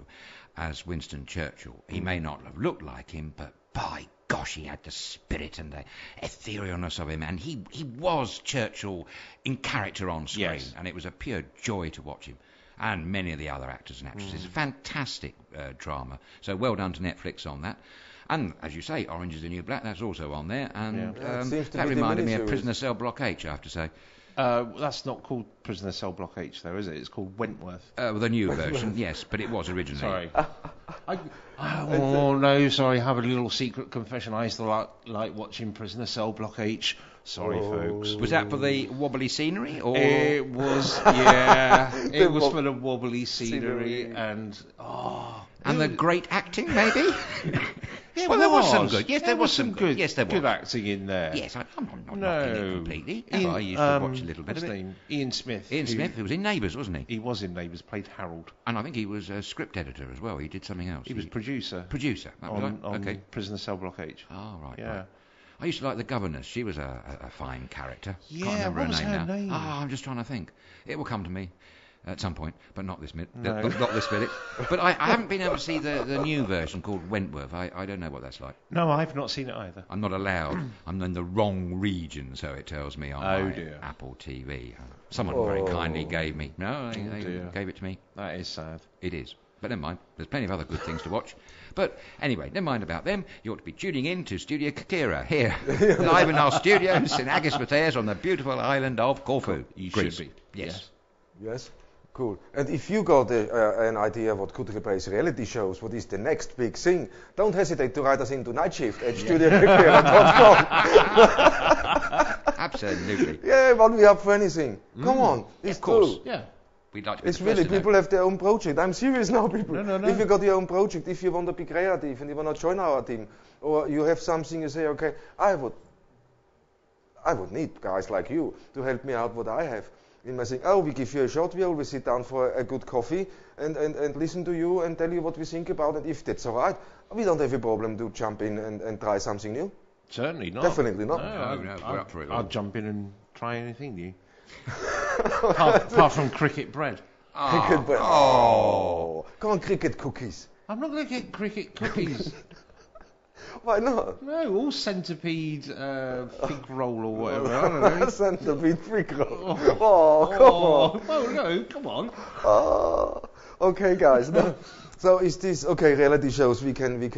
as Winston Churchill. He may not have looked like him, but by gosh, he had the spirit and the etherealness of him. And he was Churchill in character on screen. Yes. And it was a pure joy to watch him. And many of the other actors and actresses. Fantastic drama. So well done to Netflix on that. And, as you say, Orange is the New Black, that's also on there. And that reminded me of Prisoner Cell Block H, I have to say. That's not called Prisoner Cell Block H, though, is it? It's called Wentworth. The new version, yes, but it was originally. Sorry. No, sorry, I have a little secret confession. I used to like watching Prisoner Cell Block H. Sorry, folks. Was that for the wobbly scenery? Or? It was, yeah. It was for the wobbly scenery and... And the great acting, maybe? Yeah, well, there was some good. Yes, there was some good. Yes, there was good acting in there. Yes, I'm not knocking it completely. I used to watch a little bit of it. Ian Smith. Ian Smith, who was in Neighbours, wasn't he? He was in Neighbours, played Harold. And I think he was a script editor as well. He did something else. He was producer. Producer. On Prisoner Cell Block H. Oh, right. Yeah. Right. I used to like the governess. She was a fine character. Yeah, can't remember what was her name? I'm just trying to think. It will come to me at some point, but not this minute. No. Not this minute. But I haven't been able to see the new version called Wentworth. I don't know what that's like. No, I've not seen it either. I'm not allowed. I'm in the wrong region, so it tells me on my dear. Apple TV. Someone very kindly gave me. No, they gave it to me. That is sad. It is. But never mind. There's plenty of other good things to watch. But anyway, never mind about them. You ought to be tuning in to StudioKerkyra here, live in our studios in Agis Matthias on the beautiful island of Corfu. You Greece. Should be. Yes. Cool. And if you got an idea what could replace reality shows, what is the next big thing, don't hesitate to write us into Nightshift at StudioKerkyra.com. Absolutely. Yeah, but we up for anything. Come on. It's of course. True. Yeah. We'd like to be it's really, people have their own project. I'm serious now, people. No. If you got your own project, if you want to be creative and you want to join our team, or you have something you say, okay, I would need guys like you to help me out what I have. In my thing, we give you a shot, we always sit down for a good coffee and listen to you and tell you what we think about it. If that's all right, we don't have a problem to jump in and try something new. Certainly not. Definitely not. No, we're up for it. I'll jump in and try anything new. apart from cricket bread. Cricket bread. Oh. Come on, cricket cookies. I'm not going to get cricket cookies. Why not? No, all centipede fig roll or whatever. I don't know. Centipede fig roll. Come on. Oh no, come on. Okay, guys. No. So is this reality shows? We can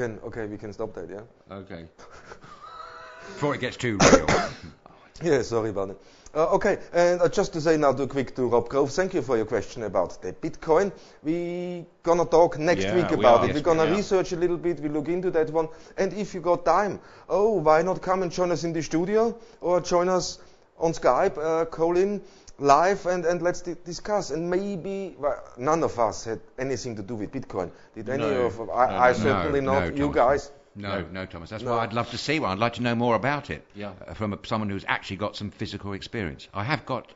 stop that, yeah. Okay. Before it gets too real. Yeah, sorry about it. Okay, and just to say now to Rob Grove, thank you for your question about the Bitcoin. We're going to talk next week about it. We're going to research a little bit, we look into that one. And if you got time, why not come and join us in the studio or join us on Skype, call in live and let's discuss. And maybe none of us had anything to do with Bitcoin. Did any of us? I certainly not. You guys? No, Thomas. That's why I'd love to see one. I'd like to know more about it from someone who's actually got some physical experience. I have got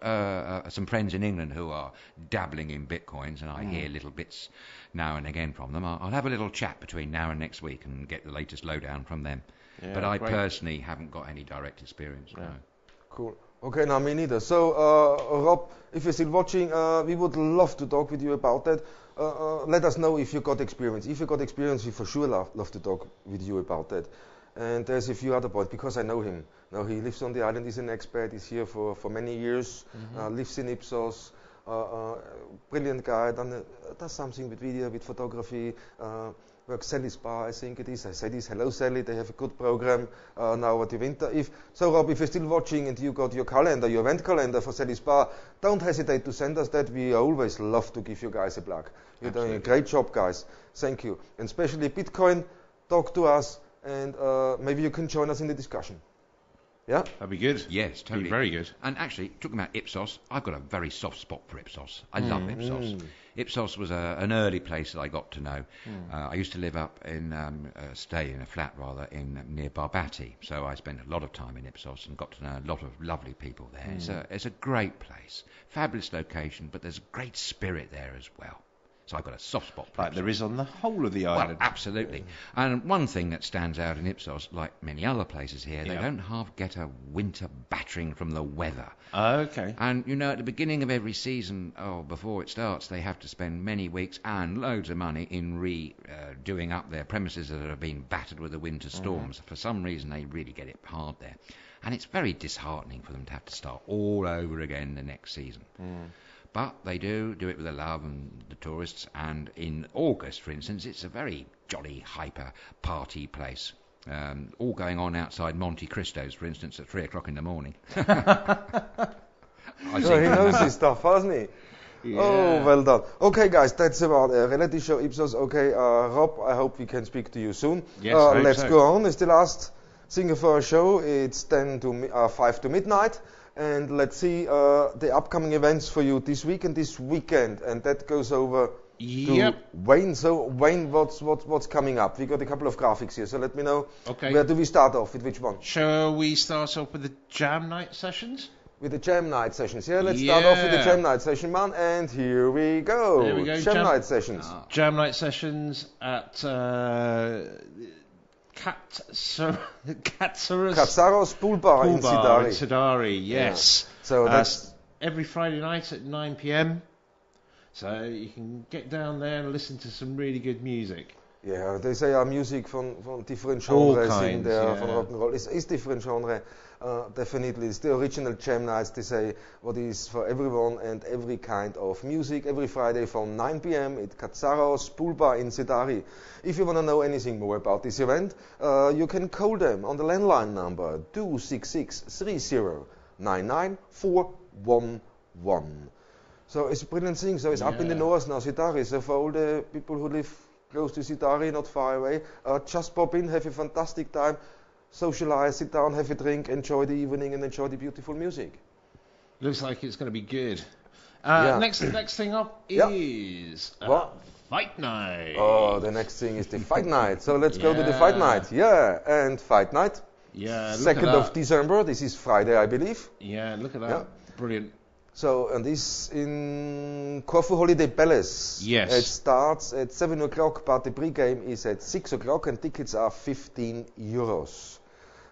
some friends in England who are dabbling in bitcoins, and I hear little bits now and again from them. I'll have a little chat between now and next week and get the latest lowdown from them. Yeah, but I personally haven't got any direct experience. Yeah. No. Cool. Okay, no, me neither. So, Rob, if you're still watching, we would love to talk with you about that. Let us know if you got experience. If you got experience, we for sure love to talk with you about that. And there's a few other points, because I know him. Now, he lives on the island, he's an expat, he's here for many years, lives in Ipsos, brilliant guy, does something with video, with photography, works Sally's Bar, I think it is. I said this, hello Sally, they have a good program now at the winter. So Rob, if you're still watching and you got your calendar, your event calendar for Sally's Bar, don't hesitate to send us that. We always love to give you guys a plug. You're doing a great job, guys. Thank you. And especially Bitcoin, talk to us, and maybe you can join us in the discussion. Yeah? That'd be good. Yes, totally. Be very good. And actually, talking about Ipsos, I've got a very soft spot for Ipsos. I love Ipsos. Ipsos was an early place that I got to know. I used to live up in, stay in a flat rather, near Barbati. So I spent a lot of time in Ipsos and got to know a lot of lovely people there. It's a great place. Fabulous location, but there's a great spirit there as well. So I've got a soft spot for Like there is on the whole of the island. Well, absolutely. And one thing that stands out in Ipsos, like many other places here, they don't half get a winter battering from the weather. Okay. And, you know, at the beginning of every season, before it starts, they have to spend many weeks and loads of money in doing up their premises that have been battered with the winter storms. For some reason, they really get it hard there. And it's very disheartening for them to have to start all over again the next season. But they do it with the love and the tourists. And in August, for instance, it's a very jolly, hyper party place. All going on outside Monte Cristo's, for instance, at 3 o'clock in the morning. He knows his stuff, hasn't he? Yeah. Oh, well done. Okay, guys, that's about a reality show Ipsos. Okay, Rob, I hope we can speak to you soon. Yes, let's go on. It's the last singer for our show. It's 5 to midnight. And let's see the upcoming events for you this week and this weekend. And that goes over to Wayne. So, Wayne, what's coming up? We got a couple of graphics here, so let me know. Okay. Where do we start off? With which one? Shall we start off with the Jam Night sessions? With the Jam Night sessions. Yeah, let's start off with the Jam Night session, man. And here we go. There we go. Jam Night sessions. Jam Night sessions at Katsaros Pool Bar in Sidari, yes. Yeah. So that's every Friday night at 9 p.m. So you can get down there and listen to some really good music. Yeah, they say music from different genres in there, from rock and roll. It's different genre. Definitely, it's the original Jam Nights. They say what is for everyone and every kind of music every Friday from 9 p.m. at Katsaros Pool Bar in Sidari. If you want to know anything more about this event, you can call them on the landline number 266-30-99411. So it's a brilliant thing. So it's up in the north now, Sidari. So for all the people who live close to Sidari, not far away, just pop in, have a fantastic time. Socialize, sit down, have a drink, enjoy the evening, and enjoy the beautiful music. Looks like it's going to be good. Next thing up is Fight Night. Oh, the next thing is the Fight Night. So let's go to the Fight Night. Yeah, and Fight Night. Yeah, 2nd of December. This is Friday, I believe. Yeah, look at that. Yeah. Brilliant. So, and this in Corfu Holiday Palace. Yes. It starts at 7 o'clock, but the pre-game is at 6 o'clock, and tickets are €15.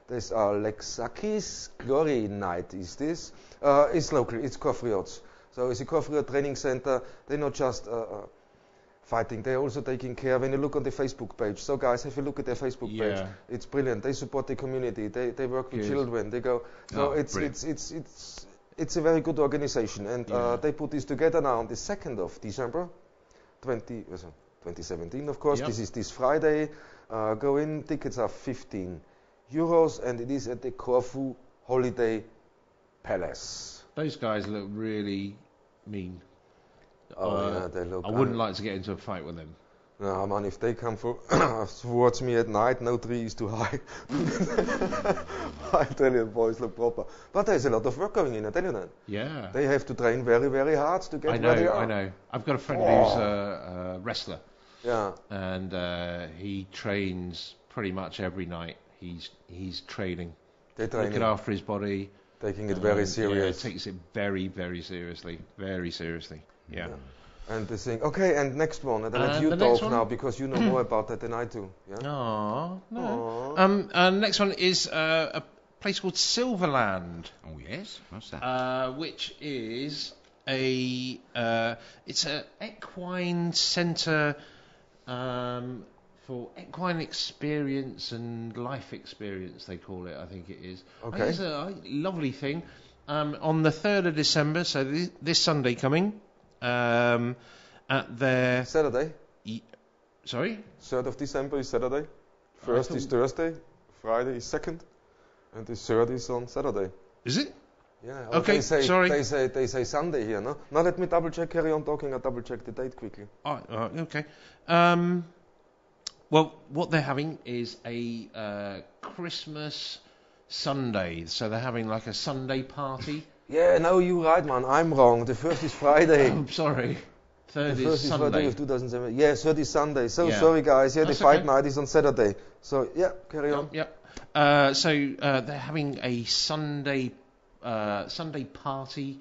There's Lexakis Glory Night, is this? It's local, it's Corfriots. So it's a Corfriot training center. They're not just fighting, they're also taking care. When you look on the Facebook page, so guys, have a look at their Facebook page. It's brilliant. They support the community. They work with children. They go. So it's a very good organization, and they put this together now on the 2nd of December, 2017. Of course, this is this Friday. Go in. Tickets are €15. And it is at the Corfu Holiday Palace. Those guys look really mean. They look. I wouldn't like to get into a fight with them. No, man, if they come towards me at night, no tree is too high. I tell you, boys look proper. But there's a lot of work going in, I tell you that. Yeah. They have to train very, very hard to get where they are. I know. I've got a friend who's a wrestler. Yeah. And he trains pretty much every night. He's training. Looking after his body. Taking it very serious. Yeah, takes it very, very seriously. Very seriously. Yeah. And the thing. Okay, and next one. And I'll let you talk now because you know more about that than I do. Yeah. No. Next one is a place called Silverland. Oh yes, what's that? Which is it's an equine centre for equine experience and life experience. They call it. I think it is. Okay. It's a lovely thing. On the 3rd of December, so this Sunday coming. At their Saturday. Sorry? 3rd of December is Saturday. 1st is Thursday. Friday is 2nd, and the 3rd is on Saturday. Is it? Yeah. Okay. Sorry. They say Sunday here, no? Now let me double check. Carry on talking. I double check the date quickly. Okay. Well, what they're having is a Christmas Sunday. So they're having like a Sunday party. Yeah, no, you're right, man. I'm wrong. The first is Friday. Oh, sorry. Third the first is Sunday. Friday of 2007. Yeah, third is Sunday. So sorry, guys. Yeah, that's the fight night is on Saturday. So yeah, carry on. Yep. So they're having a Sunday party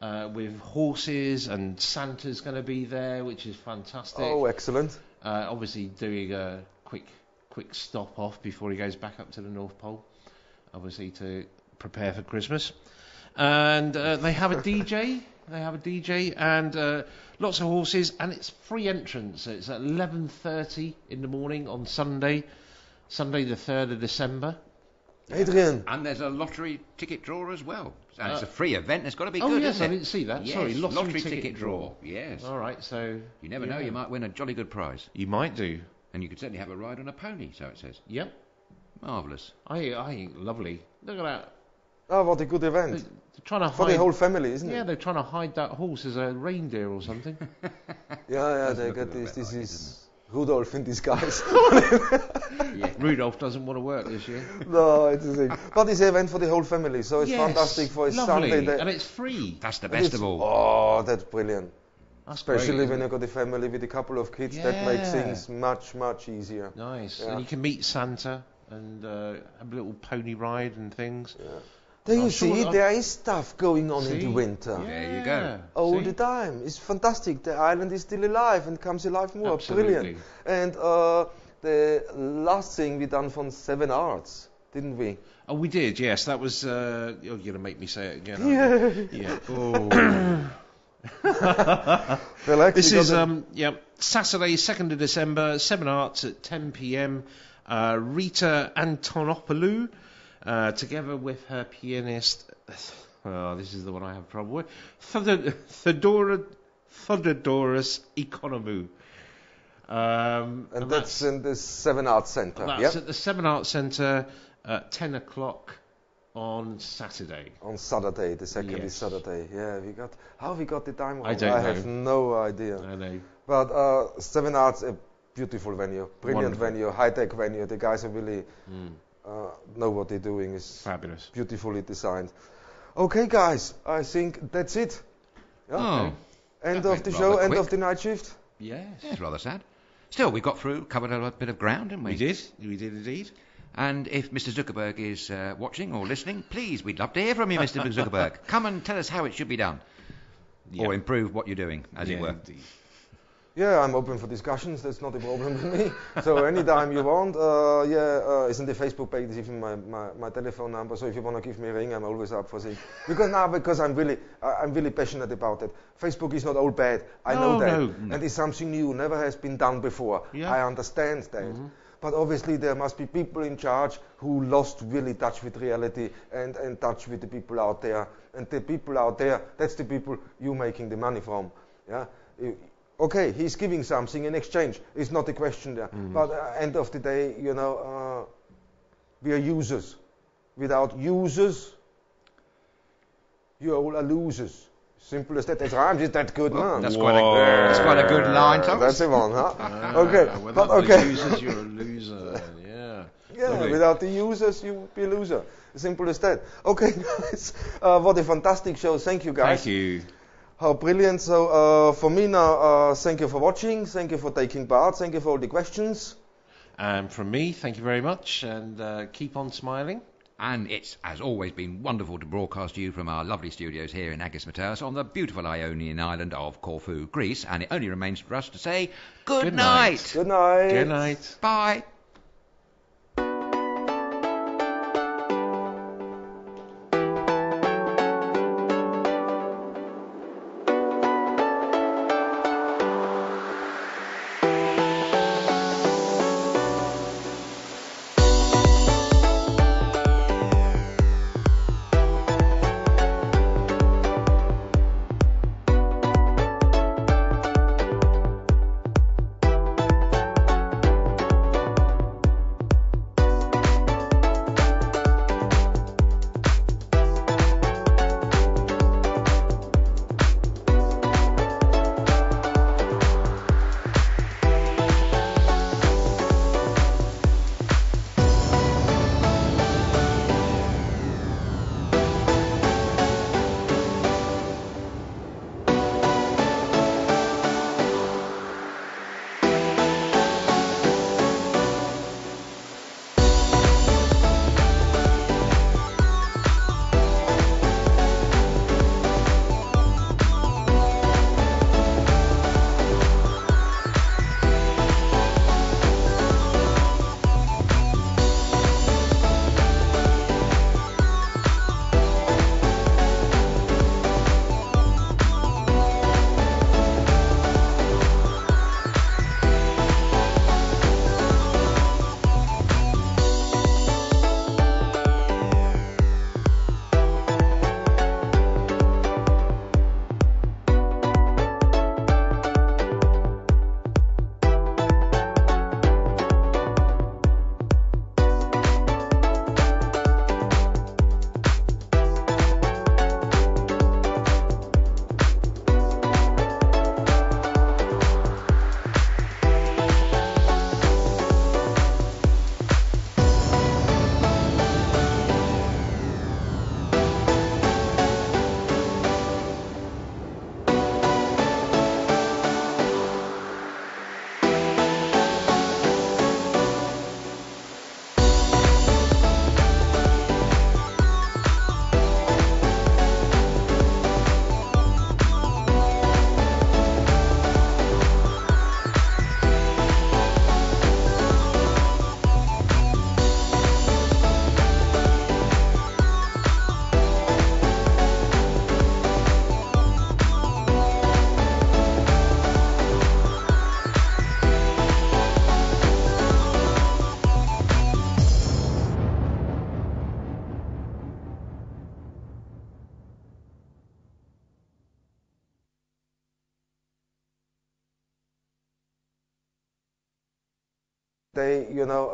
with horses, and Santa's going to be there, which is fantastic. Oh, excellent. Obviously doing a quick stop off before he goes back up to the North Pole, obviously to prepare for Christmas. And they have a DJ. They have a DJ and lots of horses, and it's free entrance. It's at 11:30 in the morning on Sunday the 3rd of December. Adrian. And there's a lottery ticket draw as well. And it's a free event. It's got to be good, Oh, yes, isn't it? I didn't see that. Yes, Sorry, lottery ticket draw. Yes. All right, so... You never know, you might win a jolly good prize. You might do. And you could certainly have a ride on a pony, so it says. Yep. Marvellous. I think lovely. Look at that. Oh, what a good event. They're trying to for the whole family, isn't it? Yeah, they're trying to hide that horse as a reindeer or something. yeah, they got this. This is Rudolph in disguise. Yeah. Rudolph doesn't want to work this year. No, it's a thing. But it's an event for the whole family, so it's fantastic for a Sunday. And it's free. That's the best of all. Oh, that's brilliant. That's Especially great, when you've got a family with a couple of kids, that makes things much easier. Nice. Yeah. And you can meet Santa and have a little pony ride and things. Yeah. There you see, there is stuff going on in the winter. Yeah. There you go. All the time. It's fantastic. The island is still alive and comes alive more. Absolutely. Brilliant. And the last thing we done from 7 Arts, didn't we? Oh, we did, yes. That was... you're going to make me say it again. Yeah. Oh. This is Saturday, 2nd of December, 7 Arts at 10 p.m. Rita Antonopoulou, together with her pianist, this is the one I have trouble with, Theodoros Economou. And that's in the 7 Arts Centre. That's at the 7 Arts Centre at 10 o'clock on Saturday. On Saturday, the second is Saturday. Yeah, how we got the time wrong? I don't know. I have no idea. I know. But 7 Arts, a beautiful venue, brilliant venue, high-tech venue. The guys are really know what they're doing. It's fabulous, beautifully designed. Okay, guys, I think that's it. Yeah? Oh, end of the show, end of the night shift. Yes, it's rather sad. Still, we got through, covered a bit of ground, didn't we? We did indeed. And if Mr. Zuckerberg is watching or listening, please, we'd love to hear from you, Mr. Zuckerberg. Come and tell us how it should be done. Or improve what you're doing, as it were. Indeed. Yeah, I'm open for discussions. That's not a problem with me. So anytime you want, it's in the Facebook page, even my telephone number. So if you want to give me a ring, I'm always up for it. Because I'm really passionate about it. Facebook is not all bad. I know that. No. And it's something new, never has been done before. Yeah. I understand that. Mm-hmm. But obviously there must be people in charge who lost really touch with reality and touch with the people out there. And the people out there, that's the people you're making the money from. Yeah. Okay, he's giving something in exchange. It's not a question there. Mm-hmm. But end of the day, we are users. Without users, you all are losers. Simple as that. That rhymes. Is that good? Well, that's quite a good line, Thomas. That's the one, huh? Okay. Without the users, you're a loser. Yeah. Yeah. Lovely. Without the users, you'll be a loser. Simple as that. Okay, guys. What a fantastic show. Thank you, guys. Thank you. How brilliant. So for me now, thank you for watching. Thank you for taking part. Thank you for all the questions. And from me, thank you very much. And keep on smiling. And it's, as always, been wonderful to broadcast to you from our lovely studios here in Agismataos on the beautiful Ionian island of Corfu, Greece. And it only remains for us to say good night. Good night. Good night. Bye. they, you know,